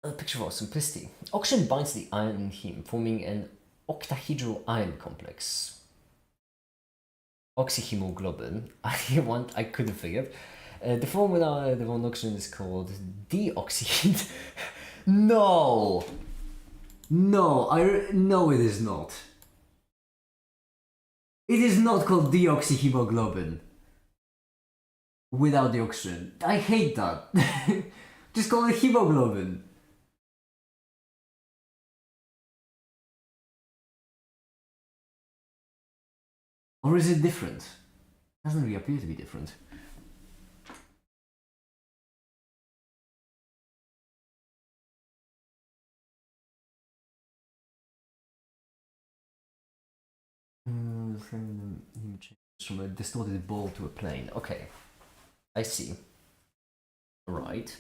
A picture for simplicity. Oxygen binds the iron in heme, forming an octahedral iron complex. Oxyhemoglobin. I couldn't figure. The form without the one oxygen is called deoxy. No, no, it is not. It is not called deoxyhemoglobin. Without the oxygen. I hate that. Just call it hemoglobin. Or is it different? It doesn't really appear to be different. From a distorted ball to a plane. Okay, I see. Right.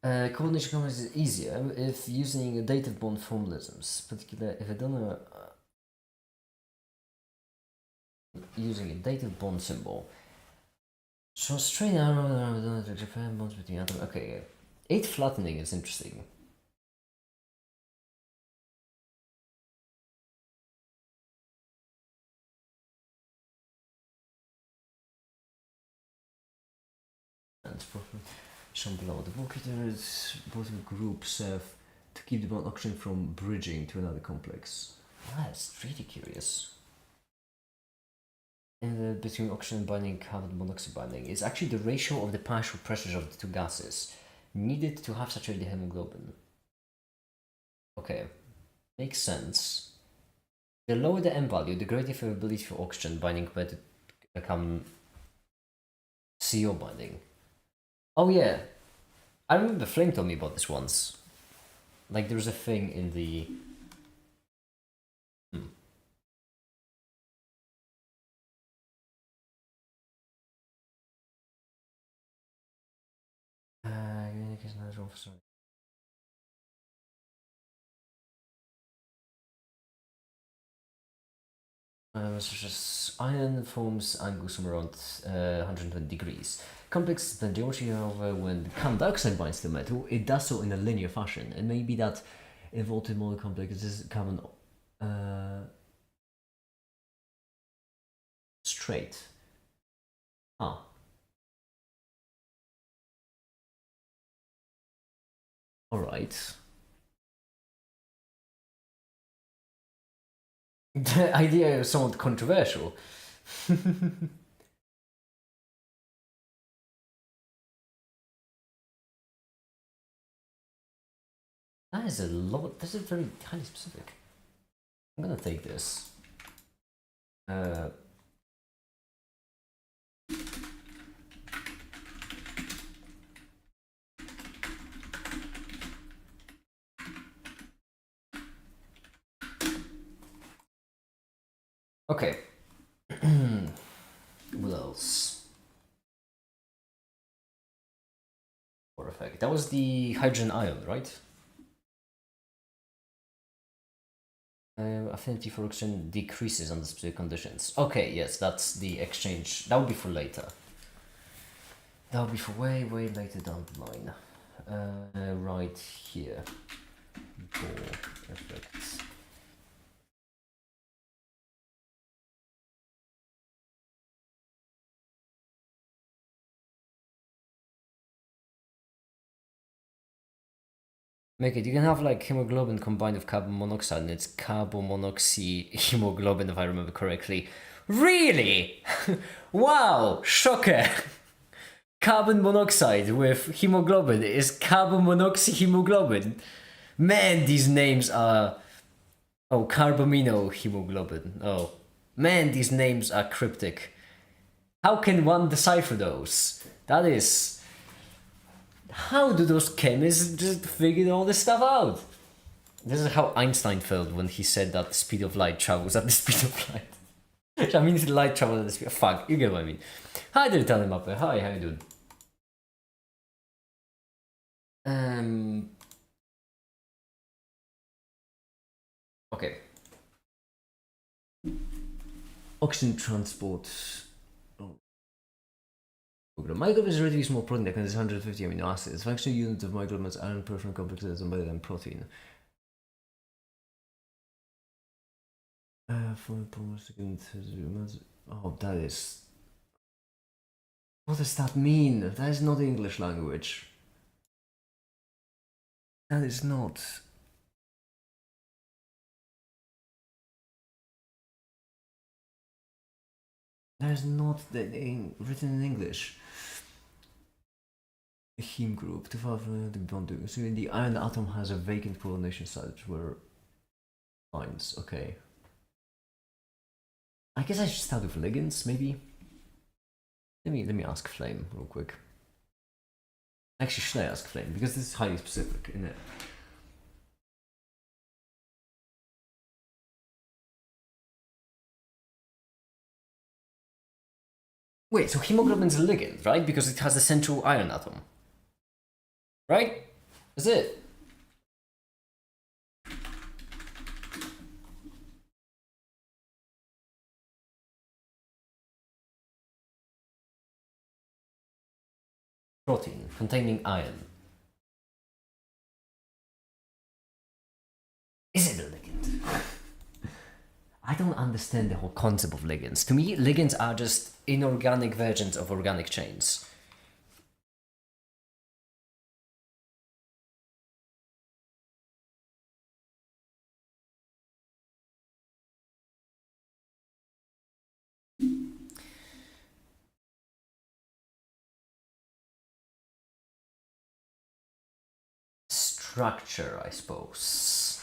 Coordination is easier if using dative bond formalisms, particularly if I don't using a dative bond symbol. So straight arrow Japan bonds between atoms. Okay, 8 flattening is interesting. Some below. The volcator bottom group serve to keep the bond oxygen from bridging to another complex. That's really curious. And between oxygen binding and carbon monoxide binding is actually the ratio of the partial pressures of the two gases needed to have saturated hemoglobin. Okay, makes sense. The lower the M value, the greater favorability for oxygen binding compared to carbon CO binding. Oh yeah, I remember Flame told me about this once. Like there was a thing in the... sorry. Iron forms angles from around 120 degrees. Complex the geometry, however, when carbon dioxide binds to metal, it does so in a linear fashion. And maybe that involved in more complex is carbon straight. Huh. Alright. The idea is somewhat controversial. That is a lot. This is very highly specific. I'm gonna take this. Okay. What else? For effect. That was the hydrogen ion, right? Affinity for oxygen decreases under specific conditions. Okay, yes, that's the exchange. That would be for later. That would be for way, way later down the line. Right here. Ball effects. Make it. You can have like hemoglobin combined with carbon monoxide, and it's carbomonoxy hemoglobin, if I remember correctly. Really? Wow! Shocker! Carbon monoxide with hemoglobin is carbomonoxy hemoglobin. Man, these names are. Oh, carbamino hemoglobin. Oh. Man, these names are cryptic. How can one decipher those? That is. How do those chemists just figure all this stuff out? This is how Einstein felt when he said that the speed of light travels at the speed of light. I mean, light travels at the speed of... Fuck, you get what I mean. Hi there, Talimappe. Hi, how you doing? Okay. Oxygen transport. Microglobin is relatively small protein that contains 150 amino acids. Functional unit of microglobin is iron protein complexes embedded in protein. Oh, that is. What does that mean? That is not English language. That is not. That is not written in English. The heme group, the bond. So the iron atom has a vacant coordination site where binds. Okay. I guess I should start with ligands, maybe. Let me ask Flame real quick. Actually, should I ask Flame? Because this is highly specific, isn't it? Wait, so hemoglobin's a ligand, right? Because it has a central iron atom. Right? Is it? Protein containing iron. Is it a ligand? I don't understand the whole concept of ligands. To me, ligands are just inorganic versions of organic chains. Structure, I suppose.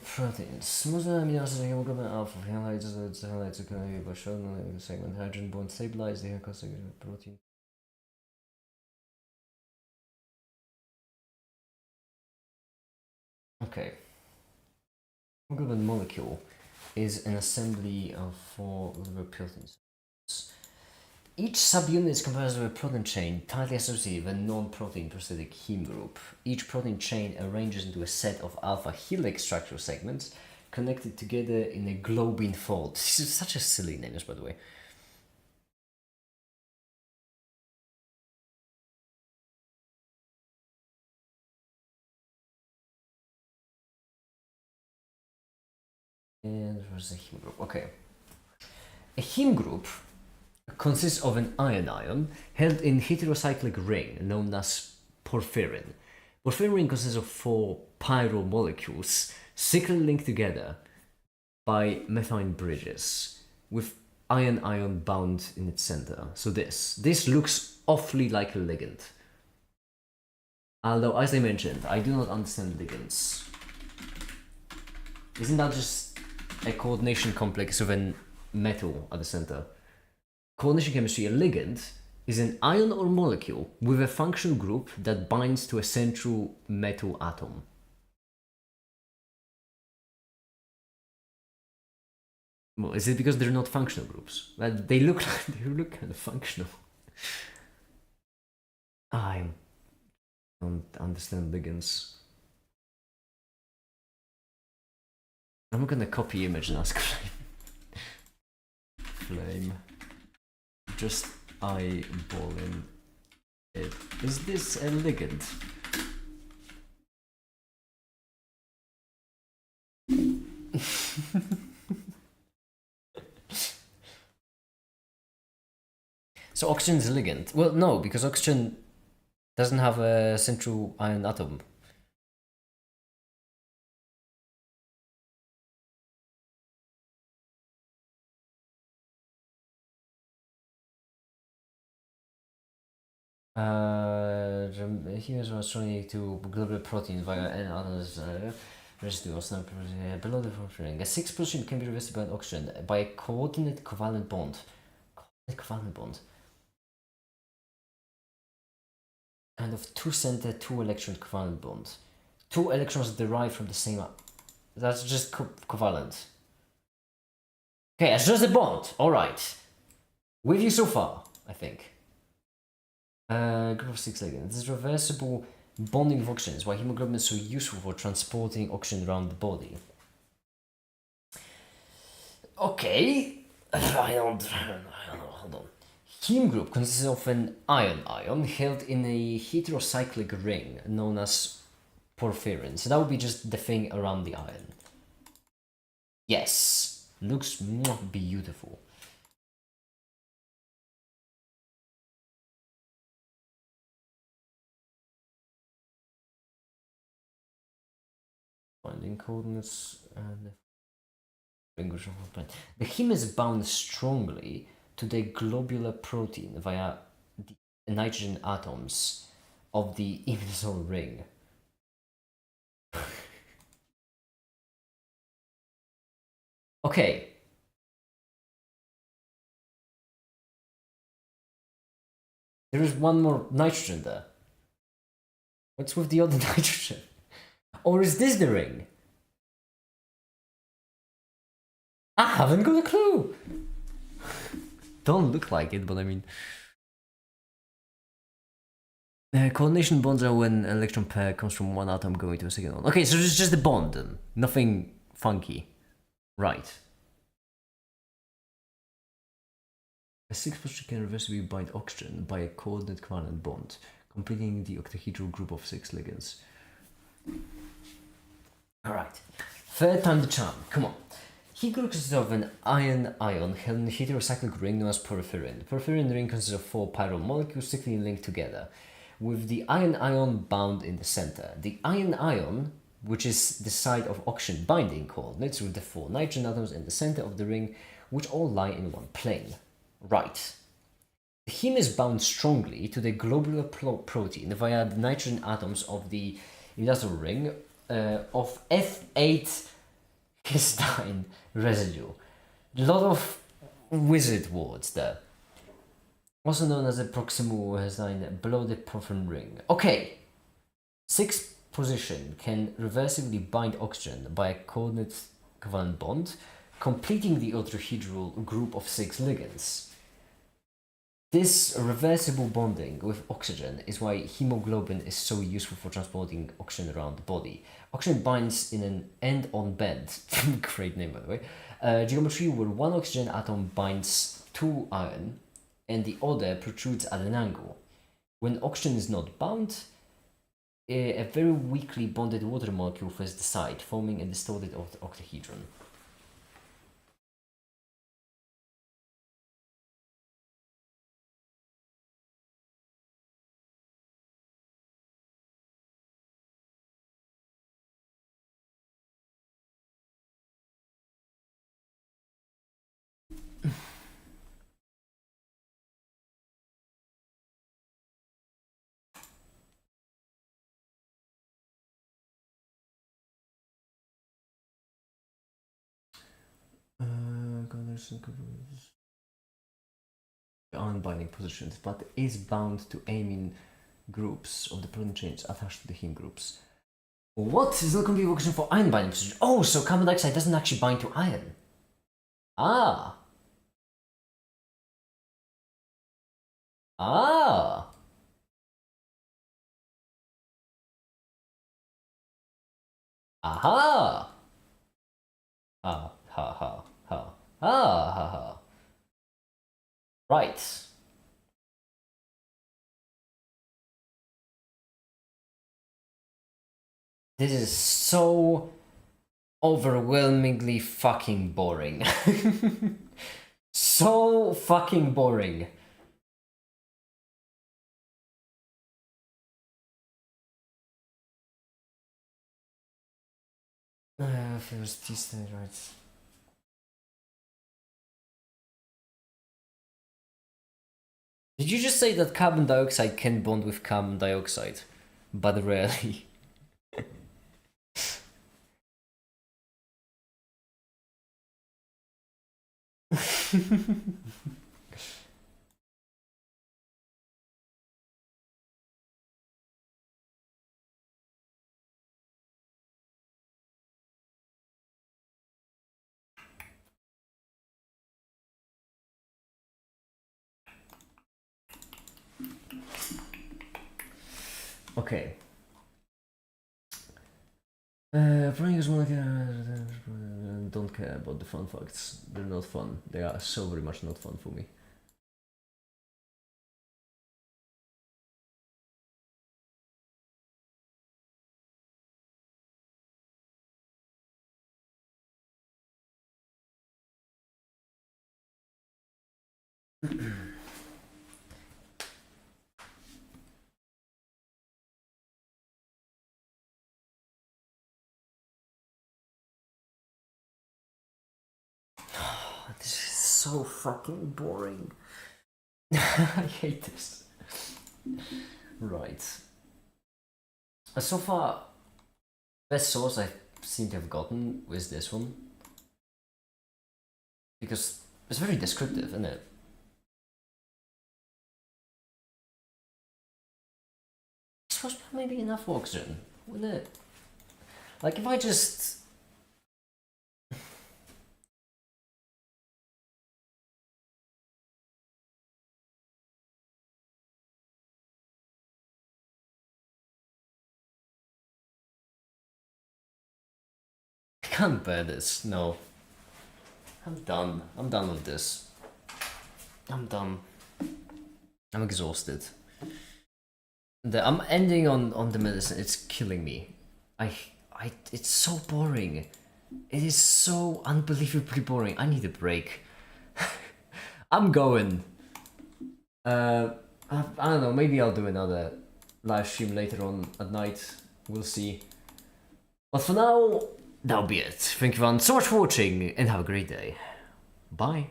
Proteins. Most amino acids in hemoglobin alpha highlights the shown segment hydrogen bond stabilize the protein. Okay. Hemoglobin molecule is an assembly of 4 proteins. Each subunit is composed of a protein chain tightly associated with a non-protein prosthetic heme group. Each protein chain arranges into a set of alpha helix structural segments connected together in a globin fold. This is such a silly name, by the way. And where's the heme group? Okay. A heme group consists of an ion held in heterocyclic ring known as porphyrin. Porphyrin ring consists of 4 pyro molecules cyclically linked together by methine bridges with ion bound in its center. So this looks awfully like a ligand. Although, as I mentioned, I do not understand ligands. Isn't that just a coordination complex of a metal at the center? Coordination chemistry, a ligand is an ion or molecule with a functional group that binds to a central metal atom. Well, is it because they're not functional groups? They look kind of functional. I don't understand ligands. I'm gonna copy image and ask Flame. Just eyeballing it. Is this a ligand? So oxygen is a ligand? Well, no, because oxygen doesn't have a central ion atom. Humans were trying to global protein via and others residue below the function. A 6 protein can be reversed by oxygen by a coordinate covalent bond. Covalent bond. Kind of 2 center, 2 electron covalent bond. 2 electrons derived from the same. That's just covalent. Okay, it's just a bond. All right. With you so far, I think. Group of 6 ligands. This is reversible bonding of oxygen is why hemoglobin is so useful for transporting oxygen around the body. Okay. I don't know. Hold on. Heme group consists of an ion held in a heterocyclic ring known as porphyrin. So that would be just the thing around the ion. Yes. Looks beautiful. Finding coordinates and the heme is bound strongly to the globular protein via the nitrogen atoms of the imidazole ring. Okay. There is one more nitrogen there. What's with the other nitrogen? Or is this the ring? I haven't got a clue. Don't look like it, but I mean... Coordination bonds are when an electron pair comes from one atom going to a second one. Okay, so it's just a bond then. Nothing funky. Right. A 6 position can reversibly bind oxygen by a coordinate covalent bond, completing the octahedral group of 6 ligands. Alright. Third time the charm. Come on. Heat group consists of an iron held in a heterocyclic ring known as porphyrin. The porphyrin ring consists of 4 chiral molecules strictly linked together, with the iron bound in the center. The iron, which is the site of oxygen binding coordinates, with the 4 nitrogen atoms in the center of the ring, which all lie in one plane. Right. The heme is bound strongly to the globular protein via the nitrogen atoms of the industrial ring of F8 histine residue. A lot of wizard words there. Also known as the proximal histine below the porphyrin ring. Okay. 6 position can reversibly bind oxygen by a coordinate covalent bond, completing the octahedral group of 6 ligands. This reversible bonding with oxygen is why hemoglobin is so useful for transporting oxygen around the body. Oxygen binds in an end-on bend, great name by the way, geometry where one oxygen atom binds to iron and the other protrudes at an angle. When oxygen is not bound, a very weakly bonded water molecule fills the site, forming a distorted octahedron. Iron binding positions, but is bound to amine groups of the protein chains attached to the heme groups. What is not complete vocation for iron binding position? Oh, so carbon dioxide doesn't actually bind to iron. Ah. Ah. Aha. Ha ha ha ha. Ah ha ha. Right. This is so overwhelmingly fucking boring. So fucking boring. First Tuesday, right. Did you just say that carbon dioxide can bond with carbon dioxide, but rarely? Okay. Don't care about the fun facts. They're not fun. They are so very much not fun for me. This is so fucking boring. I hate this. Right. So far, best source I seem to have gotten is this one. Because it's very descriptive, isn't it? This was maybe enough oxygen, wouldn't it? Like if I just can't bear this. No. I'm done. I'm done with this. I'm done. I'm exhausted. I'm ending on the medicine. It's killing me. It's so boring. It is so unbelievably boring. I need a break. I'm going. I don't know. Maybe I'll do another live stream later on at night. We'll see. But for now, that'll be it. Thank you everyone so much for watching and have a great day. Bye.